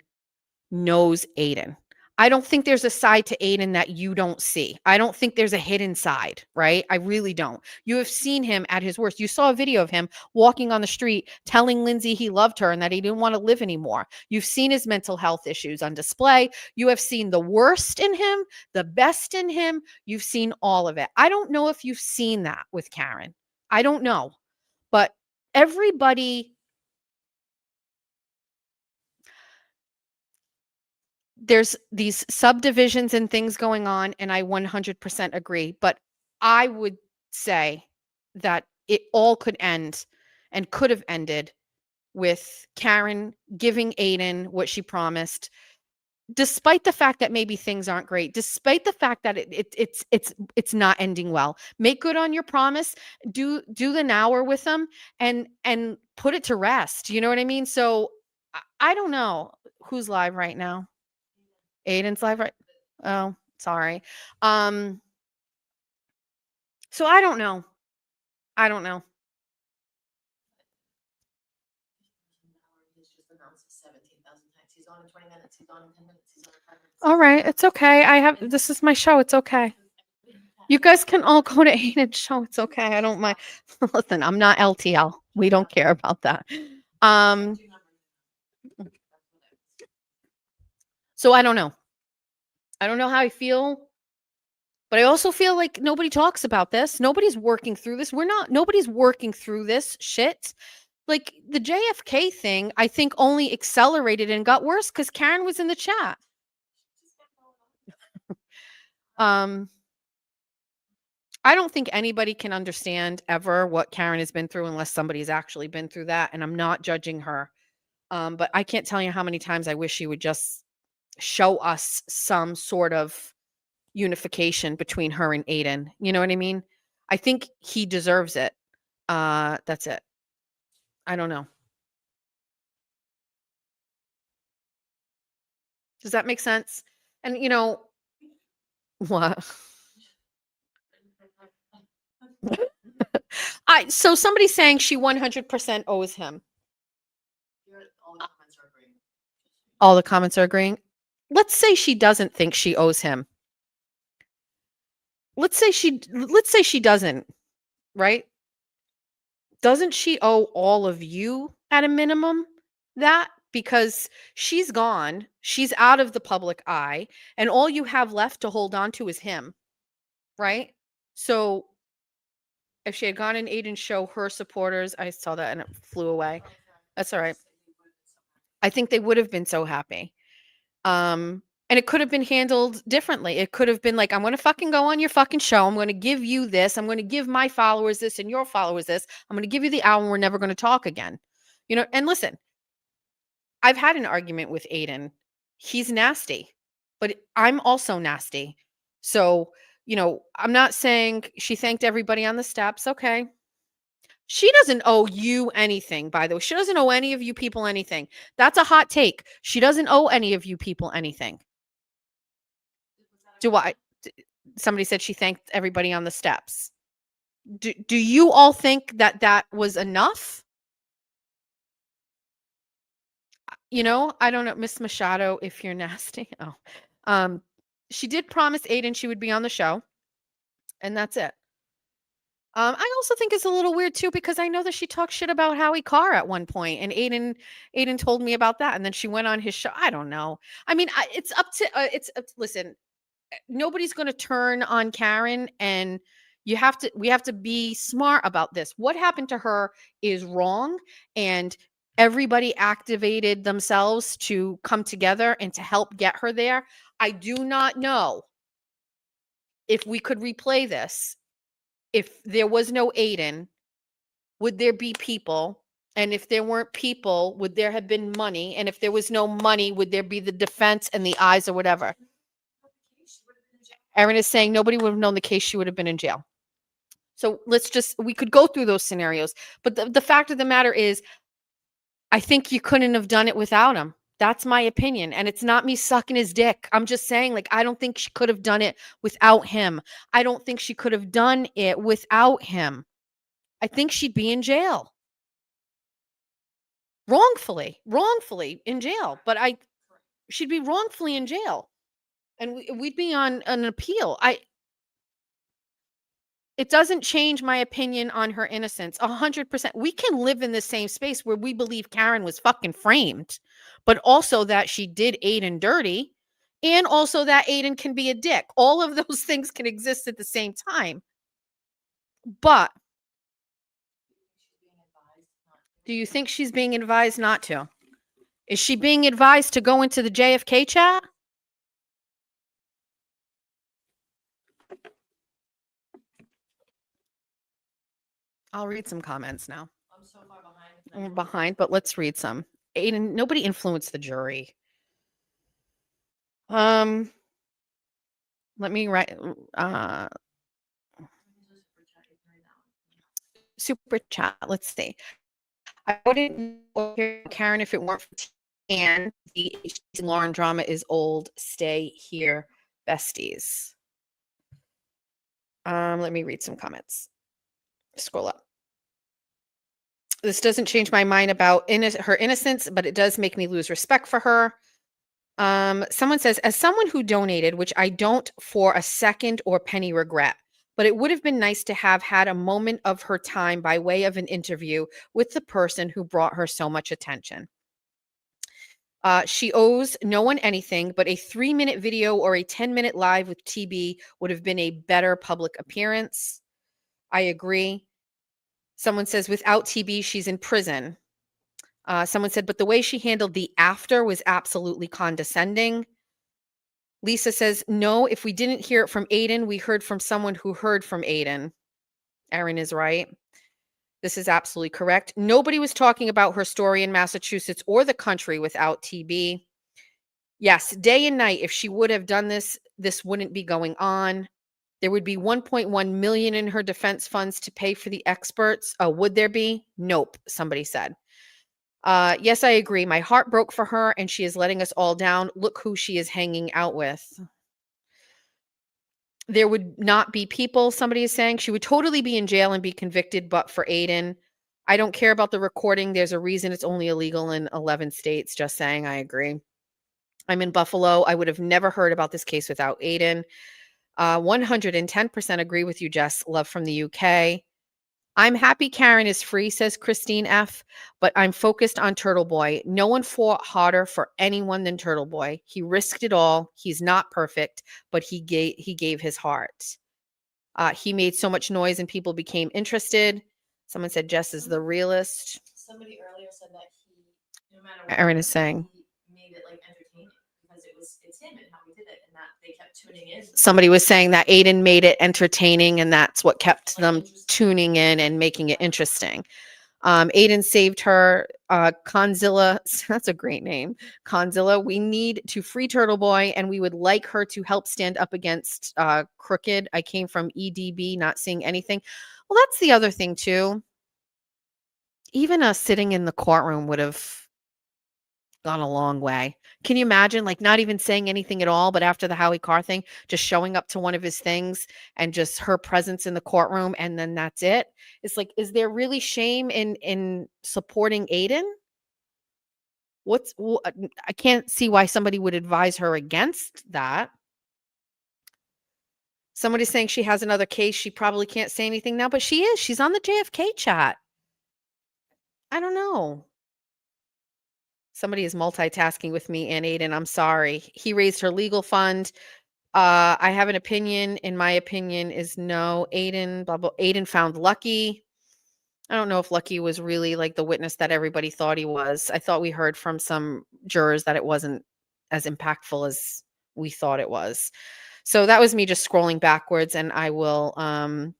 knows Aiden. I don't think there's a side to Aiden that you don't see. I don't think there's a hidden side, right? I really don't. You have seen him at his worst. You saw a video of him walking on the street telling Lindsay he loved her and that he didn't want to live anymore. You've seen his mental health issues on display. You have seen the worst in him, the best in him. You've seen all of it. I don't know if you've seen that with Karen. I don't know. But everybody, there's these subdivisions and things going on, and I 100% agree. But I would say that it all could end and could have ended with Karen giving Aiden what she promised, despite the fact that maybe things aren't great, despite the fact that it's not ending well. Make good on your promise. Do the nower with them and put it to rest. You know what I mean? So I don't know who's live right now. Aiden's live right. Oh, sorry. So I don't know. I don't know. He's just announced it 17,000 times. He's on in 20 minutes. He's on in 10 minutes. He's on in 5 minutes. All right, it's okay. This is my show. It's okay. You guys can all go to Aiden's show. It's okay. I don't mind. Listen, I'm not LTL. We don't care about that. So I don't know. I don't know how I feel, but I also feel like nobody talks about this. Nobody's working through this. Nobody's working through this shit. Like the JFK thing, I think only accelerated and got worse because Karen was in the chat. I don't think anybody can understand ever what Karen has been through unless somebody's actually been through that. And I'm not judging her. But I can't tell you how many times I wish she would just show us some sort of unification between her and Aiden. You know what I mean? I think he deserves it. That's it. I don't know. Does that make sense? And what? So somebody's saying she 100% owes him. All the comments are agreeing. Let's say she doesn't think she owes him. Let's say she doesn't, right? Doesn't she owe all of you at a minimum that? Because she's gone, she's out of the public eye, and all you have left to hold on to is him, right? So if she had gone in Aiden's show, her supporters, I saw that and it flew away. That's all right. I think they would have been so happy. And it could have been handled differently. It could have been like, I'm going to fucking go on your fucking show. I'm going to give you this. I'm going to give my followers this and your followers this. I'm going to give you the hour and we're never going to talk again. And listen, I've had an argument with Aiden. He's nasty, but I'm also nasty. So, I'm not saying she thanked everybody on the steps. Okay. She doesn't owe you anything, by the way. She doesn't owe any of you people anything. That's a hot take. She doesn't owe any of you people anything. Somebody said she thanked everybody on the steps. Do you all think that was enough? I don't know, Miss Machado, if you're nasty. Oh, she did promise Aiden she would be on the show, and that's it. I also think it's a little weird too because I know that she talked shit about Howie Carr at one point, and Aiden told me about that, and then she went on his show. I don't know. I mean, it's up to listen. Nobody's going to turn on Karen, and we have to be smart about this. What happened to her is wrong, and everybody activated themselves to come together and to help get her there. I do not know if we could replay this. If there was no Aiden, would there be people? And if there weren't people, would there have been money? And if there was no money, would there be the defense and the eyes or whatever? Erin is saying nobody would have known the case. She would have been in jail. So we could go through those scenarios. But the fact of the matter is, I think you couldn't have done it without him. That's my opinion. And it's not me sucking his dick. I'm just saying, like, I don't think she could have done it without him. I don't think she could have done it without him. I think she'd be in jail. Wrongfully in jail. But she'd be wrongfully in jail. And we'd be on an appeal. It doesn't change my opinion on her innocence. 100%. We can live in the same space where we believe Karen was fucking framed, but also that she did Aiden dirty, and also that Aiden can be a dick. All of those things can exist at the same time. But do you think she's being advised not to? Is she being advised to go into the JFK chat? I'll read some comments now. I'm so far behind. We're behind, but let's read some. Aiden, nobody influenced the jury. Let me write super chat. Let's see. I wouldn't know Karen if it weren't for Tan. The HC Lauren drama is old. Stay here, besties. Let me read some comments. Scroll up. This doesn't change my mind about her innocence, but it does make me lose respect for her. Someone says, as someone who donated, which I don't for a second or penny regret, but it would have been nice to have had a moment of her time by way of an interview with the person who brought her so much attention. She owes no one anything, but a 3-minute video or a 10-minute live with TB would have been a better public appearance. I agree. Someone says, without TB, she's in prison. Someone said, but the way she handled the after was absolutely condescending. Lisa says, no, if we didn't hear it from Aiden, we heard from someone who heard from Aiden. Erin is right. This is absolutely correct. Nobody was talking about her story in Massachusetts or the country without TB. Yes, day and night, if she would have done this, this wouldn't be going on. There would be 1.1 million in her defense funds to pay for the experts. Would there be? Nope, somebody said. Yes, I agree. My heart broke for her and she is letting us all down. Look who she is hanging out with. There would not be people, somebody is saying. She would totally be in jail and be convicted, but for Aiden. I don't care about the recording. There's a reason it's only illegal in 11 states. Just saying, I agree. I'm in Buffalo. I would have never heard about this case without Aiden. 110% agree with you, Jess. Love from the UK. I'm happy Karen is free, says Christine F., but I'm focused on Turtle Boy. No one fought harder for anyone than Turtle Boy. He risked it all. He's not perfect, but he gave his heart. He made so much noise and people became interested. Someone said Jess is the realist. Somebody earlier said that he, no matter what, Erin is saying. he made it like entertaining because it's him and how he did it, and that they kept tuning in. Somebody was saying that Aiden made it entertaining and that's what kept them tuning in and making it interesting. Aiden saved her. Conzilla, that's a great name. Conzilla, we need to free Turtle Boy and we would like her to help stand up against Crooked. I came from EDB, not seeing anything. Well, that's the other thing too. Even us sitting in the courtroom would have gone a long way. Can you imagine, like, not even saying anything at all, but after the Howie Carr thing, just showing up to one of his things and just her presence in the courtroom, and then that's it? It's like, is there really shame in supporting Aiden? I can't see why somebody would advise her against that. Somebody's saying she has another case. She probably can't say anything now, but she is. She's on the JFK chat. I don't know. Somebody is multitasking with me and Aiden. I'm sorry. He raised her legal fund. I have an opinion. In my opinion is no. Aiden, blah, blah. Aiden found Lucky. I don't know if Lucky was really like the witness that everybody thought he was. I thought we heard from some jurors that it wasn't as impactful as we thought it was. So that was me just scrolling backwards, and I will. What is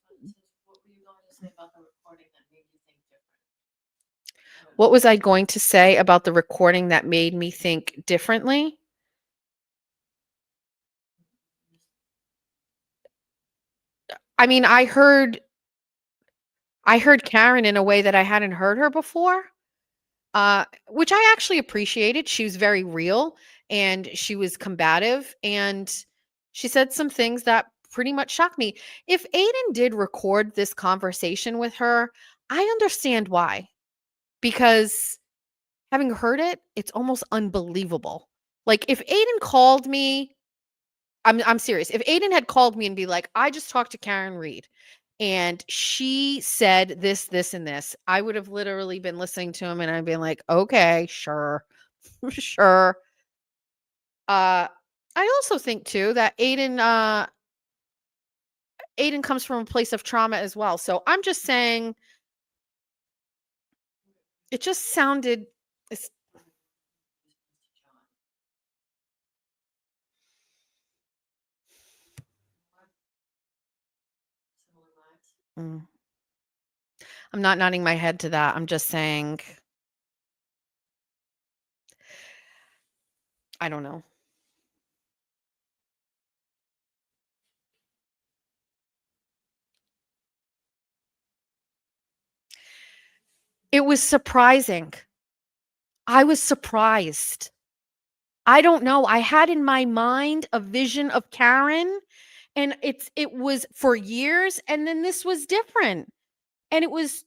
this one? It says, what were you going to say about the recording that made you think different? What was I going to say about the recording that made me think differently? I mean, I heard Karen in a way that I hadn't heard her before, which I actually appreciated. She was very real and she was combative and she said some things that pretty much shocked me. If Aiden did record this conversation with her, I understand why. Because having heard it, it's almost unbelievable. Like if Aiden called me, I'm serious. If Aiden had called me and be like, I just talked to Karen Reed and she said this, this, and this, I would have literally been listening to him and I'd been like, okay, sure, sure. I also think too that Aiden comes from a place of trauma as well. So I'm just saying it just sounded it's, Similar lives. mm. I'm not nodding my head to that. I'm just saying I don't know. It was surprising. I was surprised. I don't know. I had in my mind a vision of Karen and it was for years and then this was different. And it was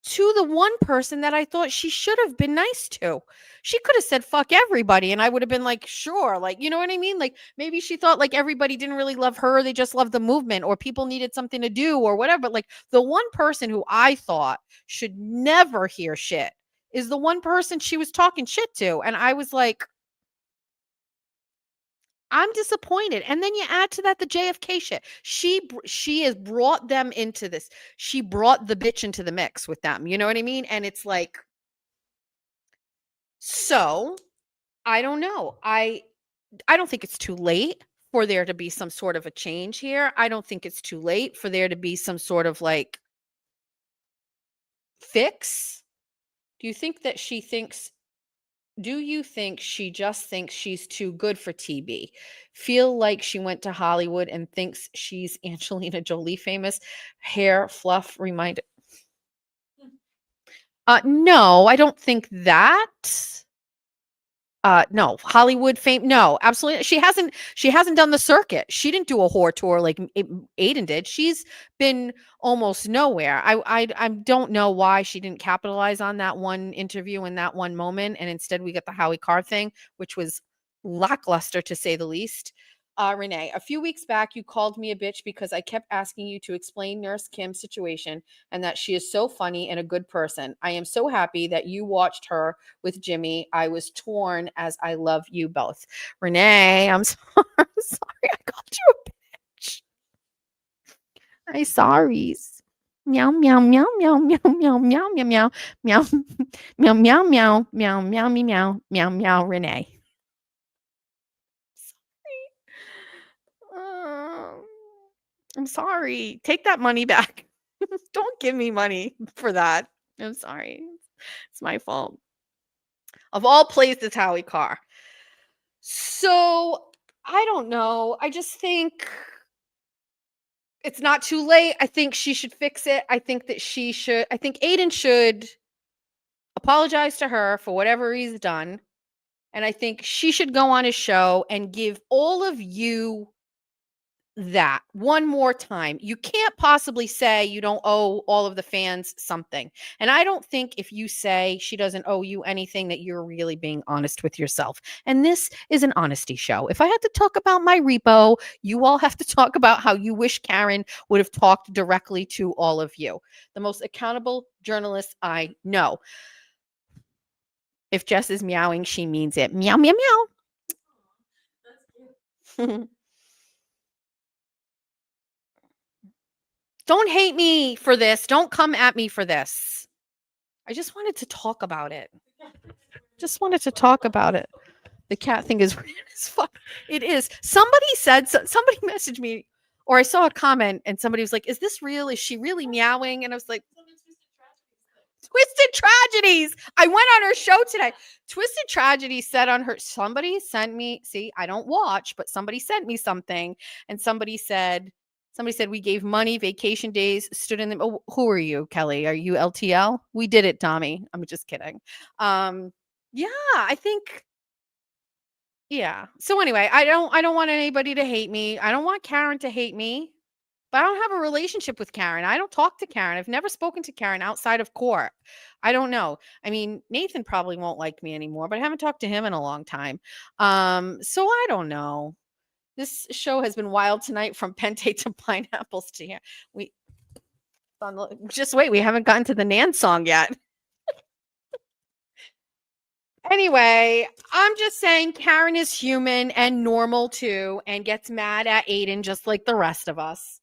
to the one person that I thought she should have been nice to. She could have said fuck everybody and I would have been like, sure, like you know what I mean? Like maybe she thought like everybody didn't really love her, they just loved the movement or people needed something to do or whatever. But like the one person who I thought should never hear shit is the one person she was talking shit to. And I was like, I'm disappointed. And then you add to that the JFK shit. She has brought them into this. She brought the bitch into the mix with them. You know what I mean? And it's like, so I don't know. I don't think it's too late for there to be some sort of a change here. I don't think it's too late for there to be some sort of like fix. Do you think that she thinks Do you think she just thinks she's too good for TV? Feel like she went to Hollywood and thinks she's Angelina Jolie famous? Hair fluff remind no, I don't think that. No, Hollywood fame. No, absolutely. She hasn't done the circuit. She didn't do a whore tour like Aiden did. She's been almost nowhere. I don't know why she didn't capitalize on that one interview in that one moment, and instead we get the Howie Carr thing, which was lackluster to say the least. Renee, a few weeks back, you called me a bitch because I kept asking you to explain Nurse Kim's situation and that she is so funny and a good person. I am so happy that you watched her with Jimmy. I was torn as I love you both. Renee, I'm sorry. I'm sorry. I called you a bitch. I'm sorry. Meow meow meow meow meow meow meow meow meow meow meow meow meow meow meow meow meow meow Renee. Um, I'm sorry. Take that money back. Don't give me money for that. I'm sorry. It's my fault. Of all places, Howie Carr. So I don't know. I just think it's not too late. I think she should fix it. I think Aiden should apologize to her for whatever he's done. And I think she should go on his show and give all of you that one more time. You can't possibly say you don't owe all of the fans something. And I don't think if you say she doesn't owe you anything that you're really being honest with yourself. And this is an honesty show. If I had to talk about my repo, you all have to talk about how you wish Karen would have talked directly to all of you. The most accountable journalist I know. If Jess is meowing, she means it. Meow, meow, That's cute. meow. Don't hate me for this. Don't come at me for this. I just wanted to talk about it. Just wanted to talk about it. The cat thing is weird as fuck. It is. Somebody messaged me, or I saw a comment, and somebody was like, "Is this real? Is she really meowing?" And I was like, Twisted Tragedies. I went on her show today. Twisted Tragedies said on her, somebody sent me, see, I don't watch, but somebody sent me something, and somebody said, Somebody said we gave money, vacation days, stood in the. Oh, who are you, Kelly? Are you LTL? We did it, Tommy. I'm just kidding. Yeah, I think. Yeah. So anyway, I don't want anybody to hate me. I don't want Karen to hate me. But I don't have a relationship with Karen. I don't talk to Karen. I've never spoken to Karen outside of court. I don't know. I mean, Nathan probably won't like me anymore, but I haven't talked to him in a long time. So I don't know. This show has been wild tonight from Pente to pineapples to here. We just wait, we haven't gotten to the Nan song yet. Anyway, I'm just saying Karen is human and normal too and gets mad at Aiden just like the rest of us.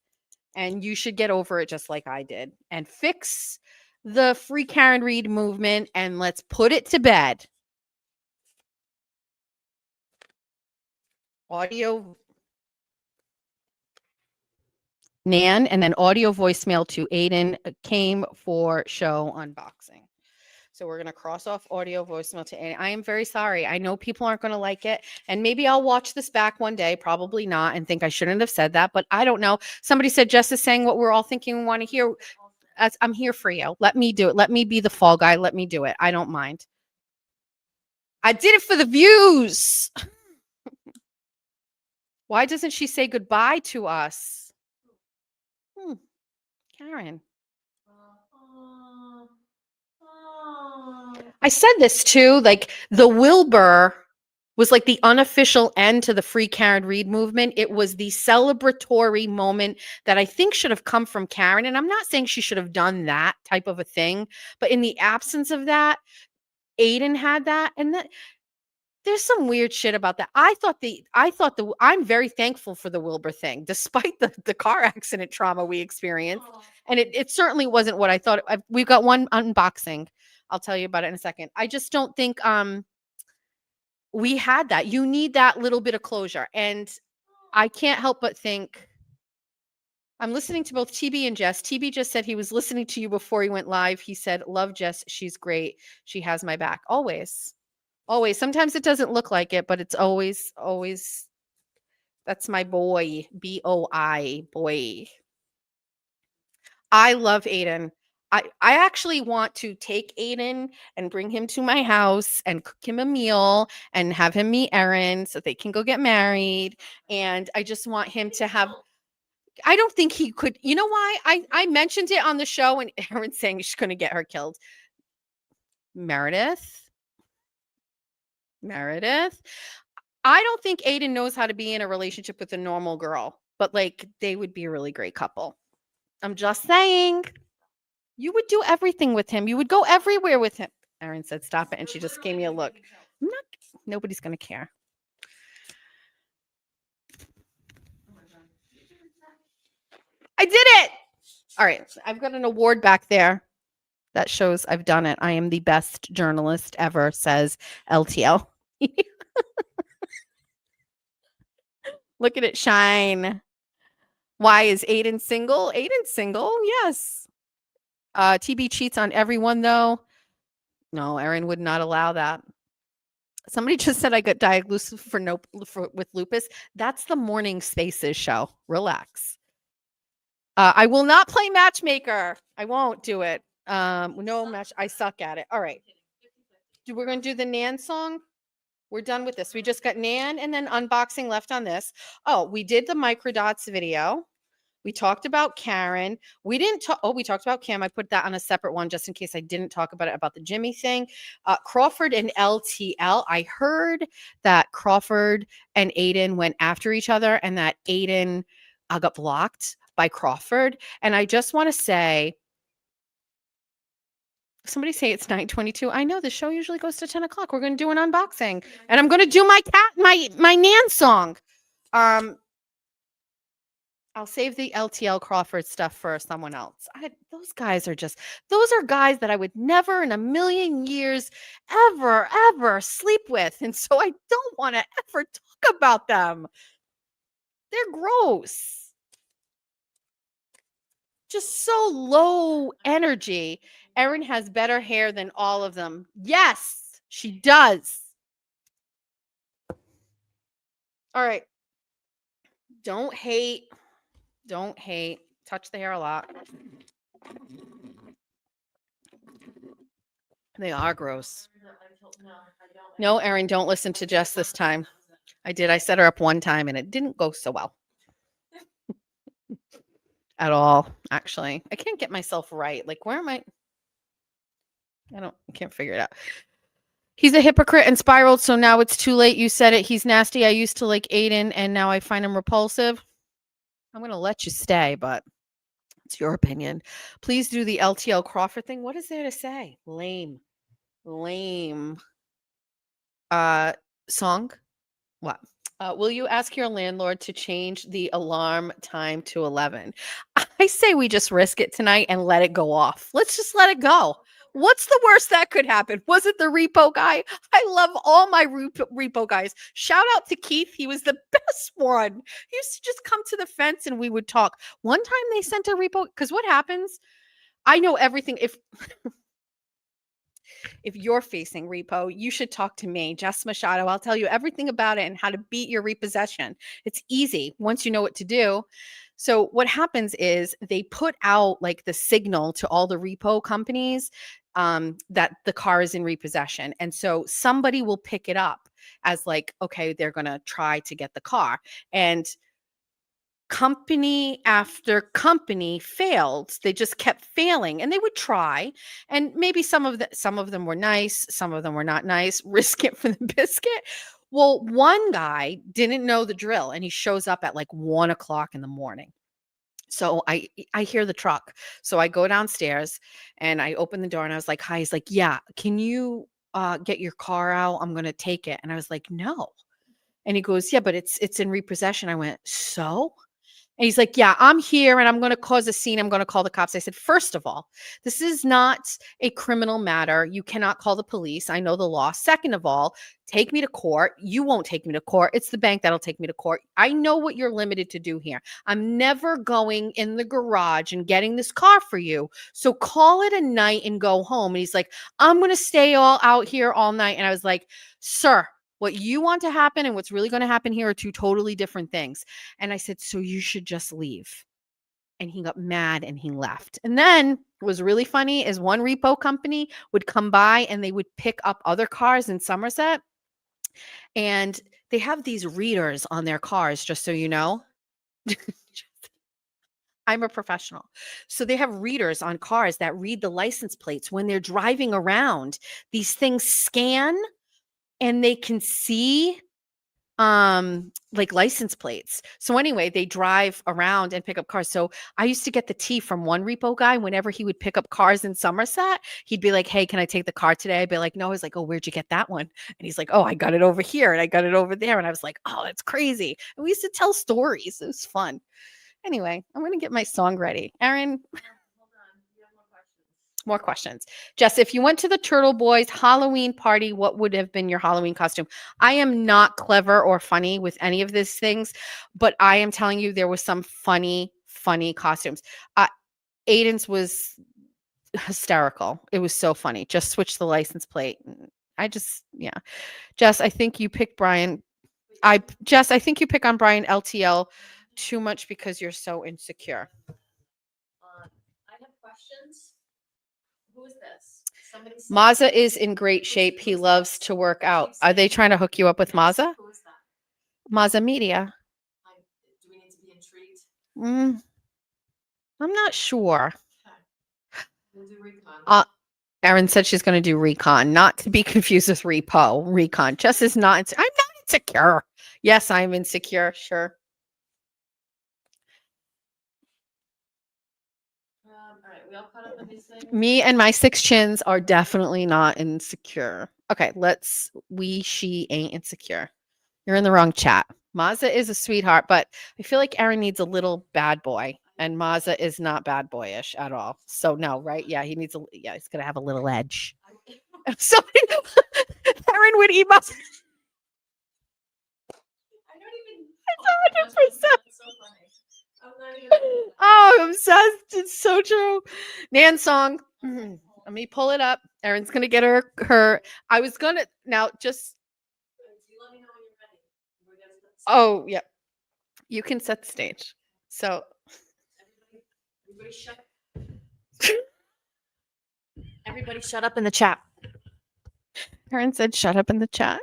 And you should get over it just like I did and fix the Free Karen Read movement and let's put it to bed. Audio Nan and then audio voicemail to Aiden came for show unboxing. So we're going to cross off audio voicemail to Aiden. I am very sorry. I know people aren't going to like it. And maybe I'll watch this back one day, probably not, and think I shouldn't have said that. But I don't know. Somebody said Jess is saying what we're all thinking we want to hear. I'm here for you. Let me do it. Let me be the fall guy. Let me do it. I don't mind. I did it for the views. Why doesn't she say goodbye to us? Karen. I said this too, like the Wilbur was like the unofficial end to the Free Karen Read movement. It was the celebratory moment that I think should have come from Karen. And I'm not saying she should have done that type of a thing, but in the absence of that, Aiden had that. And that there's some weird shit about that. I'm very thankful for the Wilbur thing, despite the car accident trauma we experienced. And it certainly wasn't what I thought. We've got one unboxing. I'll tell you about it in a second. I just don't think we had that. You need that little bit of closure. And I can't help but think I'm listening to both TB and Jess. TB just said he was listening to you before he went live. He said, "Love Jess. She's great. She has my back." Always. Always. Sometimes it doesn't look like it, but it's always that's my boy. BOI, boy. I love Aiden. I actually want to take Aiden and bring him to my house and cook him a meal and have him meet Erin so they can go get married. And I just want him to have. I don't think he could. You know why? I mentioned it on the show and Erin's saying she's going to get her killed. Meredith. I don't think Aiden knows how to be in a relationship with a normal girl, but like they would be a really great couple. I'm just saying. You would do everything with him. You would go everywhere with him. Erin said, "Stop it." And she just gave me a look. Nobody's going to care. I did it. All right. I've got an award back there that shows I've done it. I am the best journalist ever, says LTL. Look at it shine. Why is Aiden single? Aiden's single. Yes. TB cheats on everyone though. No, Erin would not allow that. Somebody just said I got diagnosed with lupus. That's the Morning Spaces show. Relax. I will not play matchmaker. I won't do it. No match. I suck at it. All right. We're going to do the Nan song. We're done with this. We just got Nan and then unboxing left on this. Oh, we did the microdots video. We talked about Karen. We didn't talk. Oh, we talked about Cam. I put that on a separate one just in case I didn't talk about it, about the Jimmy thing. Crawford and LTL. I heard that Crawford and Aiden went after each other and that Aiden got blocked by Crawford. And I just want to say, somebody say it's 9:22. I know the show usually goes to 10 o'clock. We're going to do an unboxing and I'm going to do my Nan song. I'll save the LTL Crawford stuff for someone else. Those guys are guys that I would never in a million years ever sleep with. And so I don't want to ever talk about them. They're gross. Just so low energy. Erin has better hair than all of them. Yes, she does. All right. Don't hate. Don't hate. Touch the hair a lot. They are gross. No, Erin, don't listen to Jess this time. I did. I set her up one time and it didn't go so well. At all, actually. I can't get myself right. Like, where am I? I can't figure it out. He's a hypocrite and spiraled, so now it's too late. You said it. He's nasty. I used to like Aiden and now I find him repulsive. I'm going to let you stay, but it's your opinion. Please do the LTL Crawford thing. What is there to say? Lame. Song? What? Will you ask your landlord to change the alarm time to 11? I say we just risk it tonight and let it go off. Let's just let it go. What's the worst that could happen? Was it the repo guy? I love all my repo guys. Shout out to Keith. He was the best one. He used to just come to the fence and we would talk. One time they sent a repo, because what happens? I know everything. If you're facing repo, you should talk to me, Jess Machado. I'll tell you everything about it and how to beat your repossession. It's easy once you know what to do. So what happens is they put out like the signal to all the repo companies that the car is in repossession. And so somebody will pick it up as like, okay, they're going to try to get the car. And company after company failed. They just kept failing and they would try. And maybe some of them were nice, some of them were not nice, risk it for the biscuit. Well, one guy didn't know the drill and he shows up at like 1:00 in the morning. So I hear the truck. So I go downstairs and I open the door and I was like, hi. He's like, yeah, can you get your car out? I'm going to take it. And I was like, no. And he goes, yeah, but it's in repossession. I went, so? And he's like, yeah, I'm here and I'm going to cause a scene. I'm going to call the cops. I said, first of all, this is not a criminal matter. You cannot call the police. I know the law. Second of all, take me to court. You won't take me to court. It's the bank that'll take me to court. I know what you're limited to do here. I'm never going in the garage and getting this car for you. So call it a night and go home. And he's like, I'm going to stay all out here all night. And I was like, sir, what you want to happen and what's really going to happen here are two totally different things. And I said, so you should just leave. And he got mad and he left. And then what was really funny is one repo company would come by and they would pick up other cars in Somerset. And they have these readers on their cars, just so you know. I'm a professional. So they have readers on cars that read the license plates when they're driving around. These things scan and they can see like license plates. So anyway, they drive around and pick up cars. So I used to get the tea from one repo guy whenever he would pick up cars in Somerset. He'd be like, hey, can I take the car today? I'd be like, no. I was like, oh, where'd you get that one? And he's like, oh, I got it over here and I got it over there. And I was like, oh, that's crazy. And we used to tell stories. It was fun. Anyway, I'm going to get my song ready. Erin, Hold on, you have more questions. more questions. Jess, if you went to the Turtle Boys Halloween party, what would have been your Halloween costume? I am not clever or funny with any of these things, but I am telling you there was some funny costumes. Aiden's was hysterical. It was so funny. Just switch the license plate. Yeah. Jess, I think you picked Brian. Jess, I think you pick on Brian LTL too much because you're so insecure. I have questions. Who is this? Somebody said- Maza is in great shape. He loves to work out. Are they trying to hook you up with Maza? Who is that? Maza Media. Do we need to be intrigued? I'm not sure. Okay. We'll do recon. Erin said she's going to do recon, not to be confused with repo. Recon. Jess is not. I'm not insecure. Yes, I'm insecure. Sure. All right, we all caught up on these things? Me and my 6 chins are definitely not insecure. Okay, she ain't insecure. You're in the wrong chat. Maza is a sweetheart, but I feel like Erin needs a little bad boy, and Maza is not bad boyish at all. So no, right? Yeah, he's gonna have a little edge. So Erin would eat Maza. I don't even. 100%. That's so funny. I'm not even. Oh, I'm obsessed. It's so true. Nan song. Let me pull it up. Erin's gonna get her. I was gonna now just. You let me know when you're ready. We're gonna Oh yeah, you can set the stage. So Everybody shut Everybody shut up in the chat. Karen said, shut up in the chat.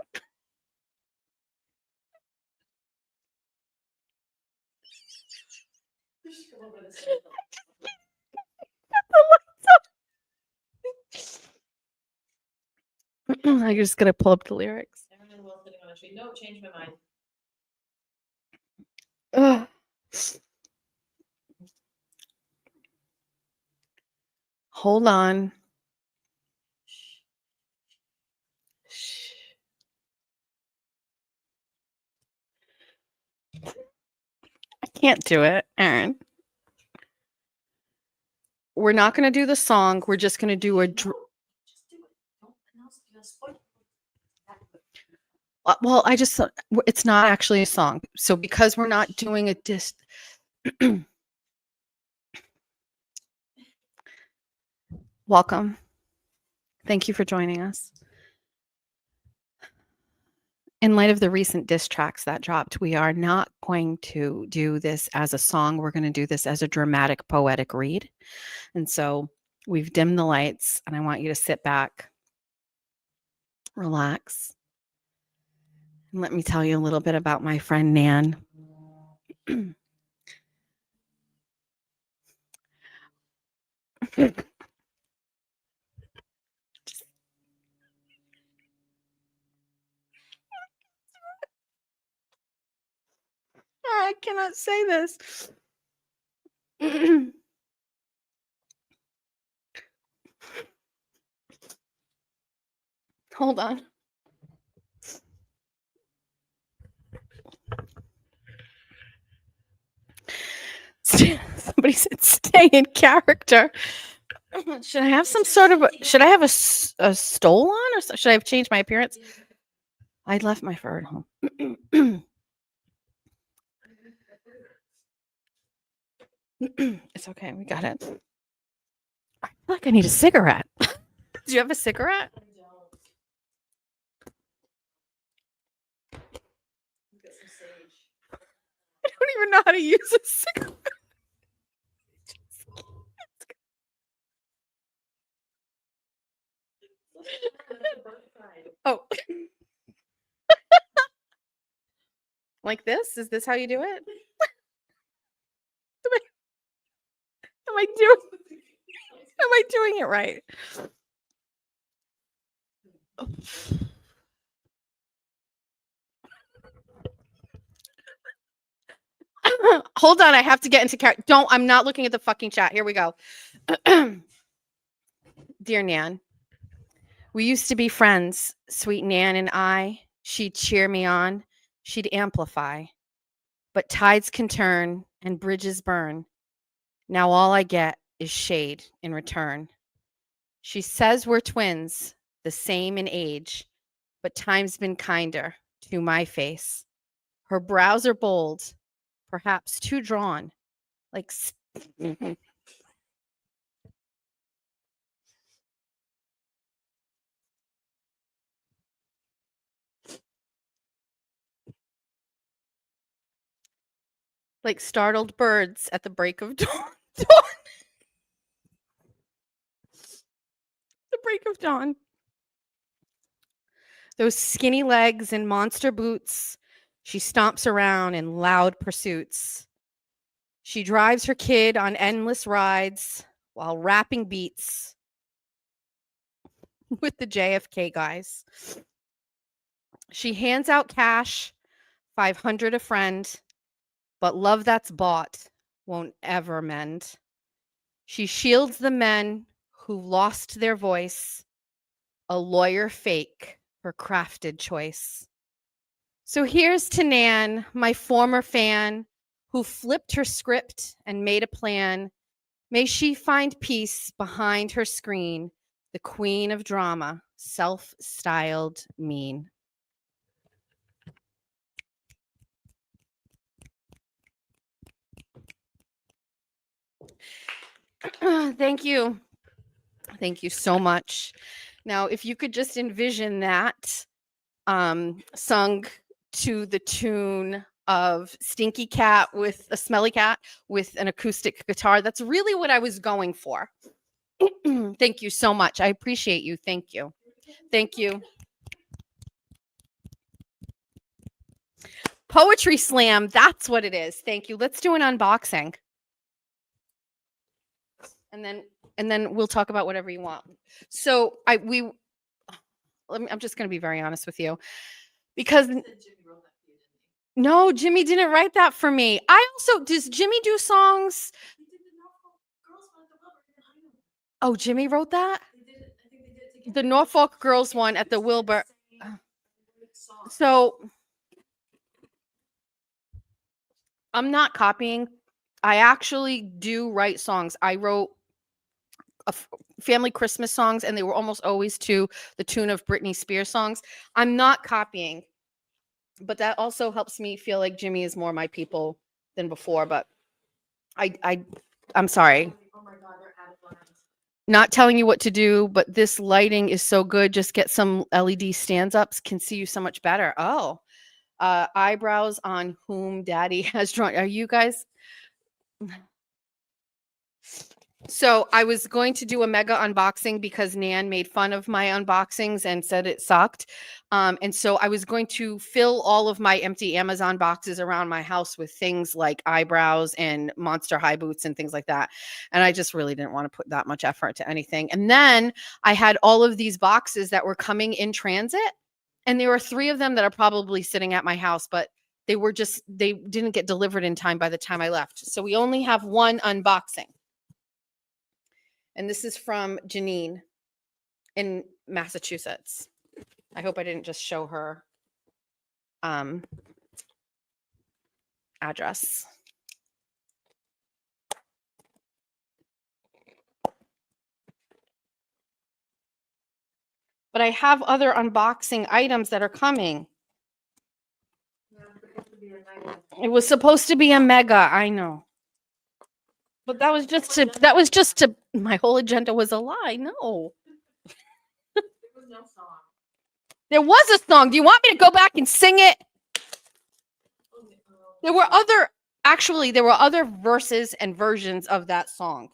I just gotta pull up the lyrics. Everyone was sitting on a tree. No, change my mind. Ugh. Hold on. Shh. I can't do it, Aaron. We're not going to do the song. We're just going to do a. Just do it. Don't announce it. You're gonna spoil it. Well, I just. It's not actually a song. So because we're not doing a dis. Welcome. Thank you for joining us. In light of the recent diss tracks that dropped, we are not going to do this as a song. We're going to do this as a dramatic, poetic read. And so we've dimmed the lights, and I want you to sit back, relax, and let me tell you a little bit about my friend Nan. I cannot say this. Hold on. Somebody said stay in character. Should I have some sort of, should I have a stole on, or should I have changed my appearance? I left my fur at home. It's okay. We got it. I feel like I need a cigarette. Do you have a cigarette? I don't. Get some sage. I don't even know how to use a cigarette. Oh. Like this? Is this how you do it? Am I doing it right? Hold on, I have to get into character. I'm not looking at the fucking chat. Here we go. Dear Nan, we used to be friends, sweet Nan and I. She'd cheer me on, she'd amplify. But tides can turn and bridges burn. Now all I get is shade in return. She says we're twins, the same in age, but time's been kinder to my face. Her brows are bold, perhaps too drawn, like like startled birds at the break of dawn. The break of dawn. Those skinny legs and monster boots. She stomps around in loud pursuits. She drives her kid on endless rides while rapping beats with the JFK guys. She hands out cash, 500 a friend, but love that's bought won't ever mend. She shields the men who lost their voice, a lawyer fake, her crafted choice. So here's to Nan, my former fan, who flipped her script and made a plan. May she find peace behind her screen, the queen of drama, self-styled mean. Thank you. Thank you so much. Now, if you could just envision that sung to the tune of Stinky Cat with a Smelly Cat with an acoustic guitar. That's really what I was going for. Thank you so much. I appreciate you. Thank you. Thank you. Poetry Slam. That's what it is. Thank you. Let's do an unboxing. And then we'll talk about whatever you want. So I'm just going to be very honest with you, because Jimmy wrote that for you, didn't he? no, Jimmy didn't write that for me. Does Jimmy do songs? He did the Norfolk Girls one at the Wilbur. I know. Oh, Jimmy wrote that? They did it. I think they did it together. The Norfolk Girls one at the Wilbur. Same song. So I'm not copying. I actually do write songs. I wrote family Christmas songs, and they were almost always to the tune of Britney Spears songs. I'm not copying, but that also helps me feel like Jimmy is more my people than before. But I'm sorry. Oh my God, they're out of lines. Not telling you what to do, but this lighting is so good. Just get some LED stands ups, can see you so much better. Oh, eyebrows on whom daddy has drawn. Are you guys? So I was going to do a mega unboxing because Nan made fun of my unboxings and said it sucked. And so I was going to fill all of my empty Amazon boxes around my house with things like eyebrows and Monster High boots and things like that. And I just really didn't want to put that much effort to anything. And then I had all of these boxes that were coming in transit. And there were 3 of them that are probably sitting at my house, but they didn't get delivered in time by the time I left. So we only have one unboxing. And this is from Janine in Massachusetts. I hope I didn't just show her address. But I have other unboxing items that are coming. It was supposed to be a mega, I know. But that was just to my whole agenda was a lie. No. There was no song. There was a song. Do you want me to go back and sing it? There were other verses and versions of that song.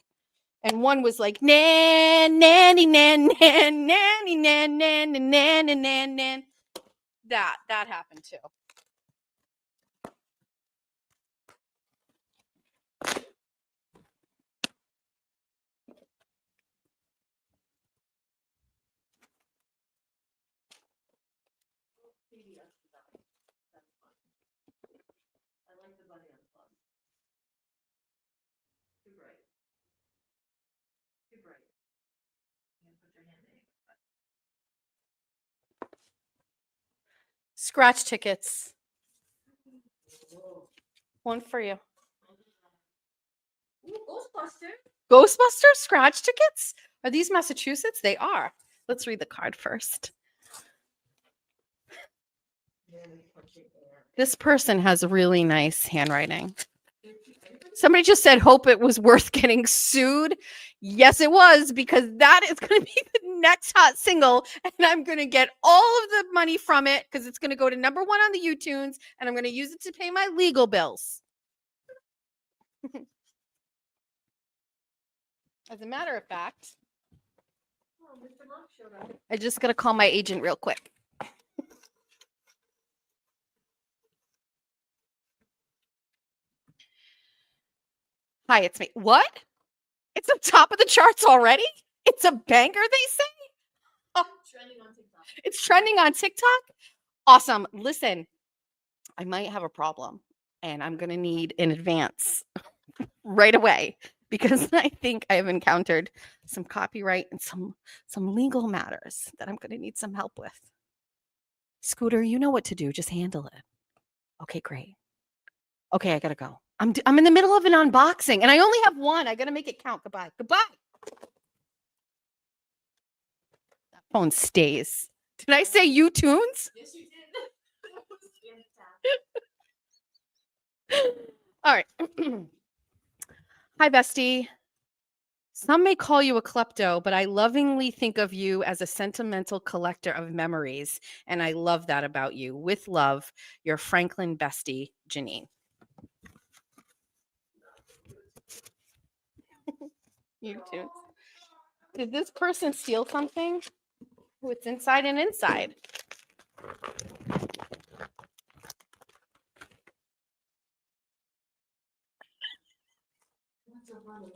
And one was like nan nanny nan nan nanny nan nan nan nan nan nan nan. That happened too. I like the bunny unplugged. Too bright. Too bright. You can put your hand in it. Scratch tickets. Whoa. One for you. Ooh, Ghostbuster. Ghostbusters scratch tickets? Are these Massachusetts? They are. Let's read the card first. This person has really nice handwriting. Somebody just said, hope it was worth getting sued. Yes, it was, because that is going to be the next hot single. And I'm going to get all of the money from it because it's going to go to #1 on the YouTunes. And I'm going to use it to pay my legal bills. As a matter of fact, Oh, Mr. Monk showed up. I just got to call my agent real quick. Hi, it's me. What? It's on top of the charts already? It's a banger, they say? Trending on TikTok. It's trending on TikTok? Awesome. Listen, I might have a problem and I'm going to need an advance right away because I think I have encountered some copyright and some legal matters that I'm going to need some help with. Scooter, you know what to do. Just handle it. Okay, great. Okay, I got to go. I'm in the middle of an unboxing and I only have one. I got to make it count. Goodbye. Goodbye. That phone stays. Did I say YouTunes? Yes, you did. That was fantastic. All right. Hi, bestie. Some may call you a klepto, but I lovingly think of you as a sentimental collector of memories. And I love that about you. With love, your Franklin bestie, Janine. You too. Did this person steal something? Oh, it's inside and inside. What's so funny?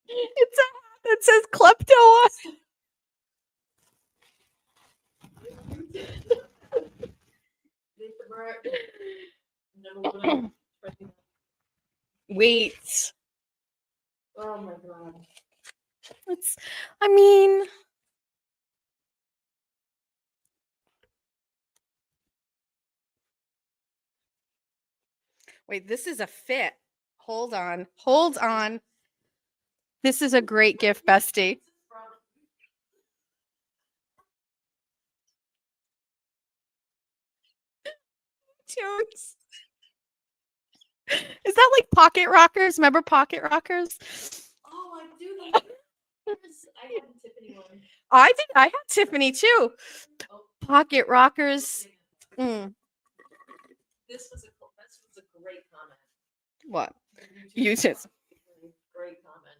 It's a hat that says klepto on They were- Never would have. Wait. Oh my god. I mean, wait, this is a fit. Hold on. Hold on. This is a great gift, bestie. Tunes. Is that like Pocket Rockers? Remember Pocket Rockers? Oh, I do like I had a Tiffany one. I had Tiffany too. Oh, Pocket Rockers. Mm, this was a great comment. what? You You just great comment.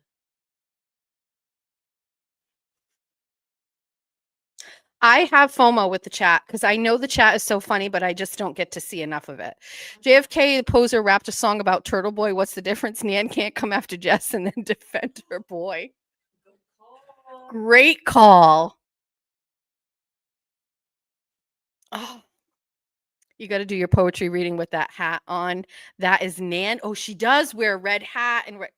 I have FOMO with the chat because I know the chat is so funny, but I just don't get to see enough of it. JFK poser rapped a song about Turtle Boy. What's the difference? Nan can't come after Jess and then defend her boy. Good call. Great call. Oh, you got to do your poetry reading with that hat on. That is Nan. Oh, she does wear a red hat and red.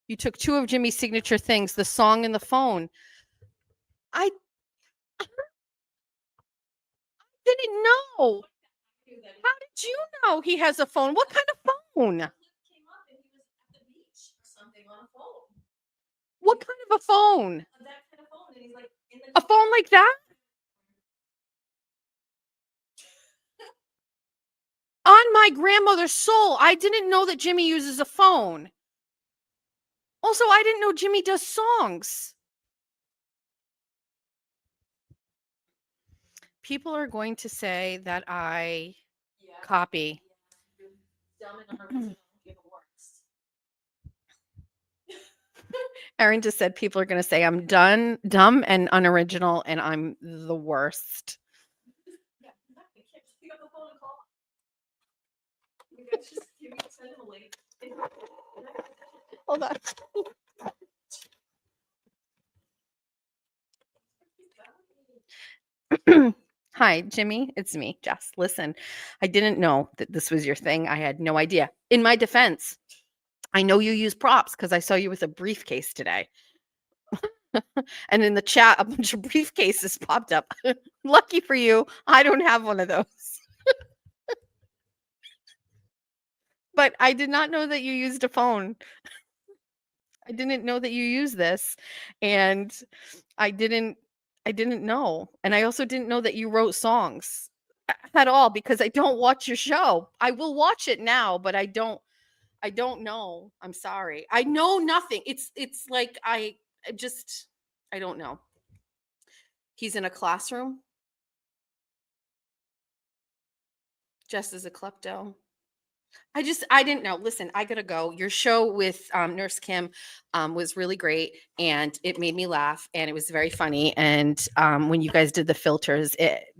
You took two of Jimmy's signature things, the song and the phone. I didn't know. How did you know he has a phone? What kind of phone? Came up and he was at the beach or something on a phone. What kind of a phone? That kind of phone, and he's like in the A phone like that? On my grandmother's soul, I didn't know that Jimmy uses a phone. Also, I didn't know Jimmy does songs. People are going to say that I Yeah. copy. You're dumb and unoriginal. You're the worst. Erin just said people are going to say I'm dumb and unoriginal, and I'm the worst. Yeah, exactly. Can't just pick up the phone and call. You guys just send him a link. Hold on. Hi, Jimmy. It's me, Jess. Listen, I didn't know that this was your thing. I had no idea. In my defense, I know you use props because I saw you with a briefcase today. And in the chat, a bunch of briefcases popped up. Lucky for you, I don't have one of those. But I did not know that you used a phone. I didn't know that you use this. And I didn't know. And I also didn't know that you wrote songs at all because I don't watch your show. I will watch it now, but I don't know. I'm sorry. I know nothing. It's like I don't know. He's in a classroom. Jess is a klepto. I didn't know. Listen, I gotta go. Your show with Nurse Kim was really great, and it made me laugh, and it was very funny. And when you guys did the filters,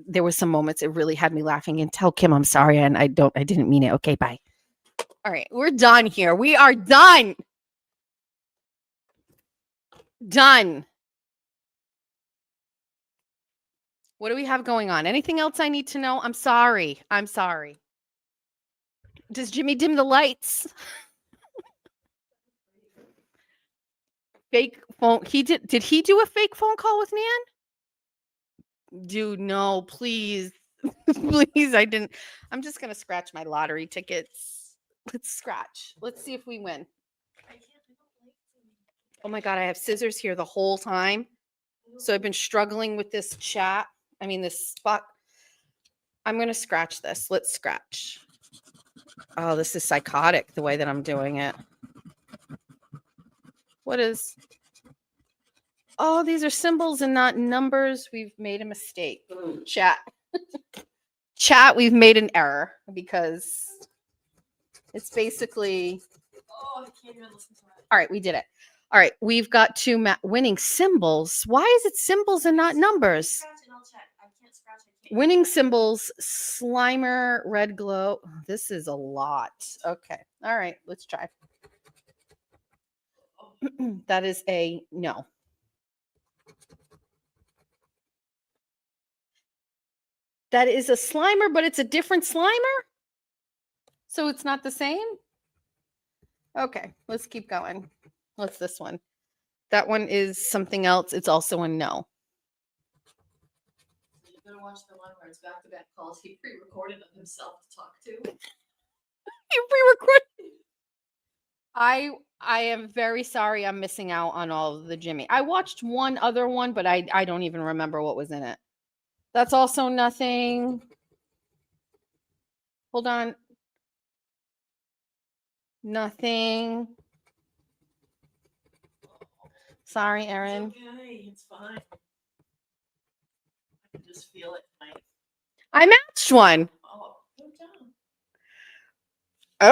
there was some moments it really had me laughing. And tell Kim I'm sorry, and I didn't mean it. Okay, bye. All right, we're done here. We are done. Done. What do we have going on? Anything else I need to know? I'm sorry. Does Jimmy dim the lights? Fake phone. Did he do a fake phone call with Nan? Dude, no, please. Please, I didn't. I'm just gonna scratch my lottery tickets. Let's scratch. Let's see if we win. I don't like to. Oh my god, I have scissors here the whole time. So I've been struggling with this chat. I mean this spot. I'm gonna scratch this. Let's scratch. Oh, this is psychotic the way that I'm doing it. What is? Oh, these are symbols and not numbers. We've made a mistake. Chat. Chat, we've made an error because it's basically. Oh, I can't even listen to that. All right, we did it. All right, we've got two winning symbols. Why is it symbols and not numbers? Scratch and I'll check. I can't scratch. I can't. Winning symbols, Slimer, Red Glow. This is a lot. Okay. All right, let's try. Oh, That is a no. That is a Slimer, but it's a different Slimer? So it's not the same? Okay, let's keep going. What's this one? That one is something else. It's also a no. you better watch the one where it's back-to-back calls. He pre-recorded of himself to talk to. You pre-recorded. I am very sorry I'm missing out on all of the Jimmy. I watched one other one, but I don't even remember what was in it. That's also nothing. Hold on. Nothing. Sorry, Erin. It's okay. It's fine. I can just feel it. I matched one. Oh, good job.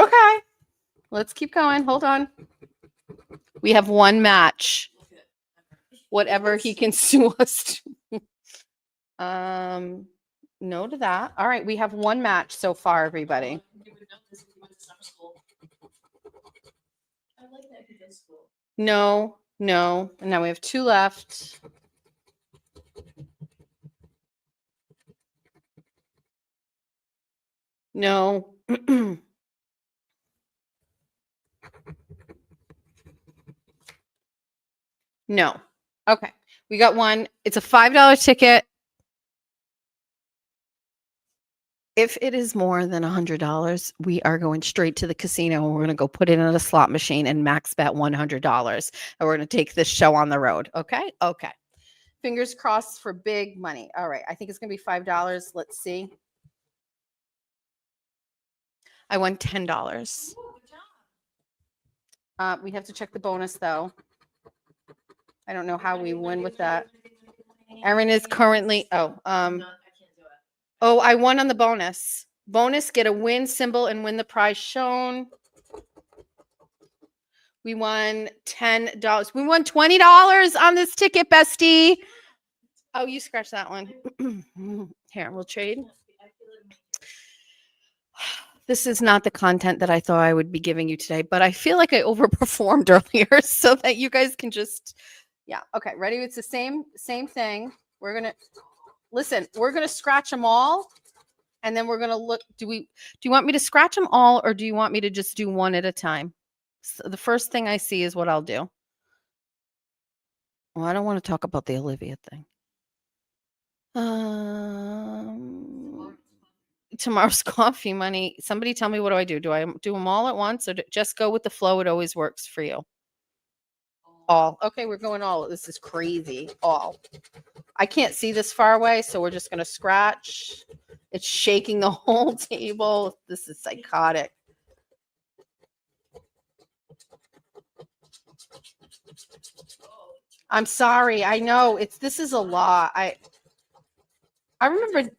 Okay. Let's keep going. Hold on. We have one match. Look at Whatever he can sue us to. No to that. All right, we have one match so far, everybody. You would know this if you went to summer school. I like that he goes to school. No, no. And now we have two left. No. No. Okay. We got one. It's a $5 ticket. If it is more than $100, we are going straight to the casino and we're going to go put it in a slot machine and max bet $100. And we're going to take this show on the road. Okay. Okay. Fingers crossed for big money. All right. I think it's going to be $5. Let's see. I won $10. Ooh, good job. We have to check the bonus though. I don't know how we win with that. Erin is currently, I can't do it. oh, I won on the bonus. Bonus, get a win symbol and win the prize shown. We won $10. We won $20 on this ticket, bestie. Oh, you scratch that one. Here, we'll trade. I feel it. This is not the content that I thought I would be giving you today, but I feel like I overperformed earlier so that you guys can just, yeah. Okay, ready? It's the same thing. We're going to, listen, we're going to scratch them all. And then we're going to look, do you want me to scratch them all or do you want me to just do one at a time? So the first thing I see is what I'll do. Well, I don't want to talk about the Olivia thing. Tomorrow's coffee money. Somebody tell me, what do I do? Do I do them all at once or just go with the flow? It always works for you. All. Okay, we're going all. This is crazy. All. I can't see this far away, so we're just going to scratch. It's shaking the whole table. This is psychotic. I'm sorry. I know this is a lot. I remember.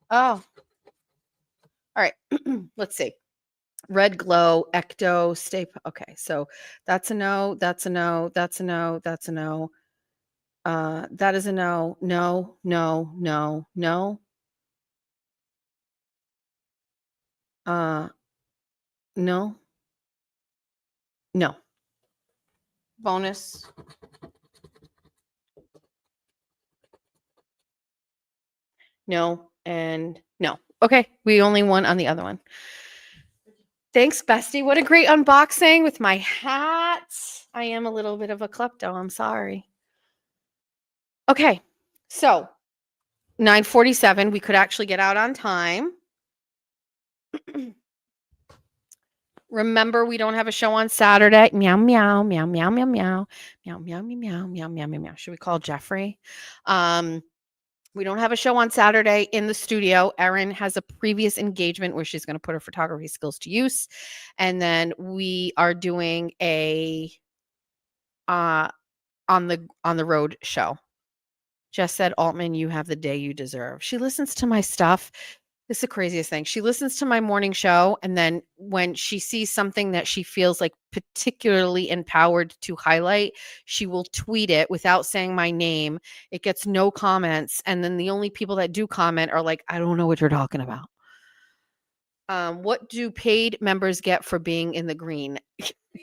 Oh. All right. Let's see. Red Glow, Ecto, Stay. Okay, so that's a no. That's a no. That's a no. That's a no. That is a no. No. No. No. No. No. No. Bonus. No. And no. Okay, we only won on the other one. Thanks, bestie. What a great unboxing with my hat. I am a little bit of a klepto. I'm sorry. Okay, so 9:47. We could actually get out on time. Remember, we don't have a show on Saturday. Meow, meow, meow, meow, meow, meow, meow, meow, meow, meow, meow, meow, meow, meow. Should we call Jeffrey? We don't have a show on Saturday in the studio. Erin has a previous engagement where she's going to put her photography skills to use. And then we are doing a on the road show. Jess said, Altman, you have the day you deserve. She listens to my stuff. This is the craziest thing. She listens to my morning show, and then when she sees something that she feels like particularly empowered to highlight, she will tweet it without saying my name. It gets no comments, and then the only people that do comment are like, I don't know what you're talking about. What do paid members get for being in the green?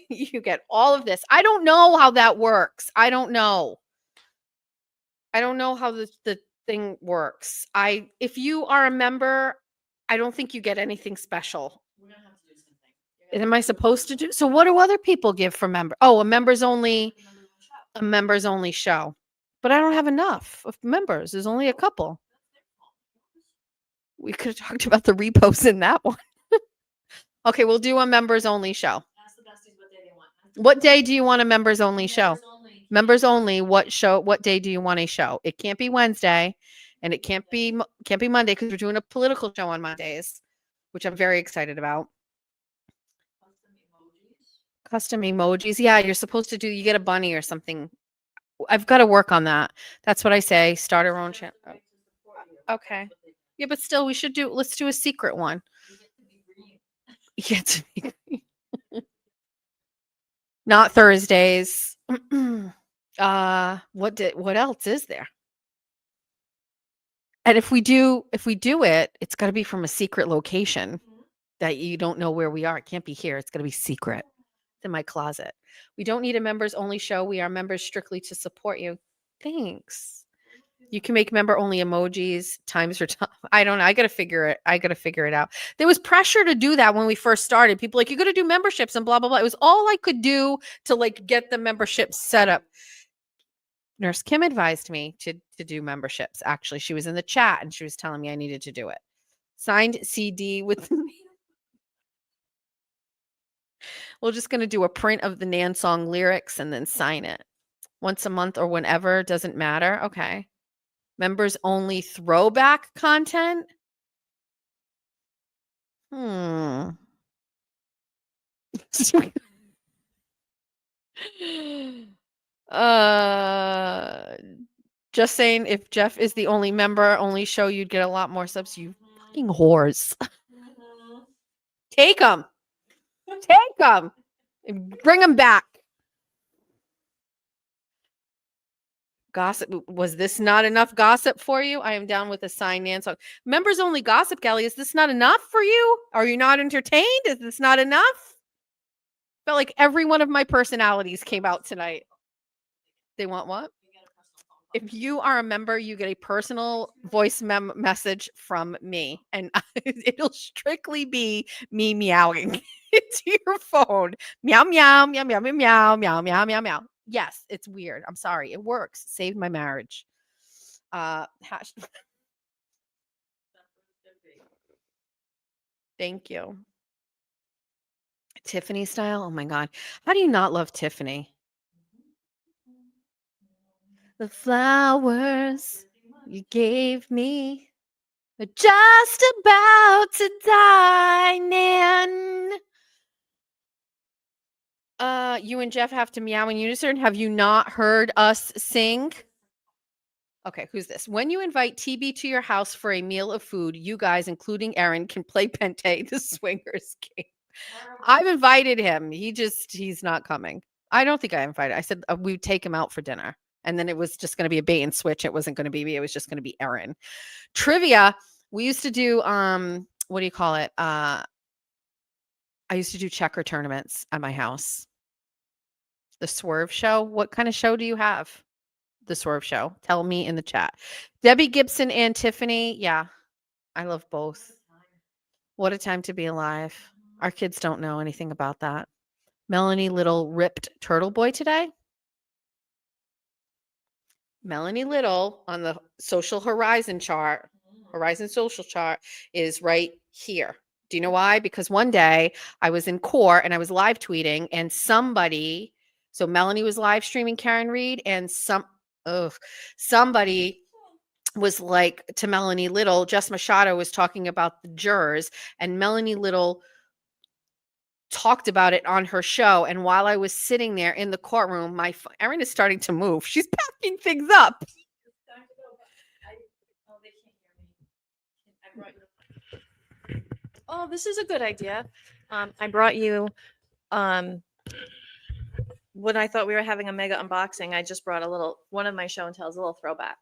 You get all of this. I don't know how that works. I don't know how the thing works. If you are a member, I don't think you get anything special. We're gonna have to do something. You're gonna Am I have to supposed to do? So what do other people give for member? Oh, a members only do number one shot. show. But I don't have enough of members. There's only a couple. We could have talked about the repos in that one. Okay, we'll do a members only show. Ask the besties what day they want. What day do you want a members only show? Members only. Members only. What day do you want a show? It can't be Wednesday, and it can't be Monday because we're doing a political show on Mondays, which I'm very excited about. Custom emojis. Custom emojis. Yeah, you're supposed to do. You get a bunny or something. I've got to work on that. That's what I say. Start our own channel. Right to support you. Okay. That's what they do. Yeah, but still, we should do. Let's do a secret one. You get to be green. Yeah, not Thursdays. What else is there? And if we do it, it's got to be from a secret location Mhm. that you don't know where we are. It can't be here. It's got to be secret. It's in my closet. We don't need a members only show. We are members strictly to support you. Thanks. You can make member only emojis. Times are tough. I don't know. I got to figure it out. There was pressure to do that when we first started. People like, you got to do memberships and blah, blah, blah. It was all I could do to like get the membership set up. Nurse Kim advised me to do memberships. Actually, she was in the chat and she was telling me I needed to do it. Signed CD with we're just going to do a print of the Nan song lyrics and then sign it once a month or whenever. Doesn't matter. Okay. Members only throwback content. Just saying, if Jeff is the only member only show, you'd get a lot more subs. You fucking whores. Mhm. Take them. Take them. Bring them back. Gossip. Was this not enough gossip for you? I am down with a sign, Nan song. Members only gossip, Kelly. Is this not enough for you? Are you not entertained? Is this not enough? Felt like every one of my personalities came out tonight. They want what? You get a personal phone call. If you are a member, you get a personal voice message from me, and it'll strictly be me meowing into your phone. Meow, meow, meow, meow, meow, meow, meow, meow, meow, meow. Yes, it's weird. I'm sorry. It works. Saved my marriage. That's what it's gonna be. Thank you. Tiffany style. Oh my God. How do you not love Tiffany? The flowers you gave me are just about to die, Nan. You and Jeff have to meow in unison. Have you not heard us sing? Okay, who's this? When you invite TB to your house for a meal of food, you guys, including Erin, can play Pente, the swingers game. I've invited him. He's not coming. I don't think I invited. I said we'd take him out for dinner. And then it was just going to be a bait and switch. It wasn't going to be me. It was just going to be Erin. Trivia. We used to do, what do you call it? I used to do checker tournaments at my house. The Swerve Show. What kind of show do you have? The Swerve Show. Tell me in the chat. Debbie Gibson and Tiffany. Yeah, I love both. What a time to be alive. Our kids don't know anything about that. Melanie Little ripped Turtle Boy today. Melanie Little on the social horizon chart, Horizon social chart is right here. Do you know why? Because one day I was in court and I was live tweeting and somebody, so Melanie was live streaming Karen Reed and somebody was like to Melanie Little, Jess Machado was talking about the jurors, and Melanie Little talked about it on her show. And while I was sitting there in the courtroom, Erin is starting to move. She's packing things up. Oh, they can't hear me. I brought you. Oh, this is a good idea. I brought you, when I thought we were having a mega unboxing, I just brought one of my show and tells, a little throwback.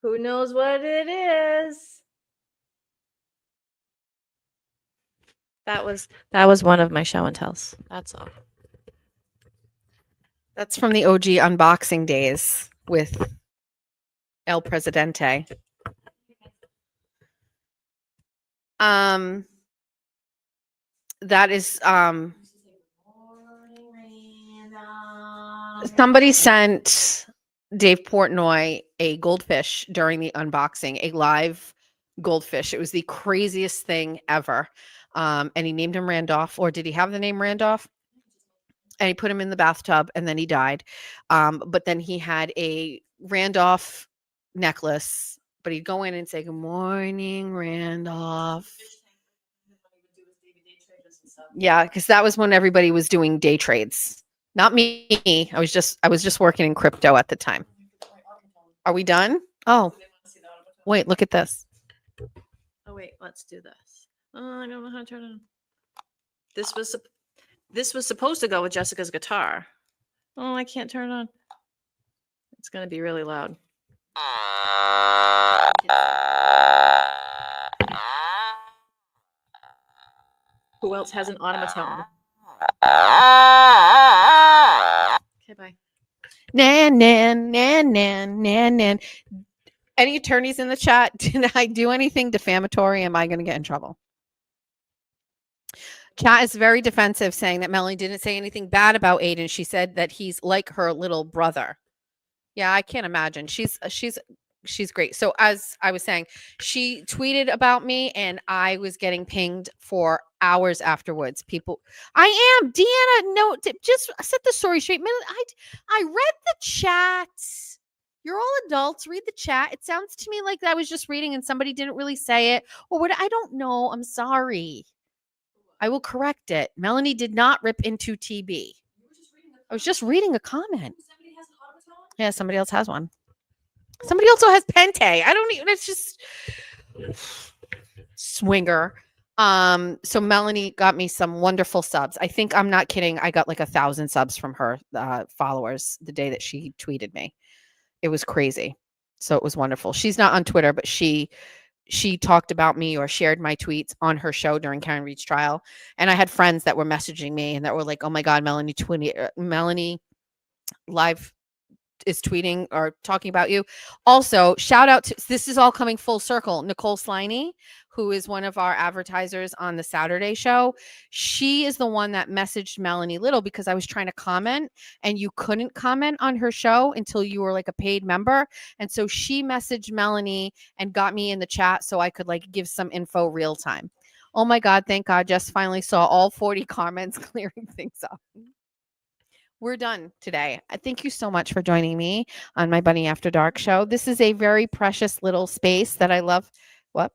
Who knows what it is? That was one of my show and tells. That's all. That's from the OG unboxing days with El Presidente. That is somebody sent Dave Portnoy a goldfish during the unboxing, a live goldfish. It was the craziest thing ever. And he named him Randolph, or did he have the name Randolph? And he put him in the bathtub and then he died. But then he had a Randolph necklace, but he'd go in and say, "Good morning, Randolph." Yeah, because that was when everybody was doing day trades. Not me. I was just working in crypto at the time. Are we done? Oh, wait, look at this. Oh wait, let's do this. Oh, I don't know how to turn it on. This was supposed to go with Jessica's guitar. Oh, I can't turn it on. It's gonna be really loud. Who else has an automaton? Okay, bye. Nan, nan, nan, nan, nan, nan. Any attorneys in the chat? Did I do anything defamatory? Am I going to get in trouble? Chat is very defensive, saying that Melanie didn't say anything bad about Aiden. She said that he's like her little brother. Yeah, I can't imagine. She's great. So as I was saying, she tweeted about me and I was getting pinged for hours afterwards. People, I am Deanna. No, just set the story straight. I read the chat. You're all adults. Read the chat. It sounds to me like I was just reading and somebody didn't really say it, or what? I don't know. I'm sorry. I will correct it. Melanie did not rip into TB. I was just reading a comment. Yeah, somebody else has one. Somebody also has Pente. I don't even, it's just swinger. So Melanie got me some wonderful subs. I think, I'm not kidding, I got like 1,000 subs from her followers the day that she tweeted me. It was crazy. So it was wonderful. She's not on Twitter, but she talked about me or shared my tweets on her show during Karen Reed's trial. And I had friends that were messaging me and that were like, "Oh my God, Melanie live is tweeting or talking about you." Also, shout out to, this is all coming full circle, Nicole Sliney, who is one of our advertisers on the Saturday show. She is the one that messaged Melanie Little because I was trying to comment and you couldn't comment on her show until you were like a paid member. And so she messaged Melanie and got me in the chat so I could like give some info real time. Oh my God, thank God, just finally saw all 40 comments clearing things up. We're done today. Thank you so much for joining me on my Bunny After Dark show. This is a very precious little space that I love. What?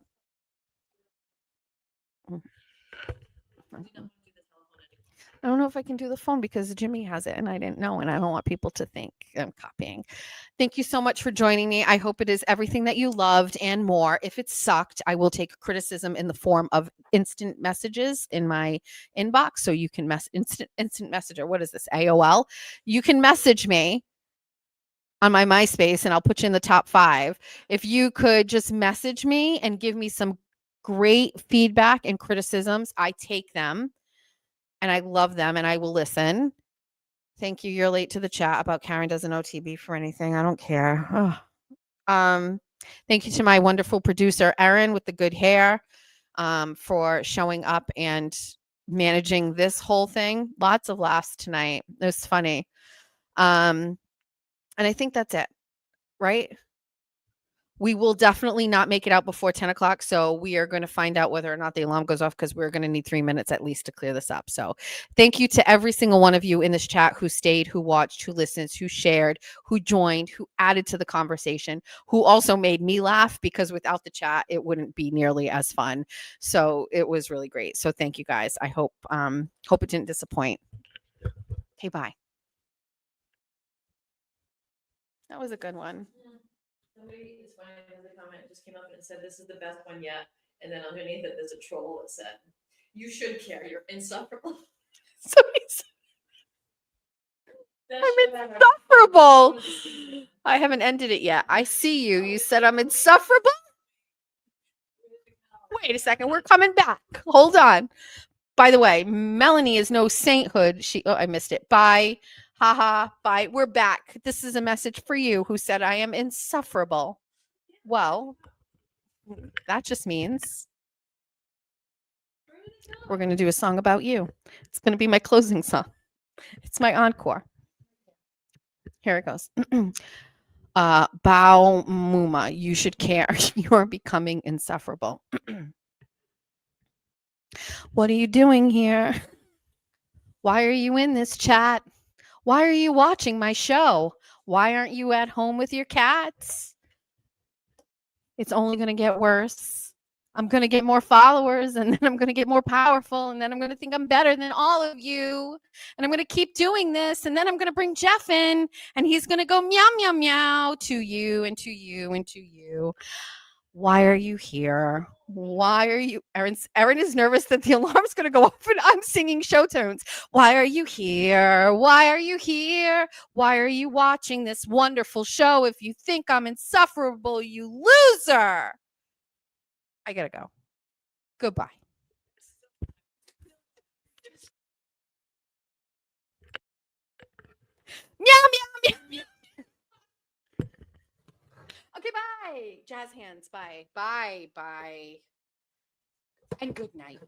I don't know if I can do the phone because Jimmy has it and I didn't know, and I don't want people to think I'm copying. Thank you so much for joining me. I hope it is everything that you loved and more. If it sucked, I will take criticism in the form of instant messages in my inbox. So you can instant messenger. What is this? AOL. You can message me on my MySpace and I'll put you in the top 5. If you could just message me and give me some great feedback and criticisms, I take them. And I love them and I will listen. Thank you. You're late to the chat about Karen doesn't know TB for anything. I don't care. Thank you to my wonderful producer, Erin, with the good hair, for showing up and managing this whole thing. Lots of laughs tonight. It was funny. And I think that's it, right? We will definitely not make it out before 10 o'clock. So we are going to find out whether or not the alarm goes off because we're going to need 3 minutes at least to clear this up. So thank you to every single one of you in this chat who stayed, who watched, who listened, who shared, who joined, who added to the conversation, who also made me laugh because without the chat, it wouldn't be nearly as fun. So it was really great. So thank you guys. I hope it didn't disappoint. Okay, bye. That was a good one. Somebody is funny, there's a comment just came up and it said, this is the best one yet. And then underneath it, there's a troll that said, you should care, you're insufferable. So That I'm shit ever. insufferable. I haven't ended it yet. I see you. You said I'm insufferable. Wait a second. We're coming back. Hold on. By the way, Melanie is no sainthood. I missed it. Bye. Haha. Bye. We're back. This is a message for you who said I am insufferable. Well, that just means we're going to do a song about you. It's going to be my closing song. It's my encore. Here it goes. Bao Muma, you should care. You're becoming insufferable. What are you doing here? Why are you in this chat? Why are you watching my show? Why aren't you at home with your cats? It's only going to get worse. I'm going to get more followers and then I'm going to get more powerful and then I'm going to think I'm better than all of you. And I'm going to keep doing this and then I'm going to bring Jeff in and he's going to go meow, meow, meow to you and to you and to you. Why are you here? Why are you? Erin is nervous that the alarm's going to go off and I'm singing show tunes. Why are you here? Why are you here? Why are you watching this wonderful show? If you think I'm insufferable, you loser. I gotta go. Goodbye. Meow, meow, meow, meow. Okay, bye. Jazz hands. Bye. Bye. Bye. And good night.